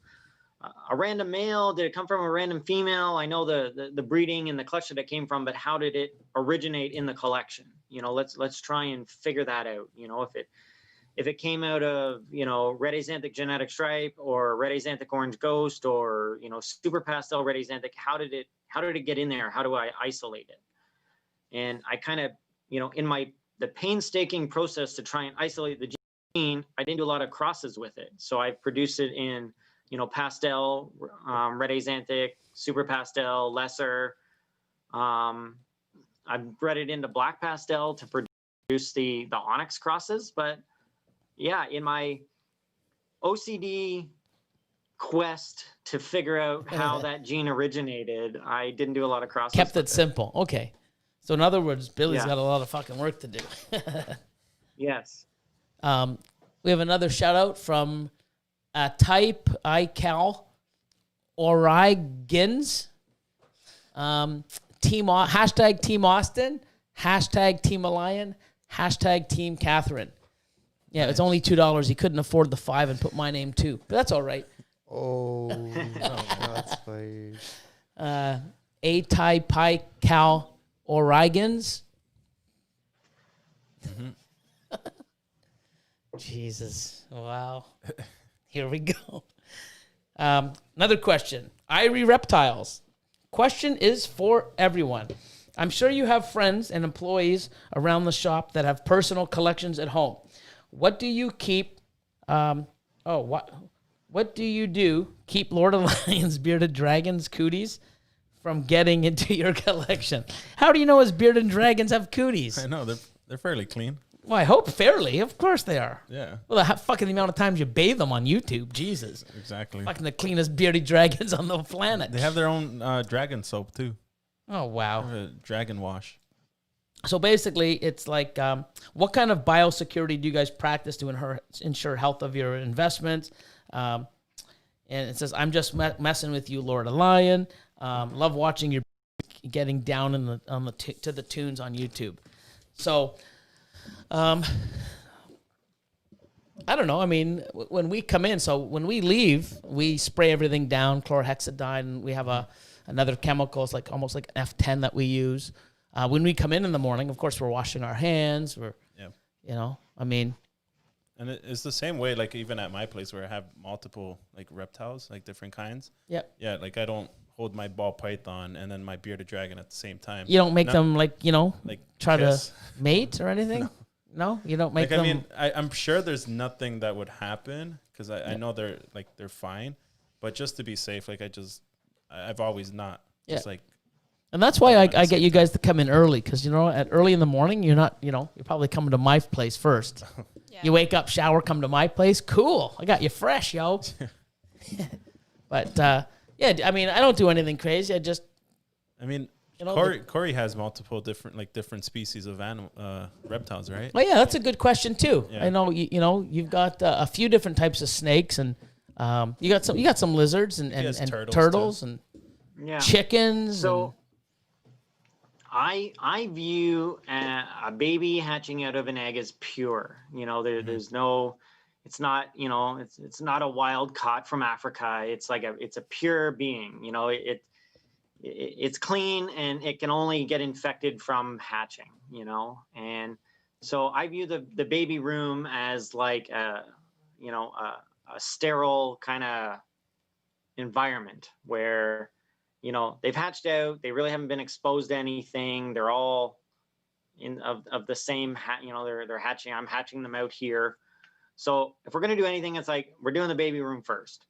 a random male? Did it come from a random female? I know the breeding and the clutch that it came from, but how did it originate in the collection? Let's try and figure that out. If it came out of, red axanthic genetic stripe or red axanthic orange ghost or, super pastel red axanthic, how did it get in there? How do I isolate it? And I kind of, in the painstaking process to try and isolate the gene, I didn't do a lot of crosses with it. So I produced it in, pastel, red axanthic, super pastel, lesser. I've bred it into black pastel to produce the onyx crosses. But yeah, in my OCD quest to figure out how that gene originated, I didn't do a lot of crosses. Kept it simple. Okay. So in other words, Billy's got a lot of fucking work to do. Yes. We have another shout out from Type iCal Origins. Hashtag Team Austin, hashtag Team Elion, hashtag Team Catherine. Yeah, it's only $2. He couldn't afford the 5 and put my name too, but that's all right. Oh, that's fired. A-Type Pi Cal Origans. Jesus. Wow. Here we go. Another question. Irie Reptiles. Question is for everyone. I'm sure you have friends and employees around the shop that have personal collections at home. What do you keep? What do you do? Keep Lord of Lions, bearded dragons, cooties from getting into your collection? How do you know his bearded dragons have cooties? I know they're fairly clean. Well, I hope fairly. Of course they are. Yeah, Well, fucking the amount of times you bathe them on YouTube, Jesus. exactly. Fucking the cleanest bearded dragons on the planet. They have their own dragon soap too. Oh wow. Dragon wash. So basically, it's like, what kind of biosecurity do you guys practice to ensure health of your investments? And it says, I'm just messing with you, Lord of Lion. Love watching your getting down to the tunes on YouTube. So, I don't know. I mean, when we come in, so when we leave, we spray everything down, chlorhexidine. And we have another chemical. It's like almost like F10 that we use. When we come in the morning, of course, we're washing our hands. And it's the same way, like even at my place where I have multiple like reptiles, like different kinds. Yep. Yeah, like I don't hold my ball python and then my bearded dragon at the same time. You don't make them like try kiss. to mate or anything? No, you don't make Like, them. I mean, I'm sure there's nothing that would happen because I know they're fine, but just to be safe, like I've always not just like. And that's why I get you guys to come in early because, at early in the morning, you're not, you're probably coming to my place first. Yeah. You wake up, shower, come to my place. Cool. I got you fresh, yo. But, I mean, I don't do anything crazy. Corey has multiple different species of reptiles, right? Oh, yeah, that's a good question, too. Yeah. I know, you've got a few different types of snakes and you got some lizards and turtles and chickens. So I view a baby hatching out of an egg as pure. There's no, it's not, it's not a wild caught from Africa. It's like it's a pure being. It's clean and it can only get infected from hatching. And so I view the baby room as like a sterile kind of environment where they've hatched out. They really haven't been exposed to anything. They're all of the same. They're hatching. I'm hatching them out here. So if we're gonna do anything, it's like we're doing the baby room first,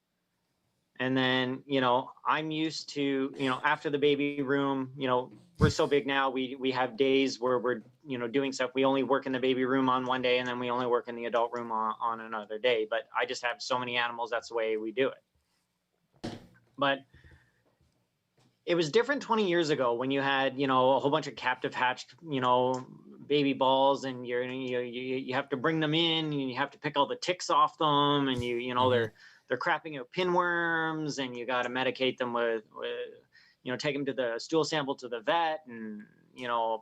and then I'm used to after the baby room. We're so big now. We have days where we're doing stuff. We only work in the baby room on one day, and then we only work in the adult room on another day. But I just have so many animals. That's the way we do it. But it was different 20 years ago when you had, a whole bunch of captive hatched, baby balls, and you have to bring them in, and you have to pick all the ticks off them, and they're crapping out pinworms, and you got to medicate them with take them to the stool sample to the vet, and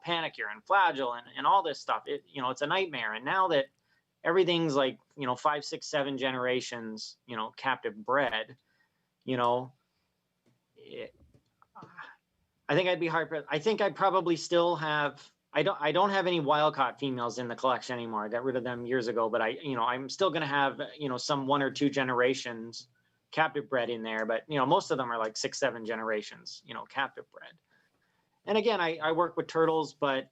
panicure and flagell and all this stuff. It's a nightmare. And now that everything's like 5, 6, 7 generations, captive bred, I think I'd be hard. I think I'd probably still have. I don't have any wild caught females in the collection anymore. I got rid of them years ago. But I'm still gonna have some 1 or 2 generations captive bred in there. But most of them are like 6, 7 generations captive bred. And again, I work with turtles, but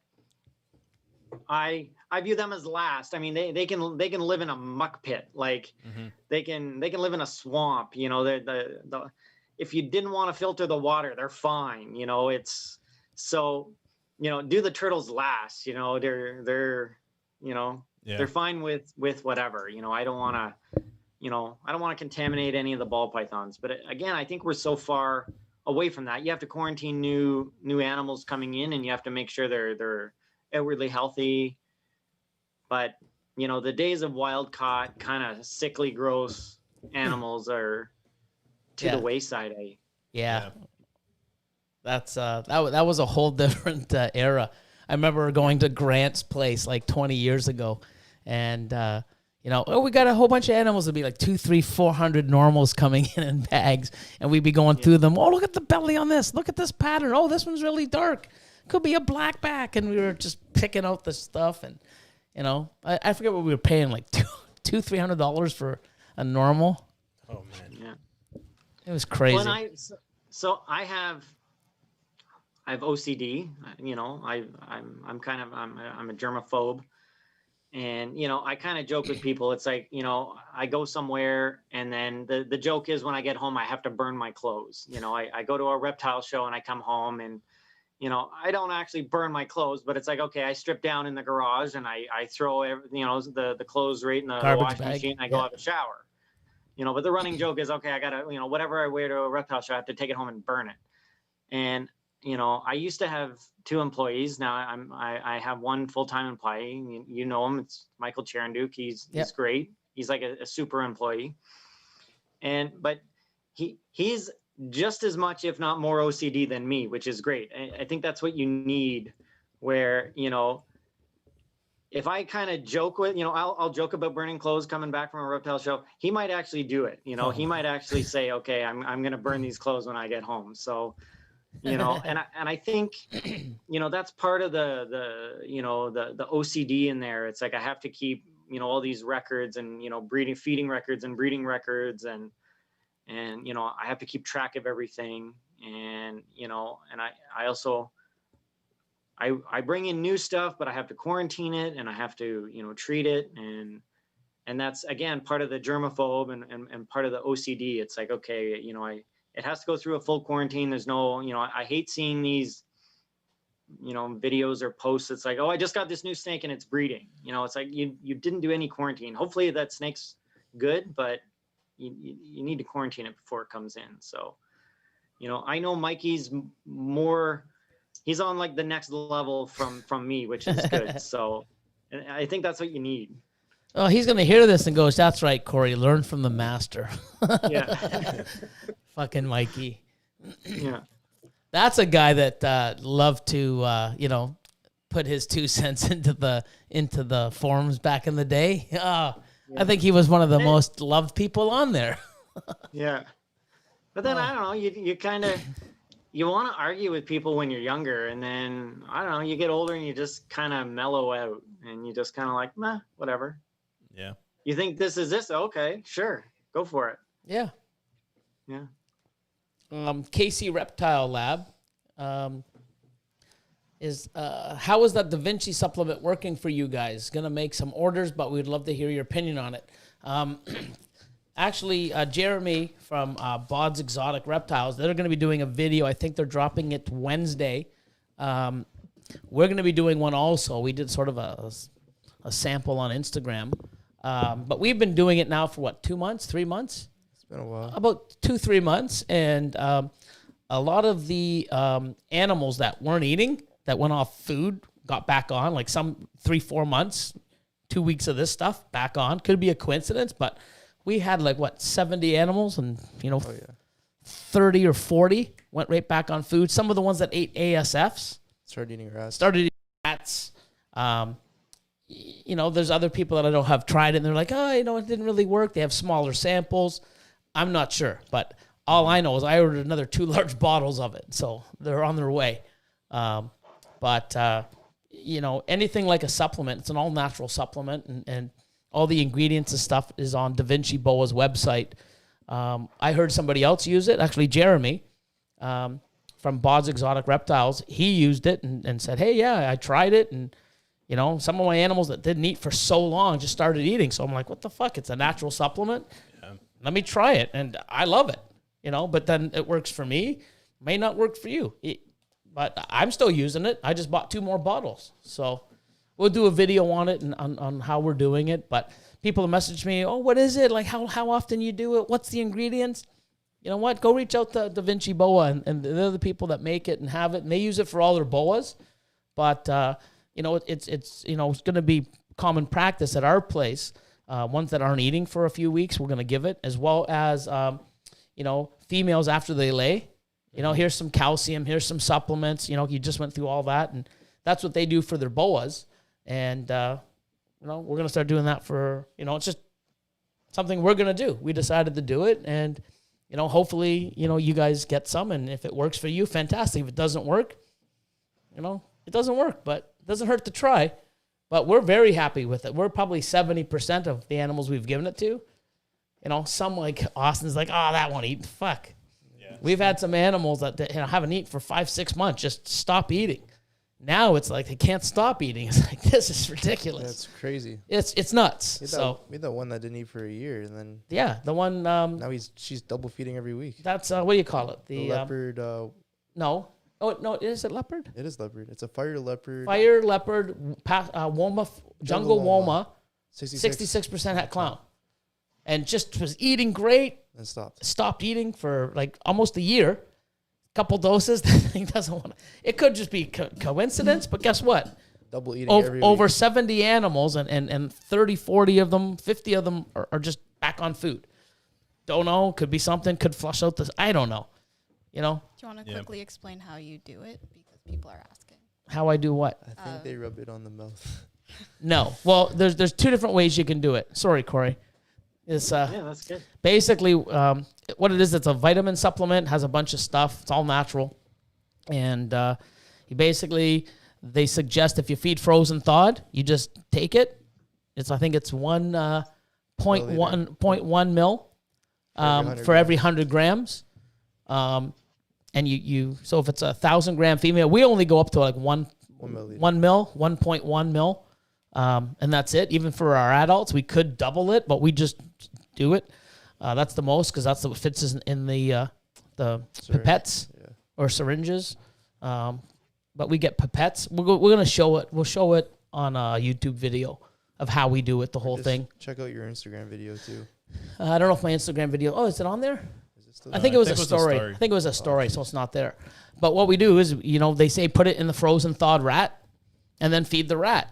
I view them as last. I mean, they can live in a muck pit. Like they can live in a swamp. The if you didn't want to filter the water, they're fine. It's so, do the turtles last, they're they're fine with whatever, I don't want to contaminate any of the ball pythons. But again, I think we're so far away from that. You have to quarantine new animals coming in, and you have to make sure they're outwardly healthy. But, the days of wild caught kind of sickly, gross animals are to the wayside. That's that was a whole different era. I remember going to Grant's place like 20 years ago, and You know, oh, we got a whole bunch of animals. There'd be like 200, 300, 400 normals coming in bags, and we'd be going through them. Oh, look at the belly on this. Look at this pattern. Oh, this one's really dark. Could be a black back. And we were just picking out the stuff. And, you know, I forget what we were paying, like $200-$300 for a normal. Oh man. Yeah. It was crazy. So I have OCD. You know, I'm a germaphobe. And, you know, I kind of joke with people. It's like, you know, I go somewhere and then the joke is when I get home, I have to burn my clothes. You know, I go to a reptile show and I come home and, you know, I don't actually burn my clothes, but it's like, okay, I strip down in the garage and I throw, the clothes right in the washing machine and I go have a shower. You know, but the running joke is, okay, I got to, you know, whatever I wear to a reptile show, I have to take it home and burn it. And, you know, I used to have 2 employees. Now I have 1 full-time employee. You know him. It's Michael Chernduk. He's great. He's like a super employee. But he's just as much, if not more OCD than me, which is great. I think that's what you need, where, you know, if I kind of joke with, you know, I'll joke about burning clothes coming back from a reptile show. He might actually do it. You know, he might actually say, okay, I'm going to burn these clothes when I get home. So, you know, and I think, you know, that's part of the OCD in there. It's like, I have to keep, you know, all these records and, you know, feeding records and breeding records. And, you know, I have to keep track of everything. And, you know, and I also, I bring in new stuff, but I have to quarantine it and I have to, you know, treat it. And that's, again, part of the germaphobe and part of the OCD. It's like, okay, you know, it has to go through a full quarantine. There's no, you know, I hate seeing these, you know, videos or posts. It's like, oh, I just got this new snake and it's breeding. You know, it's like, you didn't do any quarantine. Hopefully that snake's good, but you need to quarantine it before it comes in. So, you know, I know Mikey's he's on like the next level from me, which is good. So, and I think that's what you need. Oh, he's going to hear this and goes, that's right, Corey, learn from the master. Yeah. Fucking Mikey. Yeah. That's a guy that loved to, you know, put his 2 cents into the forums back in the day. I think he was one of the most loved people on there. Yeah. But then, I don't know, you kind of, you want to argue with people when you're younger, and then, I don't know, you get older and you just kind of mellow out, and you just kind of like, meh, whatever. Yeah. You think this is this? Okay, sure. Go for it. Yeah. Yeah. Casey Reptile Lab is how is that Da Vinci supplement working for you guys? Gonna make some orders, but we'd love to hear your opinion on it. Actually, Jeremy from Bod's Exotic Reptiles, they're going to be doing a video. I think they're dropping it Wednesday. We're going to be doing one also. We did sort of a sample on Instagram. But we've been doing it now for what, 2 months, 3 months? It's been a while. About 2-3 months. And a lot of the animals that weren't eating, that went off food, got back on, like some 3-4 months, 2 weeks of this stuff back on. Could be a coincidence, but we had like, 70 animals, and, you know, 30 or 40 went right back on food. Some of the ones that ate ASFs Started eating rats. You know, there's other people that I know have tried it, and they're like, oh, you know, it didn't really work. They have smaller samples. I'm not sure, but all I know is I ordered another 2 large bottles of it, so they're on their way. You know, anything like a supplement, it's an all-natural supplement, and all the ingredients and stuff is on Da Vinci Boa's website. I heard somebody else use it, actually Jeremy from Bod's Exotic Reptiles. He used it and said, hey, yeah, I tried it, and, you know, some of my animals that didn't eat for so long just started eating. So I'm like, what the fuck? It's a natural supplement. Yeah. Let me try it, and I love it, you know, but then it works for me, may not work for you. But I'm still using it. I just bought 2 more bottles. So we'll do a video on it and on how we're doing it. But people have messaged me, oh, what is it? Like, how often you do it? What's the ingredients? You know what? Go reach out to Da Vinci Boa, and they're the people that make it and have it. And they use it for all their boas. But, you know, it's you know, it's going to be common practice at our place. Ones that aren't eating for a few weeks, we're going to give it, as well as, you know, females after they lay. You know, here's some calcium, here's some supplements. You know, you just went through all that, and that's what they do for their boas. And, you know, we're going to start doing that for, you know, it's just something we're going to do. We decided to do it, and, you know, hopefully, you know, you guys get some, and if it works for you, fantastic. If it doesn't work, you know, it doesn't work, but it doesn't hurt to try. But we're very happy with it. We're probably 70% of the animals we've given it to. You know, some like Austin's like, oh, that won't eat. Fuck. Yeah. We've had some animals that you know, haven't eaten for 5-6 months, just stop eating. Now it's like they can't stop eating. It's like, this is ridiculous. That's crazy. It's nuts. We had that one that didn't eat for a year, and then the one. Now she's double feeding every week. That's what do you call it? The leopard. No. Oh no, is it leopard? It is leopard. It's a fire leopard. Fire leopard. Woma jungle woma. 66% had clown, and just was eating great. And stopped. Stopped eating for like almost a year. Couple doses. The thing doesn't want to. It could just be coincidence, but guess what? Double eating every over week. 70 animals, and 30, 40 of them, 50 of them are just back on food. Don't know. Could be something. Could flush out this. I don't know. You know. Do you want to quickly explain how you do it, because people are asking? How I do what? I think they rub it on the mouth. No. Well, there's two different ways you can do it. Sorry, Corey. It's Yeah, that's good. basically what it is. It's a vitamin supplement. Has a bunch of stuff. It's all natural, and they suggest if you feed frozen thawed, you just take it. I think it's 0.1 mil for every 100 grams. And you so if it's 1,000 gram female, we only go up to like 1 mil, 1.1 mil. And that's it. Even for our adults, we could double it, but we just do it. That's the most, because that's what fits in the pipettes or syringes. But we get pipettes. We're going to show it. We'll show it on a YouTube video of how we do it, the whole thing. Check out your Instagram video too. I don't know if my Instagram video. Oh, is it on there? Is it still I think it was a story. I think it was a story, so it's not there. But what we do is, you know, they say put it in the frozen thawed rat, and then feed the rat.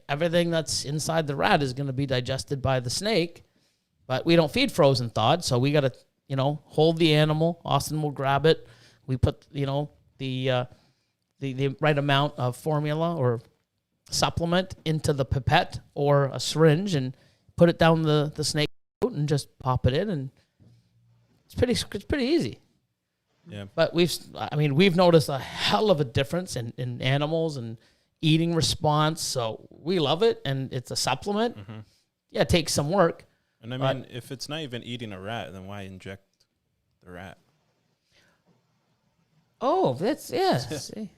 Everything that's inside the rat is going to be digested by the snake, but we don't feed frozen thawed, so we got to, you know, hold the animal. Austin will grab it. We put, you know, the right amount of formula or supplement into the pipette or a syringe and put it down the snake throat and just pop it in, and it's pretty easy. Yeah. But we've noticed a hell of a difference in animals and eating response, so we love it, and it's a supplement. Mm-hmm. Yeah, it takes some work. And I mean, if it's not even eating a rat, then why inject the rat? Oh, that's See,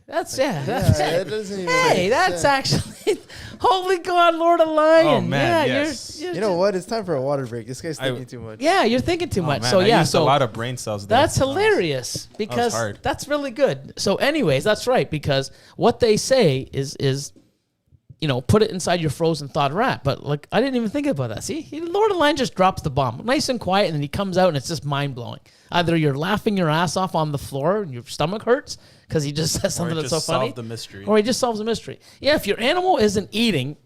that's that doesn't even hey, that's actually holy God, Lord of Lion. Oh man, yeah, yes. You know what? It's time for a water break. This guy's thinking too much. Yeah, you're thinking too much. Man, so I used so a lot of brain cells there. That's hilarious, because hard. that's really good. So anyways, that's right, because what they say is you know, put it inside your frozen thawed rat. But like, I didn't even think about that. See, Lord of Lion just drops the bomb, nice and quiet, and then he comes out and it's just mind blowing. Either you're laughing your ass off on the floor and your stomach hurts because he just says something that's so funny, the mystery, or he just solves the mystery. Yeah, if your animal isn't eating,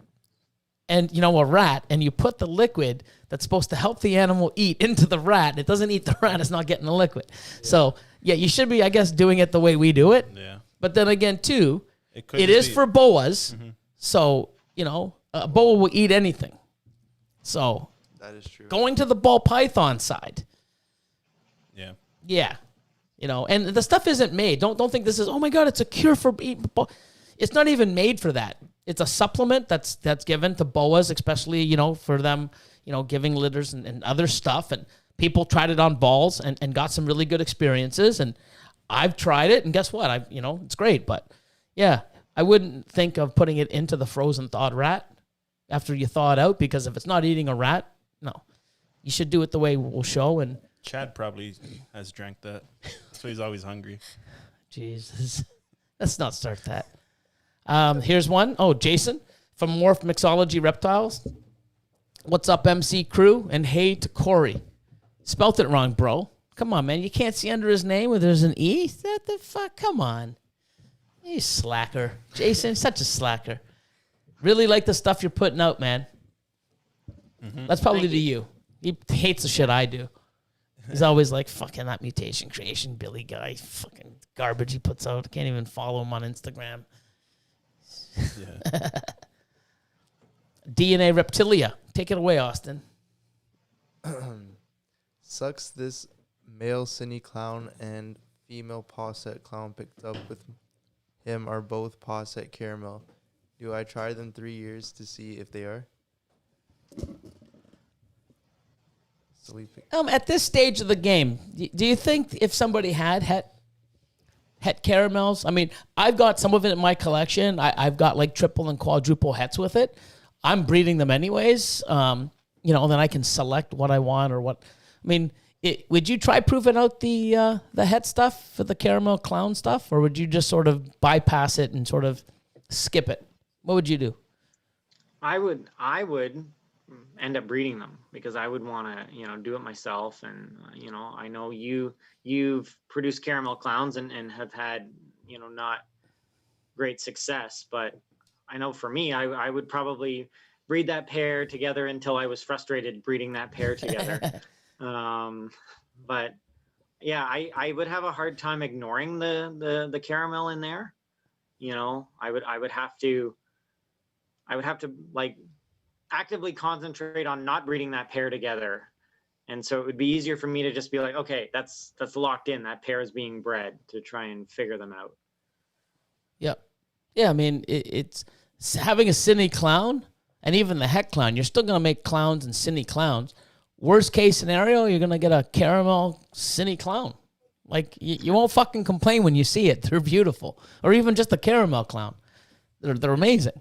and you know, a rat, and you put the liquid that's supposed to help the animal eat into the rat, it doesn't eat the rat. It's not getting the liquid. Yeah. So yeah, you should be, I guess, doing it the way we do it. Yeah. But then again, too, it is for boas. Mm-hmm. So, you know, a boa will eat anything. So that is true. Going to the ball python side. Yeah. Yeah. You know, and the stuff isn't made. Don't think this is, oh my God, it's a cure for eating. It's not even made for that. It's a supplement that's given to boas, especially, you know, for them, you know, giving litters and other stuff. And people tried it on balls and got some really good experiences. And I've tried it, and guess what? It's great. But yeah, I wouldn't think of putting it into the frozen thawed rat after you thaw it out, because if it's not eating a rat, no. You should do it the way we'll show. And Chad probably has drank that. So he's always hungry. Jesus. Let's not start that. Here's one. Oh, Jason from Morph Mixology Reptiles. What's up, MC crew? And hey to Corey. Spelt it wrong, bro. Come on, man. You can't see under his name where there's an E? What the fuck? Come on. You slacker. Jason, such a slacker. Really like the stuff you're putting out, man. Mm-hmm. That's probably to you. He hates the shit I do. He's always like, fucking that Mutation Creation Billy guy. Fucking garbage he puts out. Can't even follow him on Instagram. Yeah. DNA Reptilia. Take it away, Austin. Sucks this male cine clown and female posset clown picked up with him are both posset caramel. Do I try them 3 years to see if they are? So At this stage of the game, do you think if somebody had het caramels, I mean, I've got some of it in my collection. I've got like triple and quadruple hets with it. I'm breeding them anyways. You know, then I can select what I want or what. I mean, would you try proving out the het stuff for the caramel clown stuff, or would you just sort of bypass it and sort of skip it? What would you do? I would end up breeding them because I would want to, you know, do it myself. And, you know, I know you've produced caramel clowns and have had, you know, not great success, but I know for me, I would probably breed that pair together until I was frustrated breeding that pair together. But yeah, I would have a hard time ignoring the caramel in there. You know, I would have to like actively concentrate on not breeding that pair together. And so it would be easier for me to just be like, okay, that's locked in. That pair is being bred, to try and figure them out. Yep. Yeah, I mean, it's having a cine clown and even the het clown, you're still going to make clowns and cine clowns. Worst case scenario, you're going to get a caramel cine clown. Like, you won't fucking complain when you see it. They're beautiful. Or even just a caramel clown. They're amazing.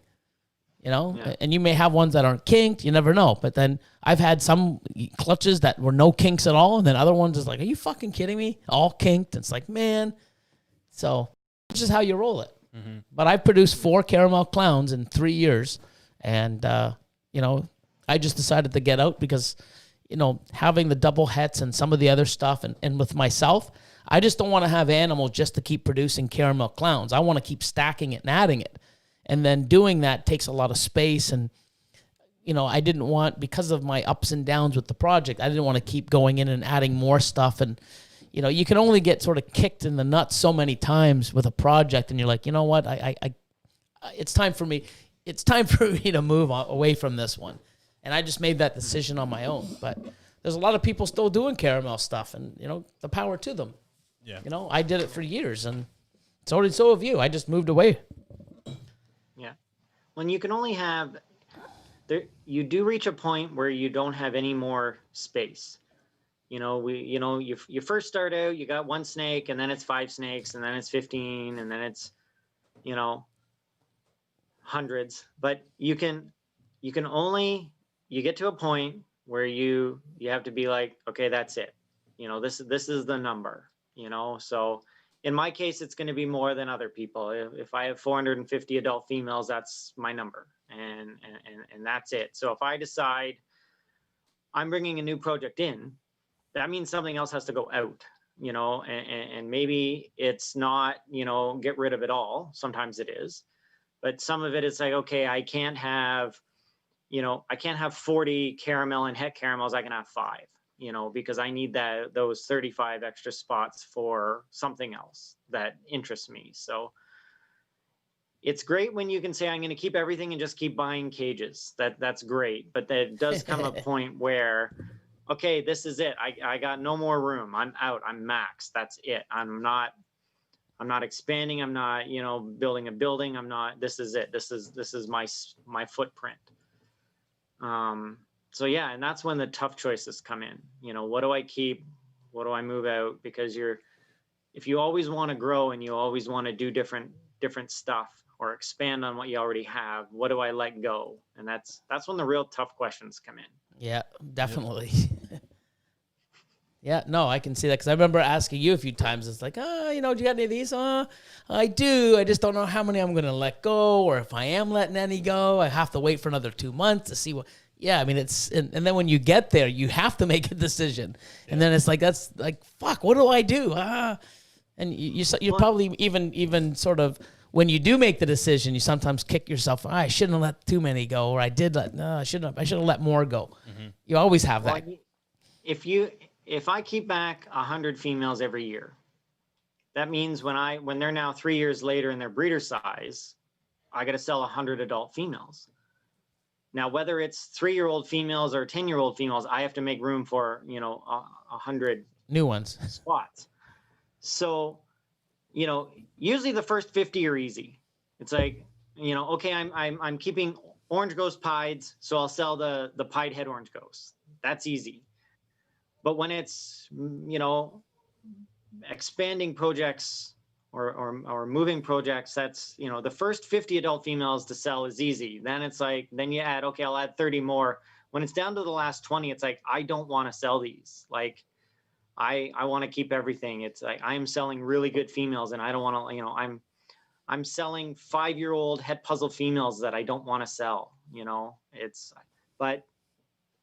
You know? Yeah. And you may have ones that aren't kinked. You never know. But then I've had some clutches that were no kinks at all. And then other ones is like, are you fucking kidding me? All kinked. It's like, man. So it's just how you roll it. Mm-hmm. But I've produced 4 caramel clowns in 3 years. And, you know, I just decided to get out because, you know, having the double hets and some of the other stuff and with myself, I just don't want to have animals just to keep producing caramel clowns. I want to keep stacking it and adding it. And then doing that takes a lot of space. And, you know, I didn't want, because of my ups and downs with the project, I didn't want to keep going in and adding more stuff. And, you know, you can only get sort of kicked in the nuts so many times with a project. And you're like, you know what, it's time for me. It's time for me to move away from this one. And I just made that decision on my own. But there's a lot of people still doing caramel stuff, and, you know, the power to them. Yeah. You know, I did it for years, and so have you. I just moved away. Yeah. When you can only have, you do reach a point where you don't have any more space. You know, you first start out, you got 1 snake, and then it's 5 snakes, and then it's 15, and then it's, you know, hundreds. But you get to a point where you have to be like, okay, that's it. You know, this is the number, you know? So in my case, it's going to be more than other people. If I have 450 adult females, that's my number, and that's it. So if I decide I'm bringing a new project in, that means something else has to go out, you know, and maybe it's not, you know, get rid of it all. Sometimes it is, but some of it is like, okay, I can't have 40 caramel and het caramels. I can have 5, you know, because I need those 35 extra spots for something else that interests me. So it's great when you can say, I'm going to keep everything and just keep buying cages. That's great. But there does come a point where, okay, this is it. I got no more room. I'm out. I'm maxed. That's it. I'm not expanding. I'm not, you know, building a building. This is it. This is my footprint. So yeah, and that's when the tough choices come in. You know, what do I keep? What do I move out? Because if you always want to grow and you always want to do different stuff or expand on what you already have, what do I let go? And that's when the real tough questions come in. Yeah, definitely. Yeah, no, I can see that because I remember asking you a few times. It's like, you know, do you got any of these? I do. I just don't know how many I'm going to let go, or if I am letting any go, I have to wait for another 2 months to see what. Yeah, I mean, and then when you get there, you have to make a decision, and then it's like that's like fuck. What do I do? And you probably even sort of when you do make the decision, you sometimes kick yourself. I shouldn't have let too many go, or I should have let more go. Mm-hmm. You always have that. If I keep back 100 females every year, that means when they're now 3 years later in their breeder size, I got to sell 100 adult females. Now, whether it's 3-year-old females or 10-year-old females, I have to make room for, 100 New ones. spots. So, usually the first 50 are easy. It's like, okay, I'm keeping orange ghost pieds, so I'll sell the pied head orange ghosts. That's easy. But when it's, expanding projects or moving projects, that's, the first 50 adult females to sell is easy. Then it's like, then you add, okay, I'll add 30 more. When it's down to the last 20, it's like, I don't want to sell these. Like, I want to keep everything. It's like, I'm selling really good females and I don't want to, I'm selling 5-year-old head puzzle females that I don't want to sell, but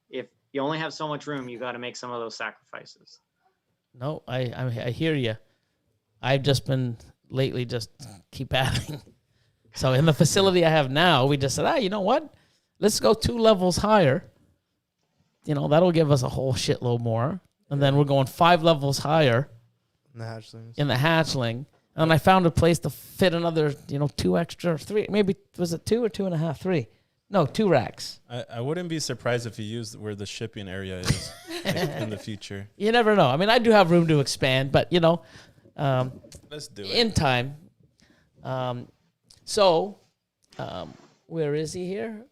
if you only have so much room, you got to make some of those sacrifices. No, I hear you. I've just been lately just keep adding. So in the facility I have now, we just said, you know what? Let's go 2 levels higher. That'll give us a whole shitload more. And then we're going 5 levels higher In the hatchlings. in the hatchling. And I found a place to fit another, 2 extra, 3, maybe, was it 2 or 2.5, 3? No, 2 racks. I wouldn't be surprised if you used where the shipping area is in the future. You never know. I mean, I do have room to expand, but, Let's do it. in time. Where is he here?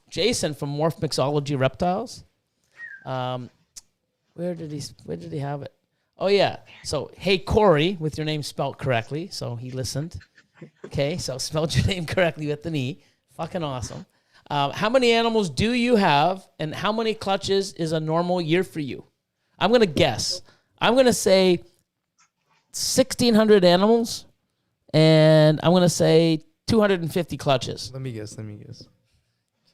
Jason from Morph Mixology Reptiles. Where did he have it? Oh yeah. So hey Corey, with your name spelled correctly. So he listened. Okay, so spelled your name correctly with an E. Fucking awesome. How many animals do you have, and how many clutches is a normal year for you? I'm gonna guess. I'm gonna say 1,600 animals, and I'm gonna say 250 clutches. Let me guess. Okay.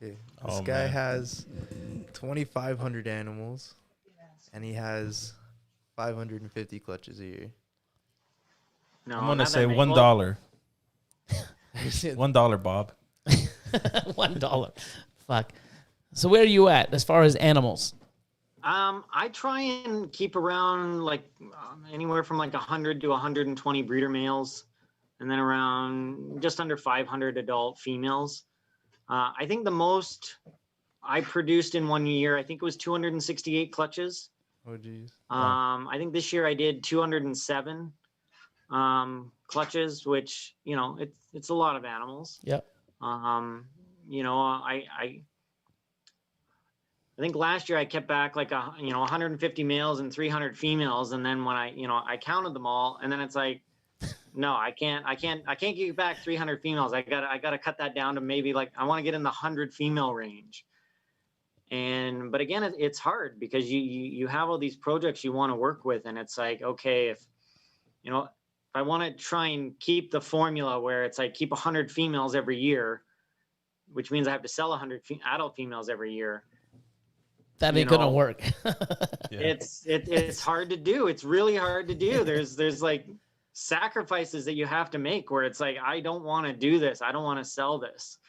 This Oh, guy man. has 2,500 animals, and he has 550 clutches a year. No, I'm gonna not say that many. $1. $1, Bob. $1. Fuck. So where are you at as far as animals? I try and keep around like anywhere from like 100 to 120 breeder males, and then around just under 500 adult females. I think the most I produced in 1 year, I think it was 268 clutches. Oh geez. I think this year I did 207 clutches, which it's a lot of animals. Yep. I think last year I kept back like 150 males and 300 females, and then when I counted them all, and then it's like, no, I can't get back 300 females. I gotta cut that down to maybe like I want to get in the 100 female range. But again, it's hard because you have all these projects you want to work with, and it's like, okay, if I want to try and keep the formula where it's like keep 100 females every year, which means I have to sell 100 adult females every year. That ain't gonna work. Yeah. It's hard to do. It's really hard to do. There's like sacrifices that you have to make where it's like, I don't want to do this. I don't want to sell this.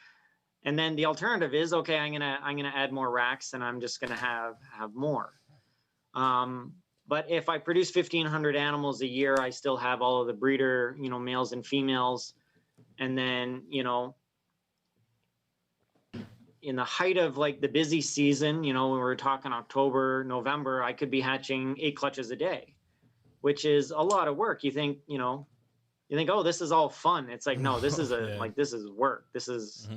And then the alternative is, okay, I'm gonna add more racks and I'm just gonna have more. But if I produce 1,500 animals a year, I still have all of the breeder, males and females. And then, in the height of like the busy season, when we're talking October, November, I could be hatching 8 clutches a day, which is a lot of work. You think, oh, this is all fun. It's like, no, this is Yeah. this is work. This is,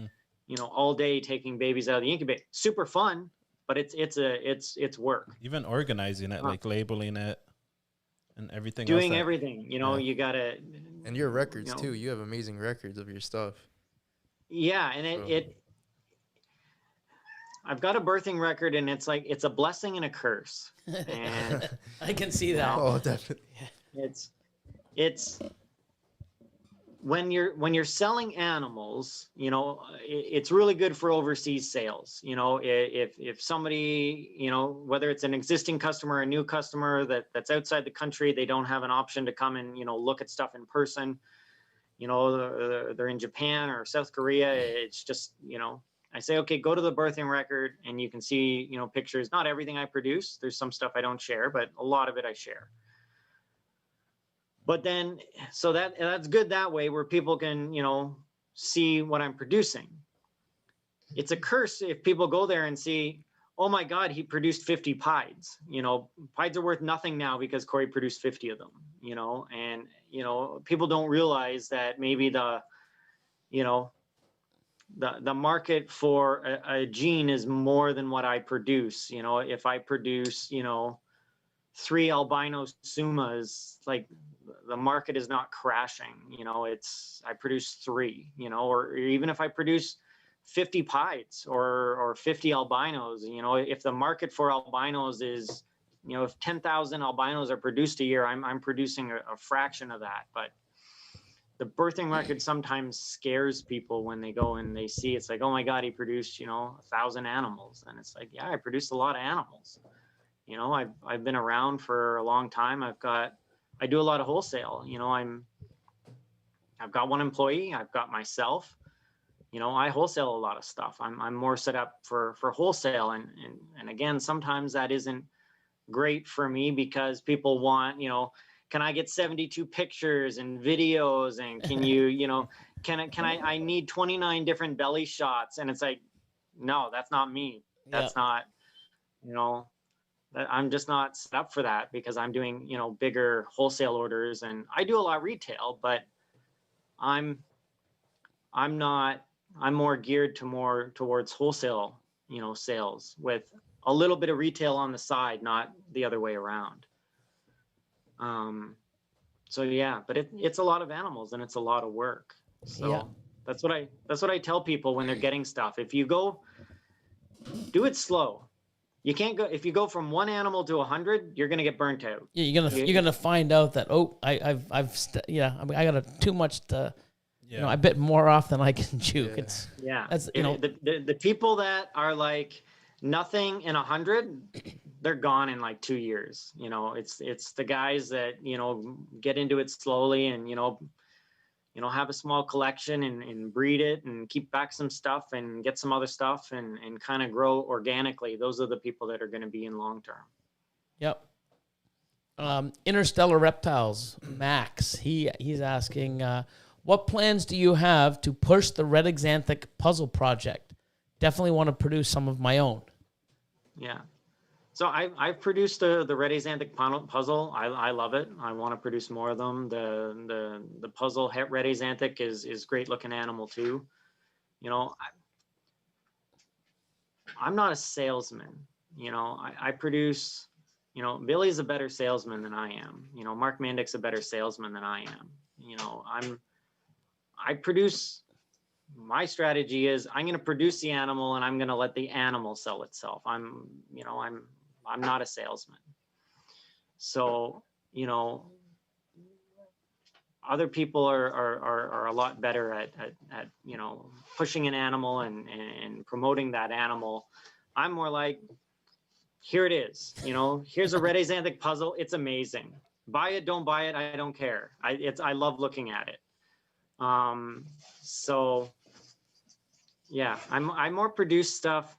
all day taking babies out of the incubator. Super fun, but it's work. Even organizing it, like labeling it and everything Doing else. everything, you gotta. And your records too. You have amazing records of your stuff. Yeah, and I've got a birthing record, and it's like it's a blessing and a curse. And I can see that. Oh, definitely. it's when you're selling animals, it's really good for overseas sales. If somebody, whether it's an existing customer, a new customer that's outside the country, they don't have an option to come and look at stuff in person. They're in Japan or South Korea. It's just I say, okay, go to the birthing record and you can see, pictures. Not everything I produce. There's some stuff I don't share, but a lot of it I share. But then, so that's good that way where people can, see what I'm producing. it's a curse if people go there and see, oh my God, he produced 50 pieds. You know, pieds are worth nothing now because Corey produced 50 of them, you know, and, you know, people don't realize that maybe the market for a gene is more than what I produce. You know, if I produce, you know, 3 albino sumas, like the market is not crashing, you know, I produce 3, you know, or even if I produce 50 pieds or 50 albinos, you know, if the market for albinos is, you know, if 10,000 albinos are produced a year, I'm producing a fraction of that. But the birthing record sometimes scares people when they go and they see, it's like, oh my God, he produced, you know, 1,000 animals. And it's like, yeah, I produced a lot of animals. You know, I've been around for a long time. I do a lot of wholesale. You know, I've got 1 employee. I've got myself. You know, I wholesale a lot of stuff. I'm more set up for wholesale. And again, sometimes that isn't great for me because people want, you know, can I get 72 pictures and videos, and can you, you know, I need 29 different belly shots. And it's like, no, that's not me. That's not, you know, I'm just not set up for that because I'm doing, you know, bigger wholesale orders, and I do a lot of retail, but I'm more geared towards wholesale, you know, sales with a little bit of retail on the side, not the other way around. So yeah, but it's a lot of animals and it's a lot of work. So that's what I tell people when they're getting stuff. If you go, do it slow. You can't go, if you go from 1 animal to 100, you're going to get burnt out. Yeah, you're gonna find out that, I got too much to, you know, I bit more off than I can chew. That's, you know, the people that are like nothing in 100, they're gone in like 2 years. You know, it's the guys that, you know, get into it slowly and, you know, have a small collection and breed it and keep back some stuff and get some other stuff and kind of grow organically. Those are the people that are going to be in long term. Yep. Interstellar Reptiles, Max, he's asking, what plans do you have to push the red xanthic puzzle project? Definitely want to produce some of my own. Yeah. So I've produced the red xanthic puzzle. I love it. I want to produce more of them. The puzzle red xanthic is great looking animal too. You know, I'm not a salesman. You know, I produce, you know, Billy's a better salesman than I am. You know, Mark Mandick's a better salesman than I am. You know, I produce, my strategy is I'm going to produce the animal and I'm going to let the animal sell itself. I'm not a salesman. So, you know, other people are a lot better at you know, pushing an animal and promoting that animal. I'm more like, here it is, you know, here's a red xanthic puzzle. It's amazing. Buy it, don't buy it. I don't care. I love looking at it. So yeah, I more produce stuff.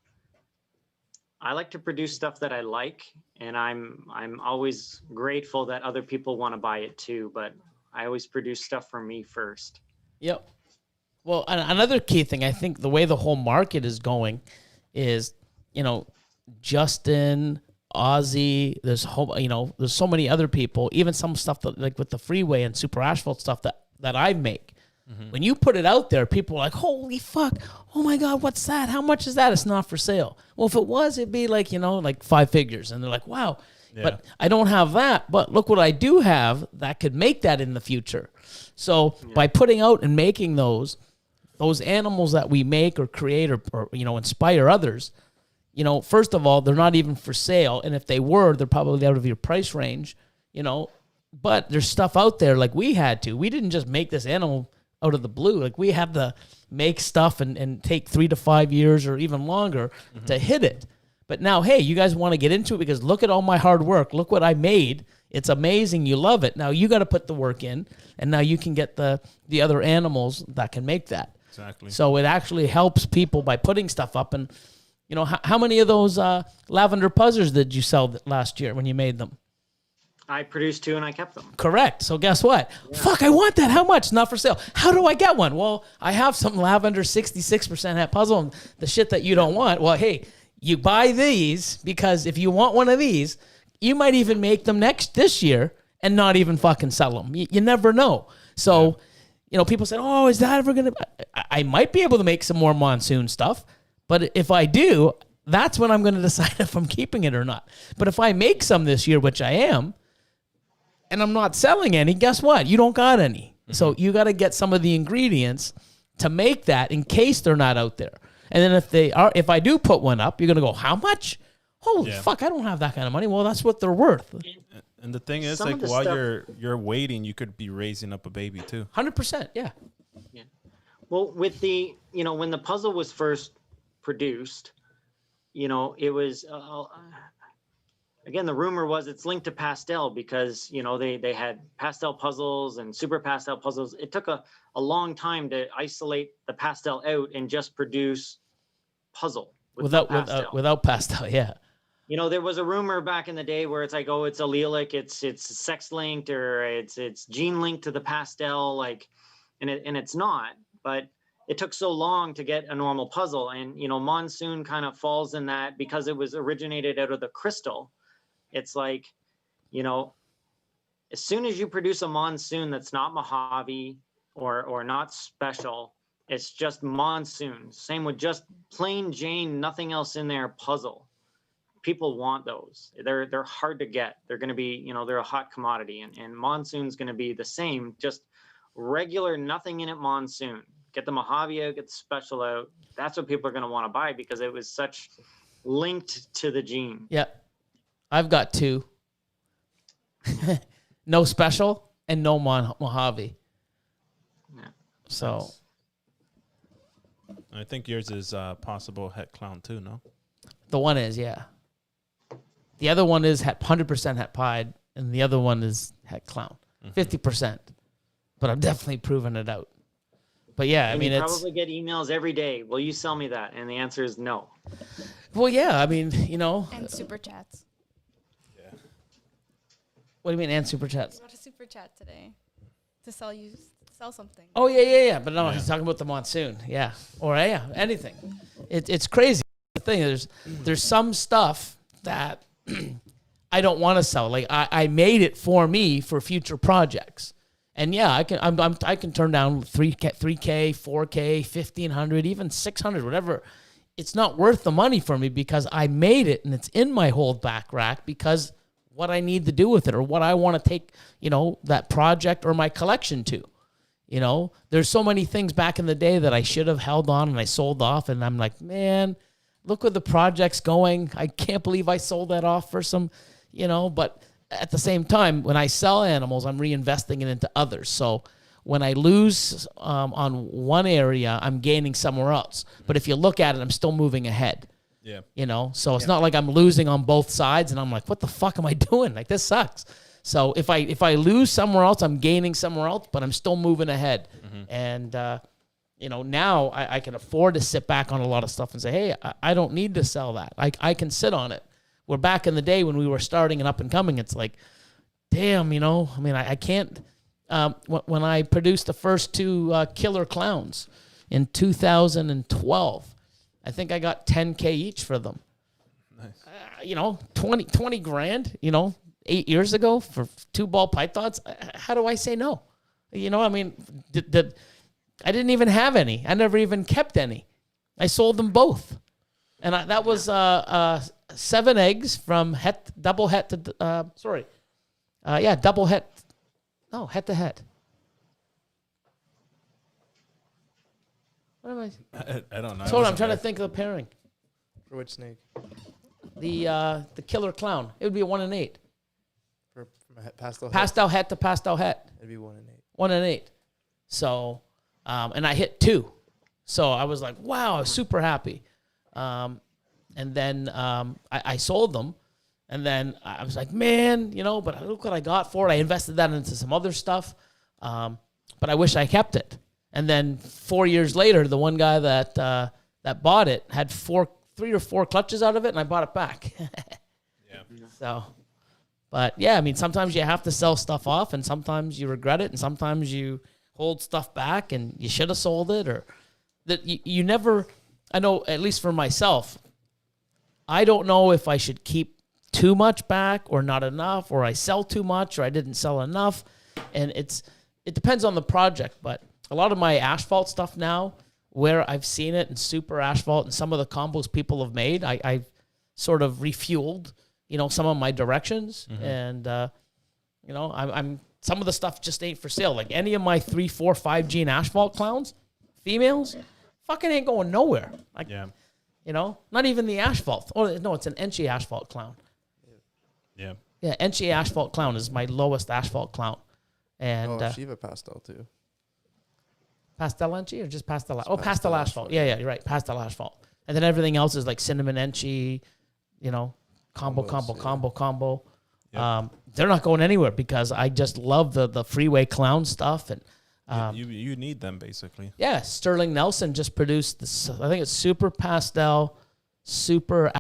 I like to produce stuff that I like, and I'm always grateful that other people want to buy it too, but I always produce stuff for me first. Yep. Well, another key thing, I think the way the whole market is going is, you know, Justin, Ozzy, there's so many other people, even some stuff that, like with the freeway and super asphalt stuff that I make. Mm-hmm. When you put it out there, people are like, holy fuck, oh my God, what's that? How much is that? It's not for sale. Well, if it was, it'd be like, you know, like 5 figures. And they're like, wow, but I don't have that. But look what I do have that could make that in the future. So by putting out and making those animals that we make or create or you know, inspire others, you know, first of all, they're not even for sale. And if they were, they're probably out of your price range, you know. But there's stuff out there like we had to. We didn't just make this animal out of the blue. Like we had to make stuff and take 3 to 5 years or even longer to hit it. But now, hey, you guys want to get into it because look at all my hard work. Look what I made. It's amazing. You love it. Now you got to put the work in, and now you can get the other animals that can make that. Exactly. So it actually helps people by putting stuff up. And, you know, how many of those lavender puzzers did you sell last year when you made them? I produced 2 and I kept them. Correct. So guess what? Yeah. Fuck, I want that. How much? Not for sale. How do I get one? Well, I have some lavender 66% het puzzle and the shit that you don't want. Well, hey, you buy these because if you want one of these, you might even make them this year and not even fucking sell them. You never know. So, you know, people said, oh, is that ever going to... I might be able to make some more monsoon stuff, but if I do, that's when I'm going to decide if I'm keeping it or not. But if I make some this year, which I am, and I'm not selling any, guess what? You don't got any. Mm-hmm. So you got to get some of the ingredients to make that in case they're not out there. And then if I do put one up, you're going to go, how much? Holy fuck, I don't have that kind of money. Well, that's what they're worth. And the thing is, Some like, of the while stuff- you're waiting, you could be raising up a baby too. 100%, yeah. Yeah. Well, with the, you know, when the puzzle was first produced, you know, it was, again, the rumor was it's linked to pastel because, you know, they had pastel puzzles and super pastel puzzles. It took a long time to isolate the pastel out and just produce puzzle without pastel, yeah. You know, there was a rumor back in the day where it's like, oh, it's allelic, it's sex linked, or it's gene linked to the pastel, like, and it's not. But it took so long to get a normal puzzle, and you know, monsoon kind of falls in that because it was originated out of the crystal. It's like, you know, as soon as you produce a monsoon that's not Mojave or not special, it's just monsoon. Same with just plain Jane, nothing else in there puzzle. People want those. They're hard to get. They're going to be, you know, they're a hot commodity, and monsoon's going to be the same, just regular, nothing in it monsoon. Get the Mojave out, get the special out. That's what people are going to want to buy because it was such linked to the gene. Yeah. I've got 2. No special and no Mojave. Yeah. So I think yours is possible het clown too, no? the one is, yeah. The other one is 100% het pied, and the other one is het clown, 50%. But I'm definitely proving it out. But yeah, And I mean, you it's probably get emails every day. Will you sell me that? And the answer is no. well, yeah. I mean, you know, And super chats. what do you mean, and super chats? I got a super chat today to sell something. Oh yeah. But no, Yeah. he's talking about the monsoon. Yeah, or yeah, anything. It's crazy. The thing there's some stuff that I don't want to sell. Like I made it for me for future projects. And yeah, I can turn down 3K, 4K, 1,500, even 600, whatever. It's not worth the money for me because I made it and it's in my holdback rack because what I need to do with it or what I want to take, you know, that project or my collection to. You know, there's so many things back in the day that I should have held on and I sold off, and I'm like, man, look where the project's going. I can't believe I sold that off for some, you know, but at the same time, when I sell animals, I'm reinvesting it into others. So when I lose on one area, I'm gaining somewhere else. But if you look at it, I'm still moving ahead. Yeah. You know, so it's not like I'm losing on both sides and I'm like, what the fuck am I doing? Like, this sucks. So if I lose somewhere else, I'm gaining somewhere else, but I'm still moving ahead. And, you know, now I can afford to sit back on a lot of stuff and say, hey, I don't need to sell that. I can sit on it. Where back in the day when we were starting and up and coming, it's like, damn, you know, I mean, I can't. When I produced the first 2 killer clowns in 2012, I think I got 10K each for them. Nice. You know, 20 grand, you know, 8 years ago for 2 ball pythons. How do I say no? You know, I mean, I didn't even have any. I never even kept any. I sold them both. And that was 7 eggs from double het to, double het. No, het to het. What am I? I don't know. Hold on, I'm trying to think of the pairing. For which snake? The killer clown. It would be a 1 and 8. From a pastel. Pastel het to pastel het. It'd be 1 and 8. 1 and 8. So, and I hit 2. So I was like, wow, I was super happy. And then I sold them. And then I was like, man, you know, but look what I got for it. I invested that into some other stuff. But I wish I kept it. And then 4 years later, the one guy that bought it had 3 or 4 clutches out of it, and I bought it back. Yeah. So, But yeah, I mean, sometimes you have to sell stuff off, and sometimes you regret it, and sometimes you hold stuff back, and you should have sold it, or that you never. I know, at least for myself, I don't know if I should keep too much back or not enough, or I sell too much or I didn't sell enough, and it depends on the project. But a lot of my asphalt stuff now, where I've seen it in super asphalt and some of the combos people have made, I've sort of refueled, some of my directions. And, I'm some of the stuff just ain't for sale. Like any of my 3, 4, 5 gene asphalt clowns, females, fucking ain't going nowhere. Like, not even the asphalt. Oh, no, it's an Enchy asphalt clown. Yeah. Yeah, Enchy asphalt clown is my lowest asphalt clown. And Shiva pastel too. Pastel Enchy or just pastel? Pastel asphalt. Yeah, you're right. Pastel asphalt. And then everything else is like cinnamon Enchy, combo. Yep. They're not going anywhere because I just love the freeway clown stuff. And you need them basically. Yeah, Sterling Nelson just produced this. I think it's super pastel, super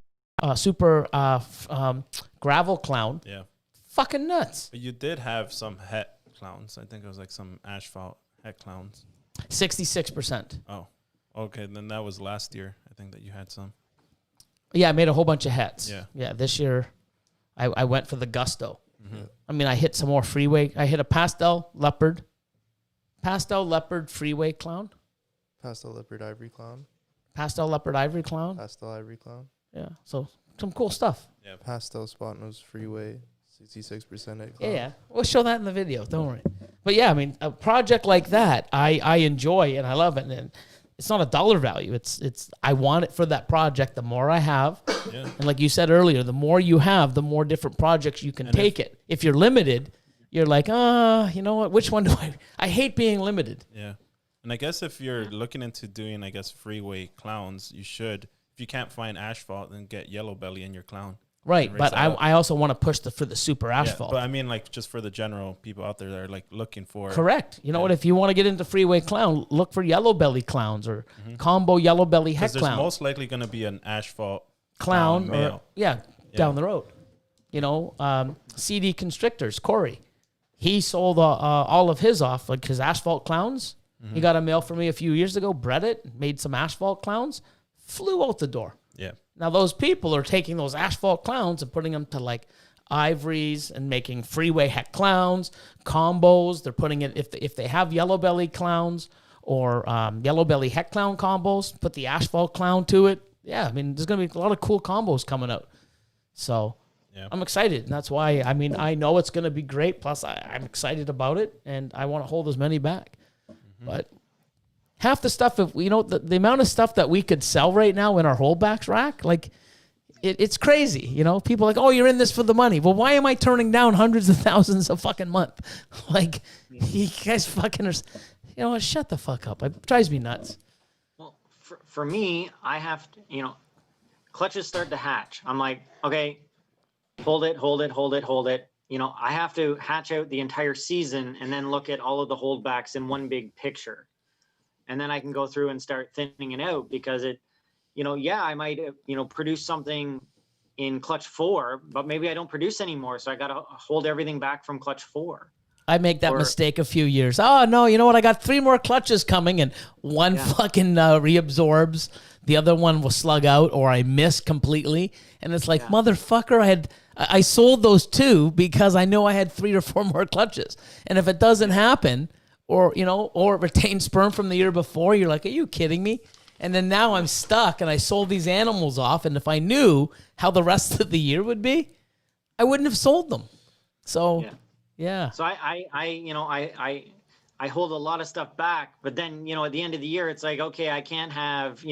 gravel clown. Yeah. Fucking nuts. But you did have some het clowns. I think it was like some asphalt het clowns. 66%. Oh, okay. Then that was last year. I think that you had some. Yeah, I made a whole bunch of hets. Yeah. This year, I went for the gusto. I mean, I hit some more freeway. I hit a pastel leopard freeway clown. Pastel leopard ivory clown. Pastel leopard ivory clown. Pastel ivory clown. Yeah, so some cool stuff. Yeah. Pastel spot nose freeway. 66% egg. Yeah, we'll show that in the video. Don't worry. But yeah, I mean, a project like that, I enjoy and I love it. And it's not a dollar value. It's I want it for that project. The more I have, and like you said earlier, the more you have, the more different projects you can take it. If you're limited, you're like, you know what? Which one do I hate being limited. Yeah. And I guess if you're looking into doing, freeway clowns, you should. If you can't find asphalt, then get yellow belly in your clown. Right, but I also want to push for the super asphalt. But I mean, just for the general people out there that are looking for. Correct. You know what? If you want to get into freeway clown, look for yellow belly clowns or combo yellow belly het clown. There's most likely going to be an asphalt clown male. Down the road. CD Constrictors, Corey, he sold all of his off, like his asphalt clowns. He got a mail for me a few years ago, bred it, made some asphalt clowns, flew out the door. Yeah. Now, those people are taking those asphalt clowns and putting them to ivories and making freeway het clowns, combos. They're putting it, if they have yellow belly clowns or yellow belly het clown combos, put the asphalt clown to it. Yeah, I mean, there's going to be a lot of cool combos coming out. So I'm excited. And that's why, I know it's going to be great. Plus, I'm excited about it, and I want to hold as many back. But half the stuff, the amount of stuff that we could sell right now in our holdbacks rack, it's crazy. People are like, oh, you're in this for the money. Well, why am I turning down hundreds of thousands a fucking month? You guys fucking are, shut the fuck up. It drives me nuts. Well, for me, I have to, clutches start to hatch. I'm like, okay, hold it. I have to hatch out the entire season and then look at all of the holdbacks in one big picture. And then I can go through and start thinning it out because I might, produce something in clutch 4, but maybe I don't produce anymore. So I got to hold everything back from clutch 4. I make that mistake a few years. Oh, no, you know what? I got 3 more clutches coming and one fucking reabsorbs. The other one will slug out or I miss completely. And it's like, motherfucker, I sold those 2 because I know I had 3 or 4 more clutches. And if it doesn't happen, or retained sperm from the year before, you're like, are you kidding me? And then now I'm stuck and I sold these animals off. And if I knew how the rest of the year would be, I wouldn't have sold them. So, yeah. So I hold a lot of stuff back, but then, at the end of the year, it's like, okay, I can't have,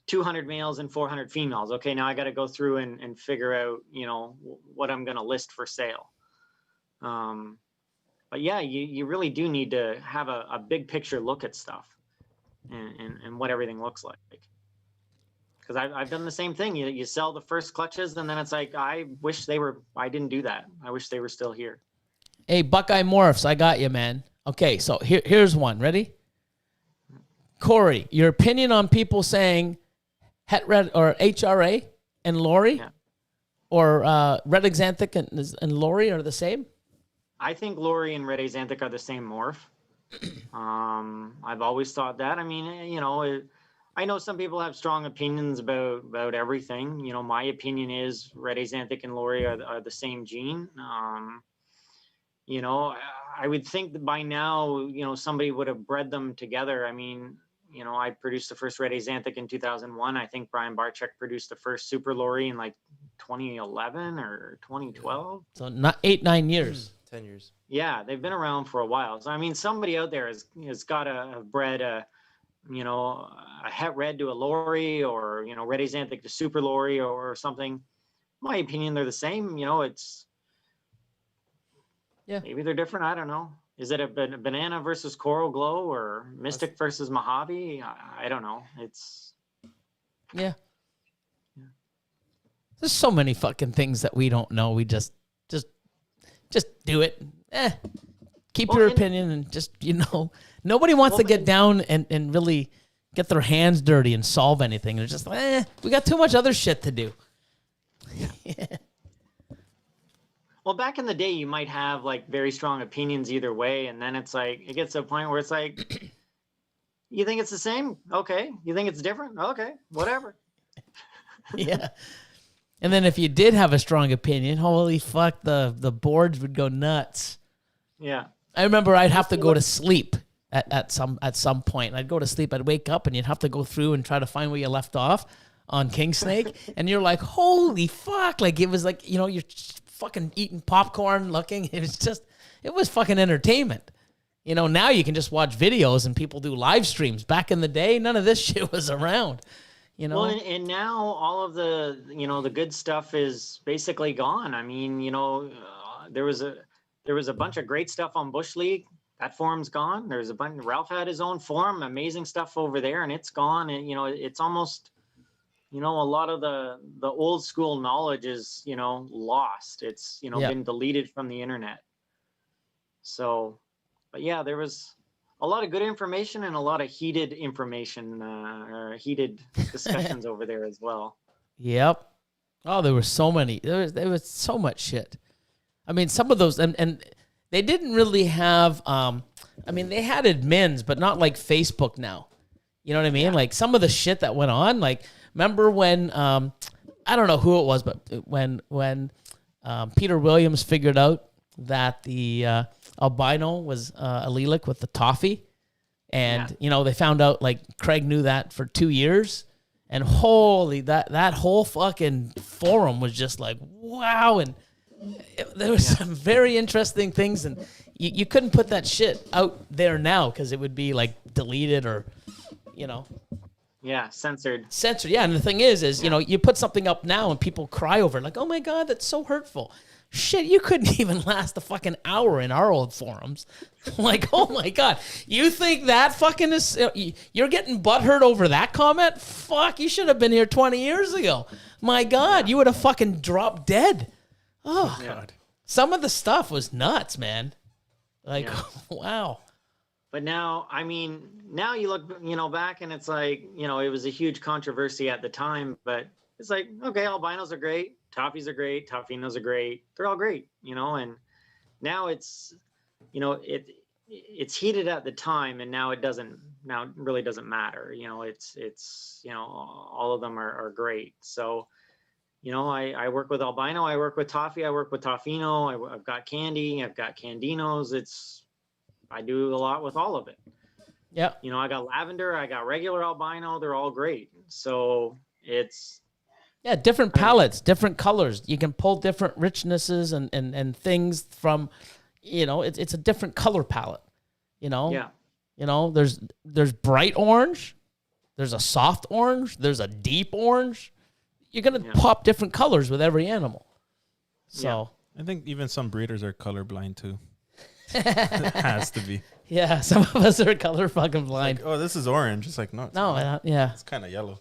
200 males and 400 females. Okay. Now I got to go through and figure out, what I'm going to list for sale. But yeah, you really do need to have a big picture look at stuff and what everything looks like. Because I've done the same thing. You sell the first clutches and then it's like, I didn't do that. I wish they were still here. Hey, Buckeye Morphs, I got you, man. Okay, so here's one. Ready? Corey, your opinion on people saying het red or HRA and Lori? Yeah. or red axanthic and Lori are the same? I think Lori and red axanthic are the same morph. I've always thought that. I mean, you know, I know some people have strong opinions about everything. You know, my opinion is red axanthic and Lori are the same gene. You know, I would think that by now, you know, somebody would have bred them together. I mean, you know, I produced the first red axanthic in 2001. I think Brian Barczyk produced the first super Lori in like 2011 or 2012. So not 8-9 years. 10 years. Yeah, they've been around for a while. So I mean, somebody out there has got to have bred a, you know, a het red to a Lori, or, you know, red axanthic to super Lori or something. In my opinion, they're the same. You know, it's maybe they're different. I don't know. Is it a banana versus coral glow, or mystic versus Mojave? I don't know. It's yeah. There's so many fucking things that we don't know. We just do it. Keep your opinion and just, you know, nobody wants to get down and really get their hands dirty and solve anything. They're just we got too much other shit to do. Yeah. Well, back in the day, you might have like very strong opinions either way, and then it's like it gets to a point where it's like, you think it's the same? Okay. You think it's different? Okay, whatever. Yeah. And then if you did have a strong opinion, holy fuck, the boards would go nuts. Yeah. I remember I'd have to go to sleep at some point. I'd go to sleep, I'd wake up, and you'd have to go through and try to find where you left off on King Snake. And you're like, holy fuck. Like, it was like, you know, you're fucking eating popcorn looking. It was fucking entertainment. You know, now you can just watch videos and people do live streams. Back in the day, none of this shit was around. You know? Well, and now all of the, you know, the good stuff is basically gone. I mean, you know, there was a bunch of great stuff on Bush League. That forum's gone. There's a bunch. Ralph had his own forum, amazing stuff over there, and it's gone. And you know, it's almost, you know, a lot of the old school knowledge is, you know, lost. It's, you know, been deleted from the internet. So, but yeah, there was a lot of good information and a lot of heated information, heated discussions over there as well. Yep. Oh, there were so many. There was so much shit. I mean, some of those, and they didn't really have, I mean, they had admins, but not like Facebook now. You know what I mean? Yeah. Like some of the shit that went on, like, remember when, I don't know who it was, but when Peter Williams figured out that the albino was allelic with the toffee, and you know, they found out, like, Craig knew that for 2 years, and holy, that whole fucking forum was just like, wow. And there was some very interesting things, and you couldn't put that shit out there now because it would be like deleted or, you know. Yeah, censored. Yeah, and the thing is, you know, you put something up now and people cry over it, like, oh my God, that's so hurtful. Shit, you couldn't even last a fucking hour in our old forums. Like, oh my God, you think that fucking is, you're getting butthurt over that comment? Fuck, you should have been here 20 years ago. My God, you would have fucking dropped dead. Oh, God. Some of the stuff was nuts, man. Like, wow. But now, I mean, now you look, you know, back and it's like, you know, it was a huge controversy at the time, but it's like, okay, albinos are great. Toffies are great. Toffinos are great. They're all great, you know, and now it's, you know, it's heated at the time, and now it really doesn't matter. You know, it's, you know, all of them are great. So, you know, I work with albino, I work with toffee, I work with toffino, I've got candy, I've got candinos. I do a lot with all of it. Yeah. You know, I got lavender, I got regular albino, they're all great. So it's, yeah, different palettes, different colors. You can pull different richnesses and things from, you know, it's a different color palette, you know? Yeah. You know, there's bright orange, there's a soft orange, there's a deep orange. You're going to pop different colors with every animal. So I think even some breeders are colorblind too. It has to be. Yeah, some of us are color fucking blind. Like, oh, this is orange. It's like, no, it's not. Yeah. It's kind of yellow.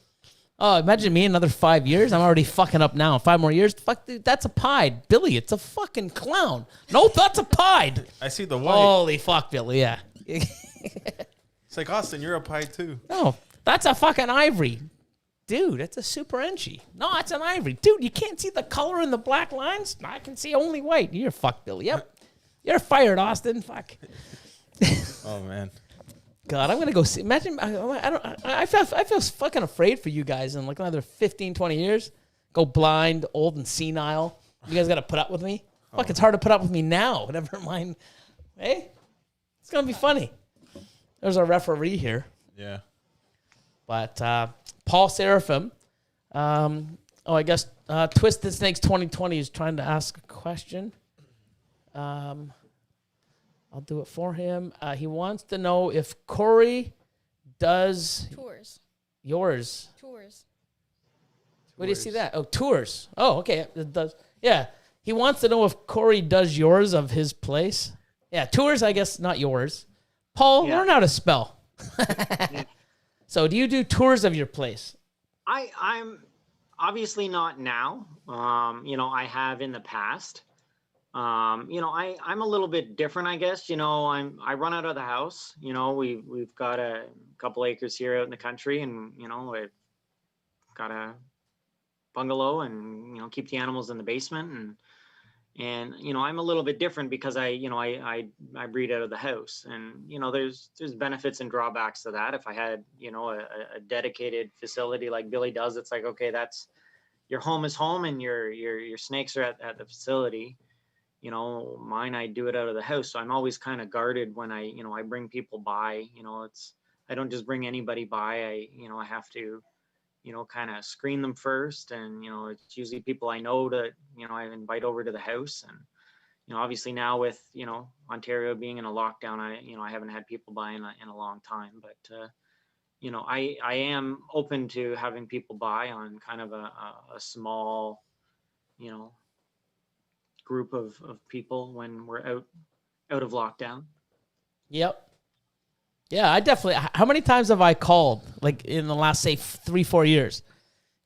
Oh, imagine me in another 5 years. I'm already fucking up now. 5 more years. Fuck, dude, that's a pied. Billy, it's a fucking clown. Nope, that's a pied. I see the white. Holy fuck, Billy, yeah. It's like, Austin, you're a pied too. No, that's a fucking ivory. dude, it's a super enchi. No, it's an ivory. Dude, you can't see the color in the black lines? I can see only white. You're fucked, Billy. Yep. You're fired, Austin. Fuck. Oh, man. God, I'm going to go see. Imagine, I feel fucking afraid for you guys in like another 15, 20 years. Go blind, old, and senile. You guys got to put up with me? Fuck, it's hard to put up with me now. Never mind. Hey, it's going to be funny. There's our referee here. Yeah. But Paul Seraphim, I guess Twisted Snakes 2020 is trying to ask a question. I'll do it for him. He wants to know if Corey does Tours. yours. Tours. Where do you see that? Oh, tours. Oh, okay. It does. Yeah. He wants to know if Corey does yours of his place. Yeah, tours, I guess, not yours. Paul, learn how to spell. So do you do tours of your place? I'm obviously not now. I have in the past. I'm a little bit different, I guess. I run out of the house. We've got a couple acres here out in the country, and I've got a bungalow, and keep the animals in the basement, and I'm a little bit different because I breed out of the house, and there's benefits and drawbacks to that. If I had a dedicated facility like Billy does, it's like, okay, that's your home is home, and your snakes are at the facility. Mine, I do it out of the house, so I'm always kind of guarded when I bring people by. I don't just bring anybody by. I have to kind of screen them first, and it's usually people I know that I invite over to the house. And obviously now with Ontario being in a lockdown, I haven't had people by in a long time, but I am open to having people by on kind of a small group of people when we're out of lockdown. Yep. Yeah, I definitely. How many times have I called, like, in the last, say, 3-4 years?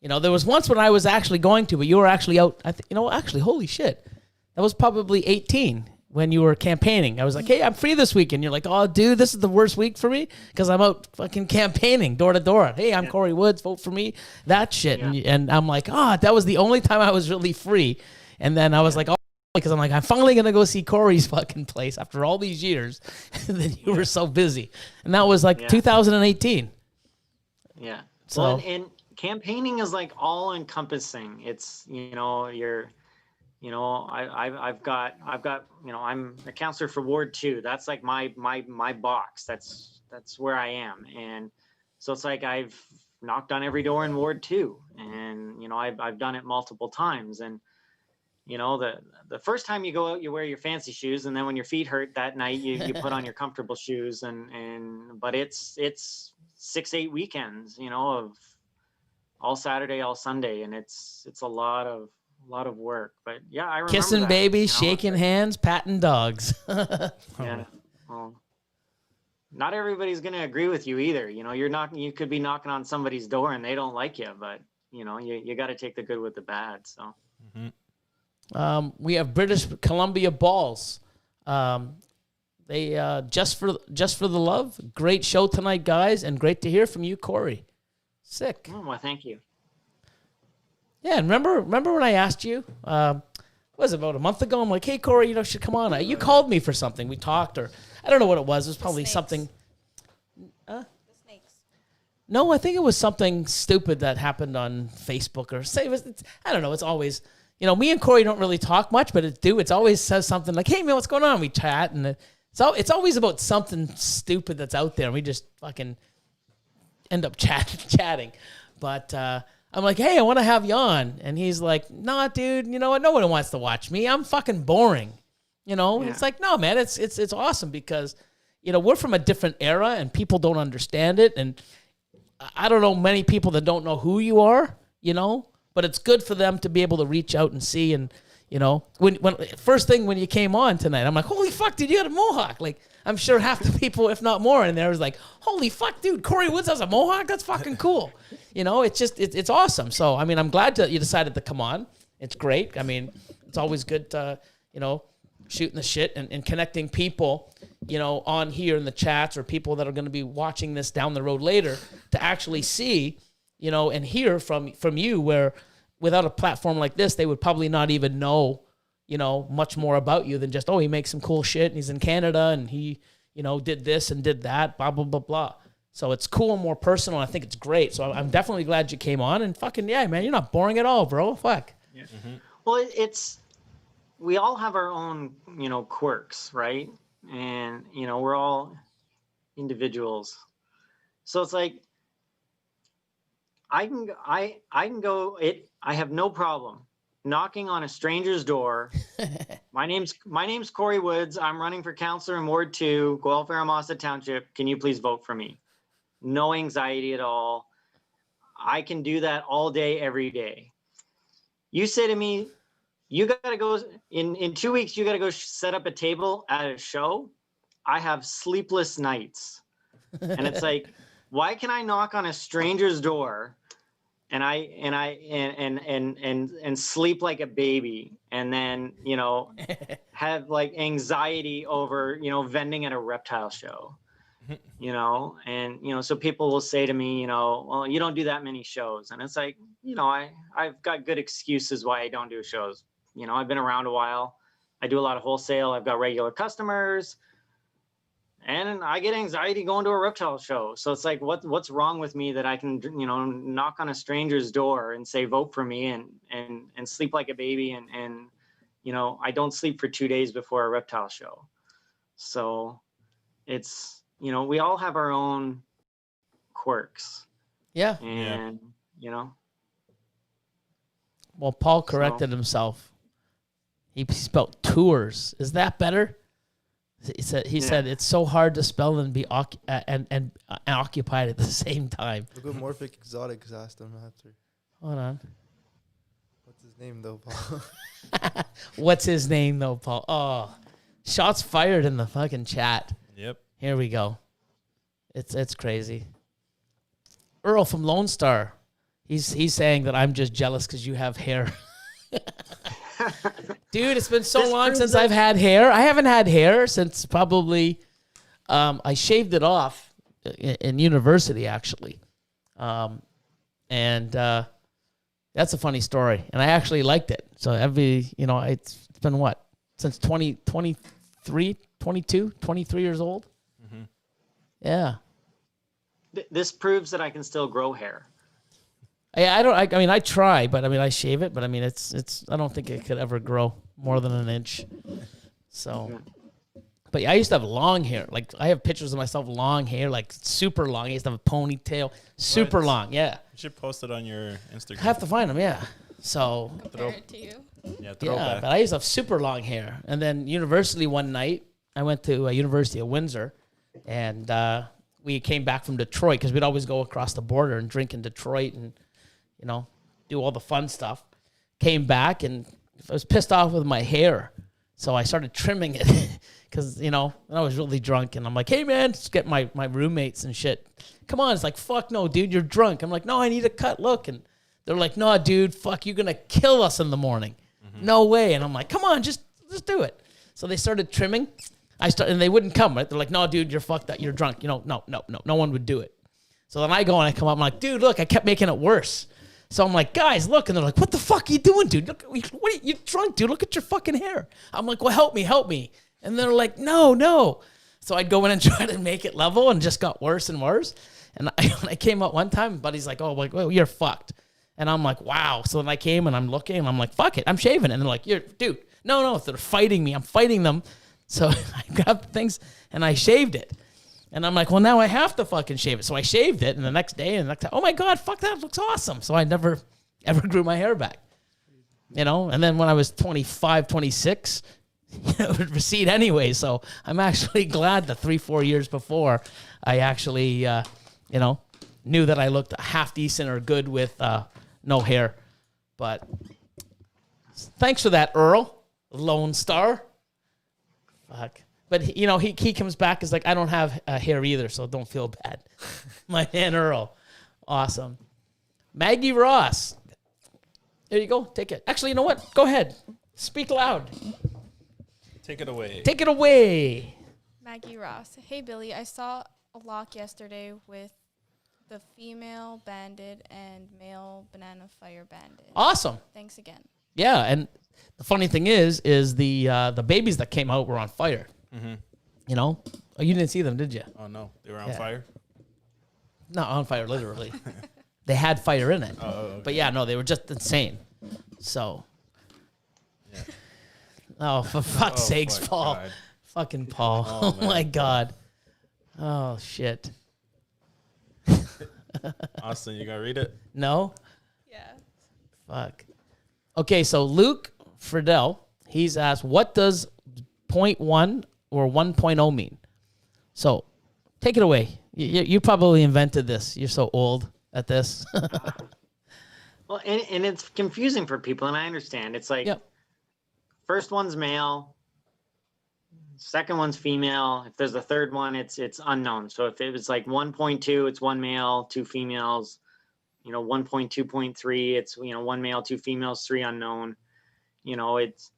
There was once when I was actually going to, but you were actually out. Actually, holy shit. That was probably 18 when you were campaigning. I was like, hey, I'm free this weekend. You're like, oh, dude, this is the worst week for me because I'm out fucking campaigning door to door. Hey, I'm Corey Woods. Vote for me. That shit. Yeah. And I'm like, that was the only time I was really free. And then I was like, because I'm like, I'm finally going to go see Corey's fucking place after all these years. And then you were so busy. And that was like 2018. Yeah. So, well, and campaigning is like all encompassing. It's, I've got, I'm a counselor for Ward 2. That's like my box. That's where I am. And so it's like, I've knocked on every door in Ward 2, and, I've done it multiple times. And, the first time you go out, you wear your fancy shoes, and then when your feet hurt that night, you put on your comfortable shoes, but it's 6-8 weekends, of all Saturday, all Sunday, and it's a lot of work. But yeah, I remember kissing that, babies, shaking hands, patting dogs. Yeah. Well, not everybody's gonna agree with you either. You could be knocking on somebody's door and they don't like you, but you got to take the good with the bad. So. Mm-hmm. We have British Columbia balls. They just for the love. Great show tonight, guys, and great to hear from you, Corey. Sick. Oh, well, thank you. Yeah, and remember when I asked you? Was it about a month ago? I'm like, hey, Corey, you should come on. You called me for something. We talked, or I don't know what it was. It was probably something. The snakes. No, I think it was something stupid that happened on Facebook or say I don't know. It's always. Me and Corey don't really talk much, but it's always says something like, hey, man, what's going on? We chat, and it's always about something stupid that's out there, and we just fucking end up chatting. But I'm like, hey, I want to have you on. And he's like, nah, dude, you know what? No one wants to watch me. I'm fucking boring. And it's like, no, man, it's awesome because, we're from a different era, and people don't understand it. And I don't know many people that don't know who you are, but it's good for them to be able to reach out and see. And, when first thing when you came on tonight, I'm like, holy fuck, dude, you had a mohawk. Like, I'm sure half the people, if not more, in there was like, holy fuck, dude, Corey Woods has a mohawk? That's fucking cool. It's just, it's awesome. So, I mean, I'm glad that you decided to come on. It's great. I mean, it's always good to, shooting the shit and connecting people, on here in the chats or people that are going to be watching this down the road later to actually see, and hear from you where without a platform like this, they would probably not even know, much more about you than just, oh, he makes some cool shit and he's in Canada and he, did this and did that, blah, blah, blah, blah. So it's cool and more personal. I think it's great. So I'm definitely glad you came on and fucking, yeah, man, you're not boring at all, bro. Fuck. Yeah. Well, we all have our own, quirks, right? And, we're all individuals. So it's like, I have no problem knocking on a stranger's door. My name's Corey Woods. I'm running for councillor in Ward 2, Guelph-Aramasa Township. Can you please vote for me? No anxiety at all. I can do that all day, every day. You say to me, you got to go in 2 weeks, you got to go set up a table at a show. I have sleepless nights. And it's like, why can I knock on a stranger's door and sleep like a baby and then, have like anxiety over, vending at a reptile show, and, so people will say to me, well, you don't do that many shows. And it's like, I've got good excuses why I don't do shows. I've been around a while. I do a lot of wholesale. I've got regular customers. And I get anxiety going to a reptile show. So it's like, what's wrong with me that I can, knock on a stranger's door and say, vote for me and sleep like a baby. And I don't sleep for 2 days before a reptile show. So it's, we all have our own quirks. Yeah. And, Well, Paul corrected himself. He spelled tours. Is that better? He said it's so hard to spell and be and occupied at the same time. Look what Morphic Exotics asked him after. Hold on. What's his name though, Paul? What's his name though, Paul? Oh, shots fired in the fucking chat. Yep. Here we go. It's crazy. Earl from Lone Star. He's saying that I'm just jealous because you have hair. Dude, it's been so long since I've had hair. I haven't had hair since probably I shaved it off in university, actually. And that's a funny story. And I actually liked it. So it's been what? Since 23 years old? Mm-hmm. Yeah. This proves that I can still grow hair. I mean, I try, but I mean, I shave it, but I mean, it's. I don't think it could ever grow more than an inch. So, but yeah, I used to have long hair. Like I have pictures of myself long hair, like super long. I used to have a ponytail, super long. Yeah. You should post it on your Instagram. I have to find them. Yeah. So. Compare it to you. Yeah. But I used to have super long hair, and then university one night, I went to University of Windsor, and we came back from Detroit because we'd always go across the border and drink in Detroit and. Do all the fun stuff. Came back and I was pissed off with my hair. So I started trimming it because, I was really drunk. And I'm like, hey, man, just get my roommates and shit. Come on. It's like, fuck no, dude, you're drunk. I'm like, no, I need a cut. Look. And they're like, no, dude, fuck, you're going to kill us in the morning. Mm-hmm. No way. And I'm like, come on, just do it. So they started trimming. And they wouldn't come, right? They're like, no, dude, you're fucked up. You're drunk. No one would do it. So then I go and I come up. I'm like, dude, look, I kept making it worse. So I'm like, guys, look. And they're like, what the fuck are you doing, dude? Look, what are you drunk, dude? Look at your fucking hair. I'm like, well, help me. And they're like, no. So I'd go in and try to make it level and it just got worse and worse. And I came up one time, buddy's like, oh, like, well, you're fucked. And I'm like, wow. So then I came and I'm looking and I'm like, fuck it. I'm shaving. And they're like, dude, no. They're fighting me. I'm fighting them. So I grabbed things and I shaved it. And I'm like, well, now I have to fucking shave it. So I shaved it, and the next day, oh my God, fuck, that looks awesome. So I never, ever grew my hair back. And then when I was 25, 26, it would recede anyway. So I'm actually glad that 3-4 years before I actually, knew that I looked half decent or good with no hair. But thanks for that, Earl, Lone Star. Fuck. But, he comes back is like, I don't have hair either, so don't feel bad. My man Earl. Awesome. Maggie Ross. There you go. Take it. Actually, you know what? Go ahead. Speak loud. Take it away. Take it away. Maggie Ross. Hey, Billy, I saw a lock yesterday with the female banded and male banana fire banded. Awesome. Thanks again. Yeah, and the funny thing is the babies that came out were on fire. Mm-hmm. You know? Oh, you didn't see them, did you? Oh no, they were on Yeah. fire. Not on fire, literally. They had fire in it. Oh, okay. But yeah, no, they were just insane. So. Yeah. Oh, for fuck's sakes, fuck, Paul. God. Fucking Paul. Oh, Oh, my man. God. Oh, shit. Austin, you gonna read it? No? Yeah. Fuck. Okay, so Luke Friedel, he's asked, what does 0.1 or 1.0 mean? So take it away. You probably invented this. You're so old at this. Well, and it's confusing for people, and I understand. It's like Yep. first one's male, second one's female. If there's a third one, it's unknown. So if it was like 1.2, it's one male, two females. 1.2.3, it's one male, two females, three unknown. It's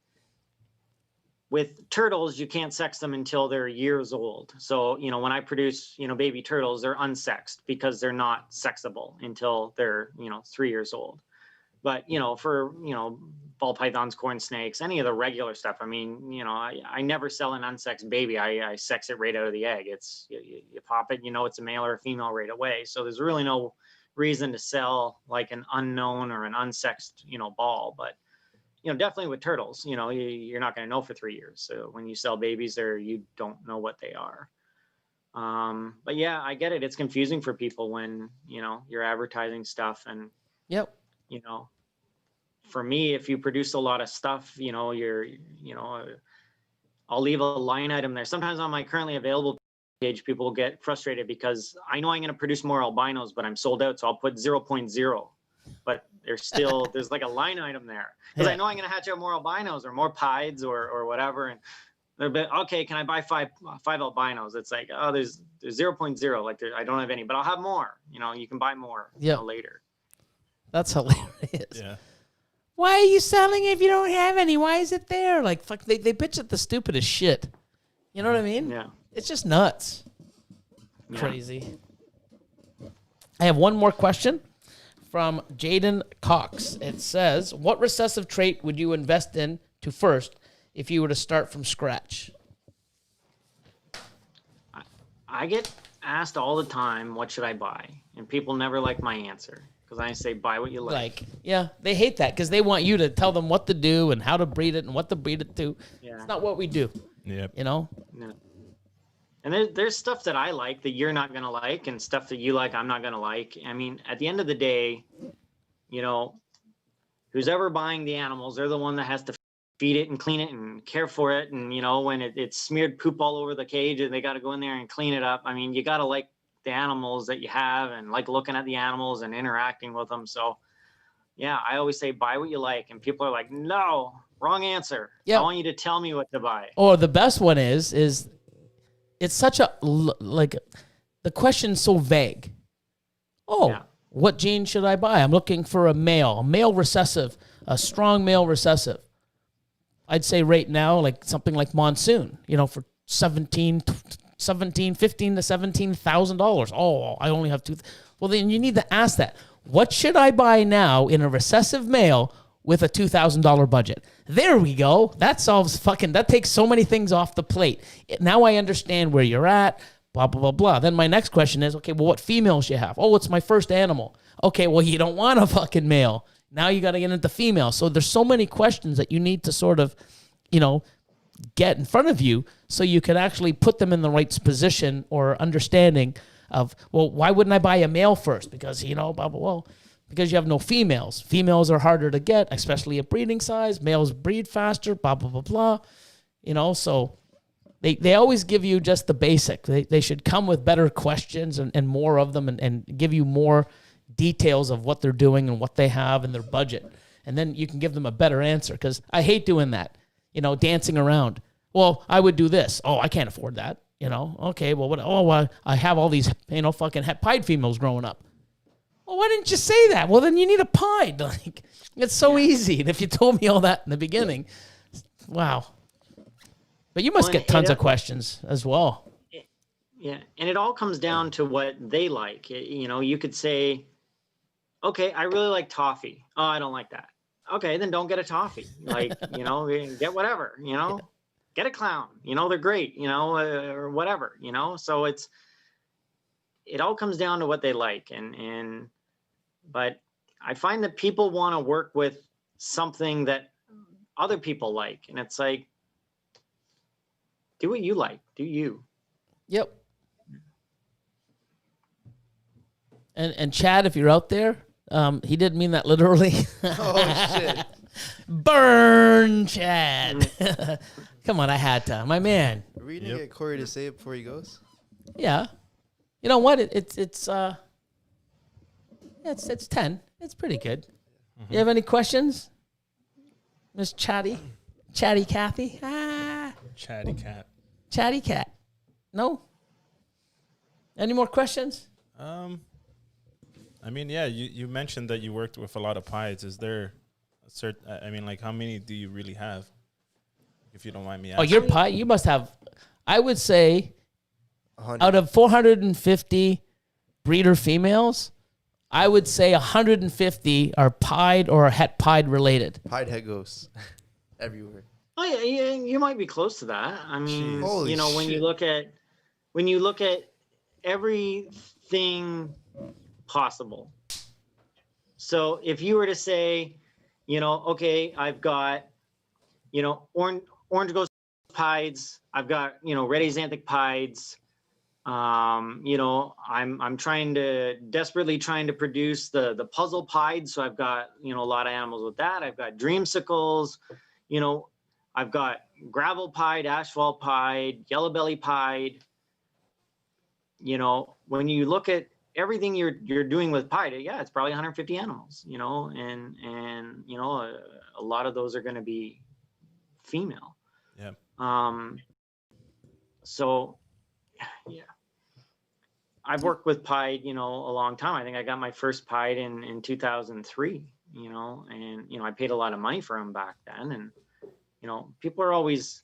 with turtles, you can't sex them until they're years old. So when I produce baby turtles, they're unsexed because they're not sexable until they're 3 years old. But for ball pythons, corn snakes, any of the regular stuff, I mean, I never sell an unsexed baby. I sex it right out of the egg. It's you pop it, it's a male or a female right away. So there's really no reason to sell like an unknown or an unsexed ball. But definitely with turtles, you're not going to know for 3 years. So when you sell babies there, you don't know what they are. But yeah, I get it. It's confusing for people when you're advertising stuff. And Yep. for me, if you produce a lot of stuff, I'll leave a line item there. Sometimes on my currently available page, people get frustrated because I know I'm going to produce more albinos, but I'm sold out. So I'll put 0.0, but there's like a line item there because I know I'm going to hatch out more albinos or more pieds or whatever. And they're a bit, okay, can I buy five albinos? It's like, oh, there's 0.0. Like I don't have any, but I'll have more. You can buy more later. That's hilarious. Yeah. Why are you selling if you don't have any? Why is it there? Like, fuck, they bitch at the stupidest shit. You know what I mean? Yeah. It's just nuts. Yeah. Crazy. I have one more question from Jaden Cox. It says, what recessive trait would you invest in to first if you were to start from scratch? I get asked all the time, what should I buy? And people never like my answer because I say, buy what you like. Yeah, they hate that because they want you to tell them what to do and how to breed it and what to breed it to. Yeah. It's not what we do. Yep. No. And there's stuff that I like that you're not going to like and stuff that you like I'm not going to like. I mean, at the end of the day, who's ever buying the animals, they're the one that has to feed it and clean it and care for it. And, when it's smeared poop all over the cage and they got to go in there and clean it up. I mean, you got to like the animals that you have and like looking at the animals and interacting with them. So, yeah, I always say buy what you like. And people are like, no, wrong answer. Yeah. I want you to tell me what to buy. Or the best one is it's such the question's so vague. Oh, Yeah. What gene should I buy? I'm looking for a male recessive, a strong male recessive. I'd say right now, like something like Monsoon, for $15,000 to $17,000. Oh, I only have two. Well, then you need to ask that. What should I buy now in a recessive male with a $2,000 budget? There we go. That solves that takes so many things off the plate. Now I understand where you're at, blah, blah, blah, blah. Then my next question is, okay, well, what females you have? Oh, it's my first animal. Okay, well, you don't want a fucking male. Now you got to get into female. So there's so many questions that you need to sort of, get in front of you so you can actually put them in the right position or understanding of, well, why wouldn't I buy a male first? Because, blah, blah, blah. Because you have no females. Females are harder to get, especially at breeding size. Males breed faster, blah, blah, blah, blah. So they always give you just the basic. They should come with better questions and more of them and give you more details of what they're doing and what they have and their budget. And then you can give them a better answer because I hate doing that, dancing around. Well, I would do this. Oh, I can't afford that. Okay, well, what? Oh, well, I have all these, fucking pied females growing up. Well, why didn't you say that? Well, then you need a pied. Like, it's so easy. And if you told me all that in the beginning, wow. But you must get tons of questions as well. Yeah, and it all comes down to what they like. You know, you could say, okay, I really like toffee. Oh, I don't like that. Okay, then don't get a toffee. Like, you know, get whatever, you know, get a clown, you know, they're great, you know, or whatever, you know. So it all comes down to what they like. But I find that people want to work with something that other people like. And it's like, do what you like, do you. Yep. And Chad, if you're out there, he didn't mean that literally. Oh shit! Burn, Chad. Come on, I had to. My man. Are we gonna get Corey to say it before he goes? Yeah. You know what? It's 10. It's pretty good. You have any questions, Miss Chatty Kathy? Chatty cat. Chatty cat. No. Any more questions? I mean, yeah, you mentioned that you worked with a lot of pieds. Is there a certain, I mean, like, how many do you really have? If you don't mind me asking. Oh, your pie, you must have, I would say, 100. out of 450 breeder females, I would say 150 are pied or het pied related. Pied head ghosts everywhere. Oh yeah, you might be close to that. I mean, Holy you know, when you look at everything possible. So if you were to say, you know, okay, I've got, you know, orange ghost pieds, I've got, you know, red axanthic pieds. You know, I'm desperately trying to produce the puzzle pied. So I've got, you know, a lot of animals with that. I've got dreamsicles, you know, I've got gravel pied, asphalt pied, yellow belly pied. You know, when you look at everything you're doing with pied, yeah, it's probably 150 animals, you know, and you know, a lot of those are going to be female. Yeah. So yeah, I've worked with pied, you know, a long time. I think I got my first pied in 2003, you know, and, you know, I paid a lot of money for them back then. And, you know, people are always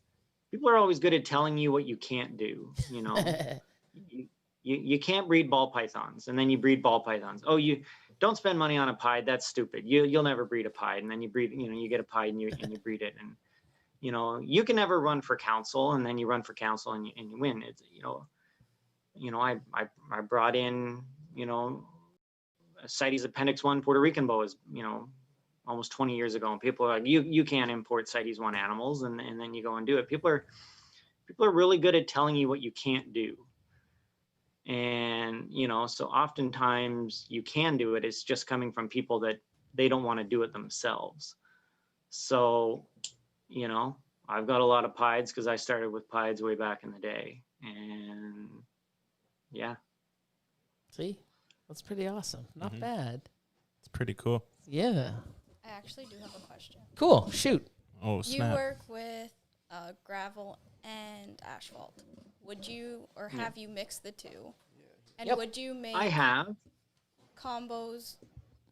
good at telling you what you can't do, you know. You can't breed ball pythons, and then you breed ball pythons. Oh, you don't spend money on a pied. That's stupid. You'll never breed a pied, and then you breed, you know, you get a pied and you breed it, and you know, you can never run for council, and then you run for council and you win. It's, you know, I brought in, you know, CITES Appendix 1 Puerto Rican boas, you know, almost 20 years ago, and people are like, you can't import CITES 1 animals, and then you go and do it. People are really good at telling you what you can't do. And, you know, so oftentimes you can do it. It's just coming from people that they don't want to do it themselves. So, you know, I've got a lot of pieds because I started with pieds way back in the day. And yeah. See, that's pretty awesome. Not bad. It's pretty cool. Yeah. I actually do have a question. Cool. Shoot. Oh, snap. You work with gravel and asphalt. Would you, or have you mixed the two? And Yep. would you make I have. combos?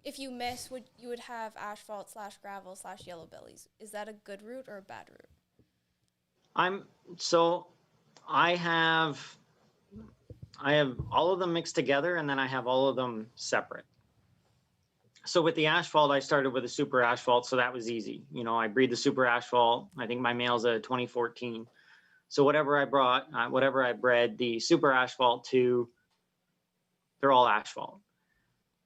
If you miss, you would have asphalt / gravel / yellow bellies. Is that a good route or a bad route? I have all of them mixed together, and then I have all of them separate. So with the asphalt, I started with a super asphalt, so that was easy. You know, I breed the super asphalt. I think my male's a 2014. So whatever I bred the super asphalt to, they're all asphalt.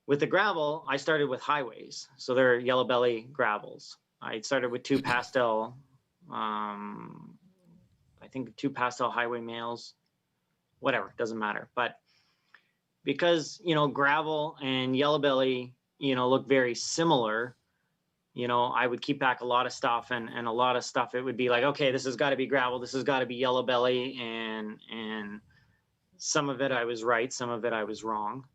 With the gravel, I started with highways. So they're yellow belly gravels. I started with two pastel, I think 2 pastel highway males, whatever, doesn't matter. But because, you know, gravel and yellow belly, you know, look very similar, you know, I would keep back a lot of stuff, and a lot of stuff, it would be like, okay, this has got to be gravel, this has got to be yellow belly, and some of it I was right, some of it I was wrong.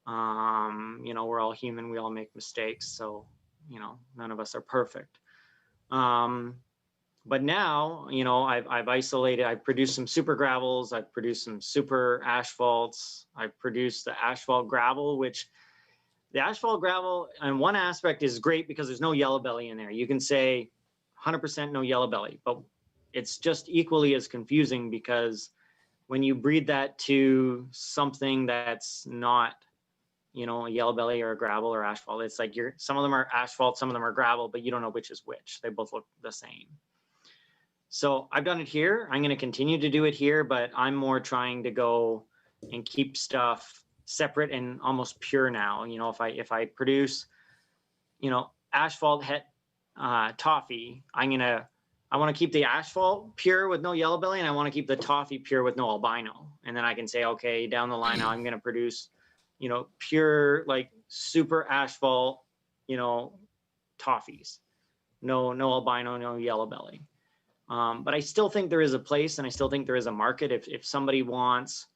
You know, we're all human, we all make mistakes, so, you know, none of us are perfect. But now, you know, I've isolated, I've produced some super gravels, I've produced some super asphalts, I've produced the asphalt gravel, which the asphalt gravel in one aspect is great because there's no yellow belly in there. You can say 100% no yellow belly, but it's just equally as confusing because when you breed that to something that's not, you know, a yellow belly or a gravel or asphalt, it's like some of them are asphalt, some of them are gravel, but you don't know which is which. They both look the same. So I've done it here. I'm going to continue to do it here, but I'm more trying to go and keep stuff separate and almost pure now. You know, if I produce, you know, asphalt toffee, I want to keep the asphalt pure with no yellow belly, and I want to keep the toffee pure with no albino. And then I can say, okay, down the line now I'm going to produce, you know, pure, like super asphalt, you know, toffees, no albino, no yellow belly. But I still think there is a place, and I still think there is a market. If somebody wants,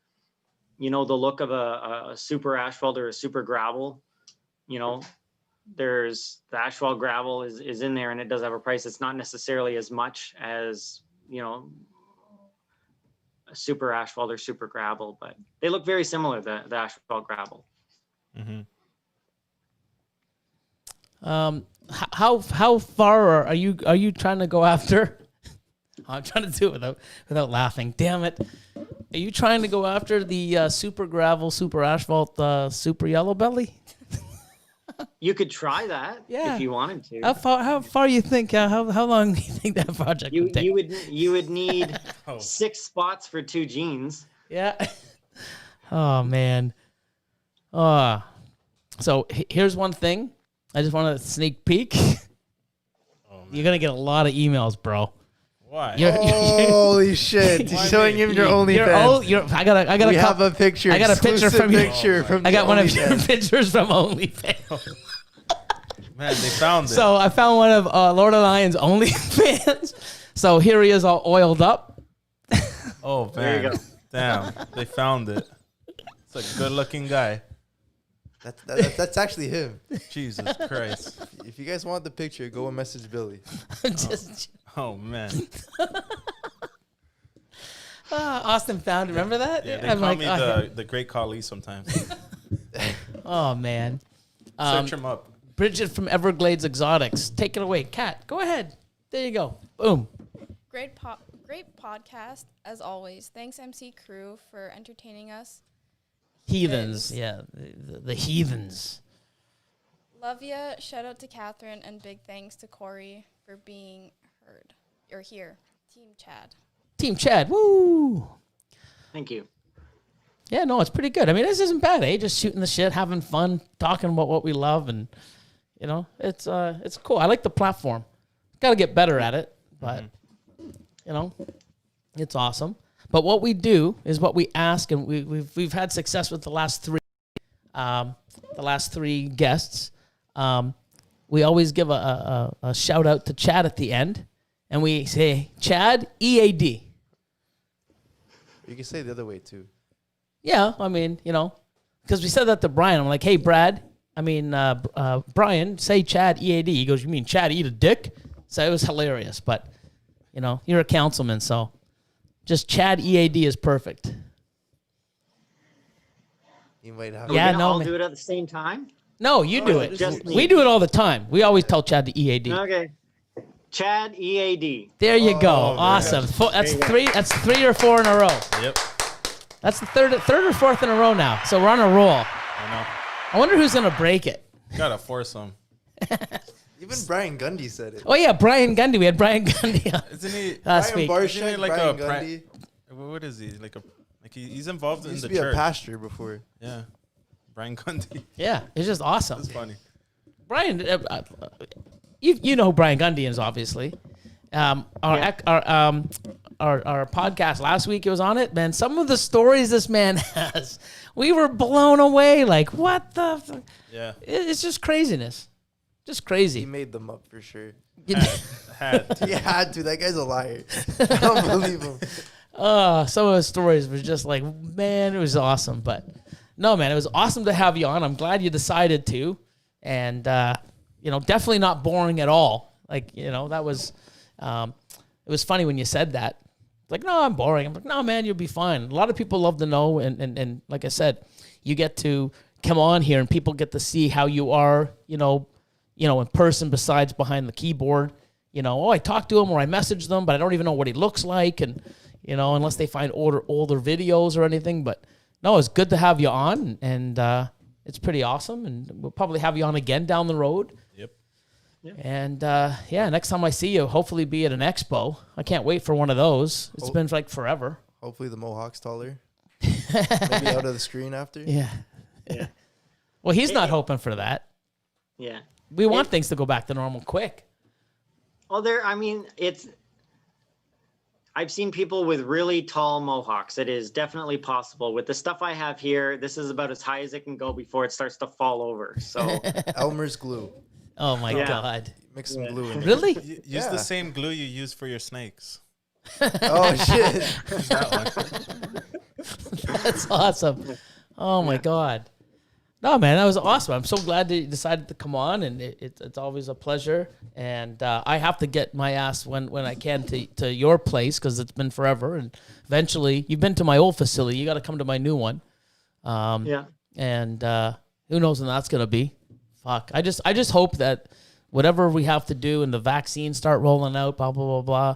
you know, the look of a super asphalt or a super gravel, you know, there's the asphalt gravel is in there, and it does have a price. It's not necessarily as much as, you know, a super asphalt or super gravel, but they look very similar, the asphalt gravel. Mm-hmm. How far are you trying to go after? I'm trying to do it without laughing. Damn it. Are you trying to go after the super gravel, super asphalt, super yellow belly? You could try that if you wanted to. How far you think? How long do you think that project would take? You would need 6 spots for 2 genes. Yeah. Oh man. So here's one thing. I just want to sneak peek. You're gonna get a lot of emails, bro. Why? Holy shit! He's showing him your OnlyFans. I got. We have a picture. I got a picture from you. From I got one of your OnlyFans. pictures from OnlyFans. Man, they found it. So I found one of Lord of the Lions OnlyFans. So here he is, all oiled up. Oh man! There you go. Damn, they found it. It's a good-looking guy. That's actually him. Jesus Christ! If you guys want the picture, go and message Billy. Oh man! Austin found it. Remember that? Yeah, they I'm call like, me the Great Khali sometimes. oh man. Search him up. Bridget from Everglades Exotics. Take it away. Kat, go ahead. There you go. Boom. Great podcast, as always. Thanks, MC Crew, for entertaining us. Heathens. Yeah, the heathens. Love ya. Shout out to Catherine, and big thanks to Corey for being heard. You're here. Team Chad. Team Chad. Woo. Thank you. Yeah, no, it's pretty good. I mean, this isn't bad, eh? Just shooting the shit, having fun, talking about what we love, and you know, it's cool. I like the platform. Got to get better at it, but you know, it's awesome. But what we do is what we ask, and we've had success with the last three guests. We always give a shout out to Chad at the end, and we say Chad EAD. You can say it the other way too. Yeah, I mean, you know, because we said that to Brian. I'm like, hey, Brian, say Chad EAD. He goes, you mean Chad eat a dick? So it was hilarious, but you know, you're a councilman, so just Chad EAD is perfect. You might have. Yeah, no, all do it at the same time. No, you do it. We do it all the time. We always tell Chad to EAD. Okay. Chad EAD. There you go. Awesome. That's three. That's 3 or 4 in a row. Yep. That's the third or fourth in a row now. So we're on a roll. I know. I wonder who's gonna break it. Gotta force him. Even Brian Gundy said it. Oh yeah, Brian Gundy. We had Brian Gundy on Isn't he? last Brian week. Isn't he Barshak, like Brian a Gundy. what is he he's involved He in used the to be church. a pastor before. Yeah, Brian Gundy. Yeah, it's just awesome. That's funny. Brian, you know who Brian Gundy is, obviously. Our podcast last week, it was on it, man. Some of the stories this man has, we were blown away. Like, what the? Yeah. It's just craziness, just crazy. He made them up for sure. Had to. He had to. That guy's a liar. I don't believe him. Some of his stories was just like, man, it was awesome. But no, man, it was awesome to have you on. I'm glad you decided to, and you know, definitely not boring at all. Like, you know, that was. It was funny when you said that. Like, no, I'm boring. I'm like, no, man, you'll be fine. A lot of people love to know, and like I said, you get to come on here, and people get to see how you are, you know, in person besides behind the keyboard. You know, I talked to him or I messaged them, but I don't even know what he looks like, and unless they find older videos or anything. But no, it's good to have you on, and it's pretty awesome. And we'll probably have you on again down the road. Yep. And next time I see you, hopefully be at an expo. I can't wait for one of those. It's been like forever. Hopefully the mohawk's taller. Maybe out of the screen after. Yeah. Yeah. Well, he's not hoping for that. Yeah. We want things to go back to normal quick. Well, I've seen people with really tall mohawks. It is definitely possible. With the stuff I have here, this is about as high as it can go before it starts to fall over. So Elmer's glue. Oh my Yeah. God. Mix some glue in. Really? Use Yeah. the same glue you use for your snakes. Oh shit. Use that one. That's awesome. Oh my God. No, man, that was awesome. I'm so glad that you decided to come on, and it's always a pleasure. And I have to get my ass when I can to your place because it's been forever. And eventually, you've been to my old facility. You got to come to my new one. yeah. And who knows when that's gonna be? Fuck. I just hope that whatever we have to do and the vaccines start rolling out, blah blah blah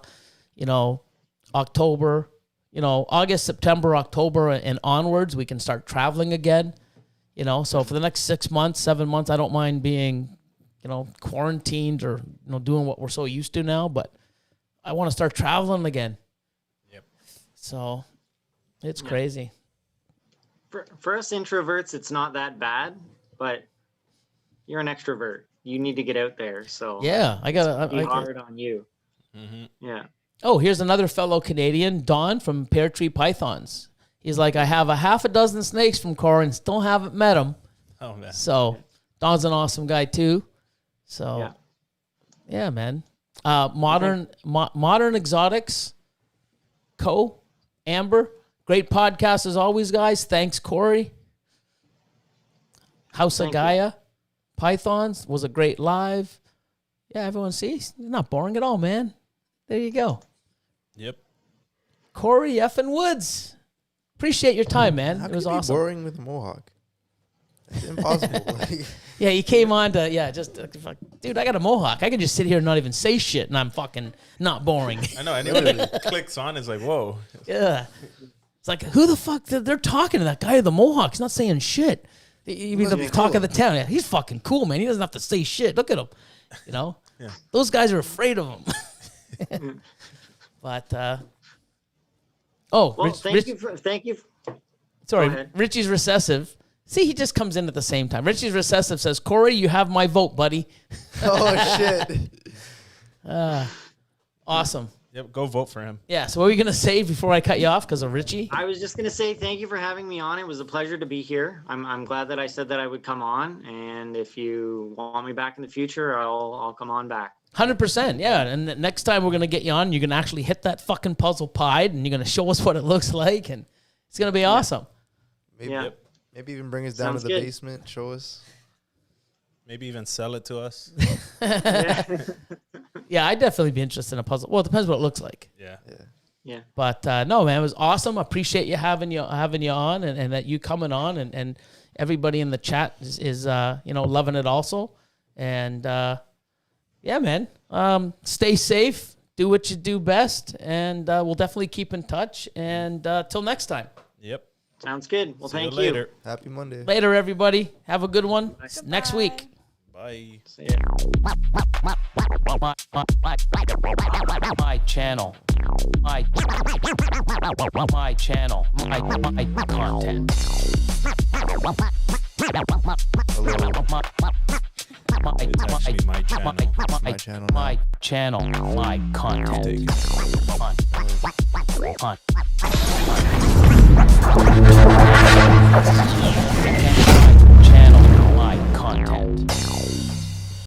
blah. October, August, September, October, and onwards, we can start traveling again. So for the next 6 months, 7 months, I don't mind being, quarantined or doing what we're so used to now. But I want to start traveling again. Yep. So it's crazy. For us introverts, it's not that bad, but you're an extrovert. You need to get out there. So Yeah, I gotta. be hard on you. Mm-hmm. Yeah. Oh, here's another fellow Canadian, Don from Pear Tree Pythons. He's like, I have a half a dozen snakes from Corey and still haven't met him. Oh man. So Don's an awesome guy too. So yeah, man. Modern Exotics Co. Amber. Great podcast as always, guys. Thanks, Corey. House of Thank you. Gaia. Pythons was a great live. Yeah, everyone sees. Not boring at all, man. There you go. Yep. Corey effing Woods. Appreciate your time, man. How It could was you be awesome. boring with a mohawk? It's impossible. Like, Yeah, you came on to, fuck, dude, I got a mohawk. I can just sit here and not even say shit, and I'm fucking not boring. I know. Anyone that clicks on is like, whoa. Yeah. It's like, who the fuck, they're talking to that guy with the mohawk. He's not saying shit. You mean the talk of the town. Yeah, he's fucking cool, man. He doesn't have to say shit. Look at him. Yeah. Those guys are afraid of him. But, Well, Rich, thank you. sorry, go ahead. Richie's recessive. See, he just comes in at the same time. Richie's recessive says, Corey, you have my vote, buddy. oh shit. Awesome. Yep. Go vote for him. Yeah, so what were you going to say before I cut you off because of Richie? I was just going to say thank you for having me on. It was a pleasure to be here. I'm glad that I said that I would come on. And if you want me back in the future, I'll come on back. 100%, yeah. And the next time we're going to get you on, you're going to actually hit that fucking puzzle pied, and you're going to show us what it looks like, and it's going to be awesome. Maybe, Yeah. maybe even bring us down Sounds to the good. basement, show us. Maybe even sell it to us. Yeah, I'd definitely be interested in a puzzle. Well, it depends what it looks like. Yeah. Yeah. But no, man, it was awesome. I appreciate you having you on, and that you coming on, and everybody in the chat is loving it also. And yeah, man, stay safe, do what you do best, and we'll definitely keep in touch. And till next time. Yep. Sounds good. Well, See thank you later. Happy Monday. Later, everybody. Have a good one. Next week. Bye. See ya. My channel. My channel. My content. It's actually my channel. My channel now. My channel. My content. Take it.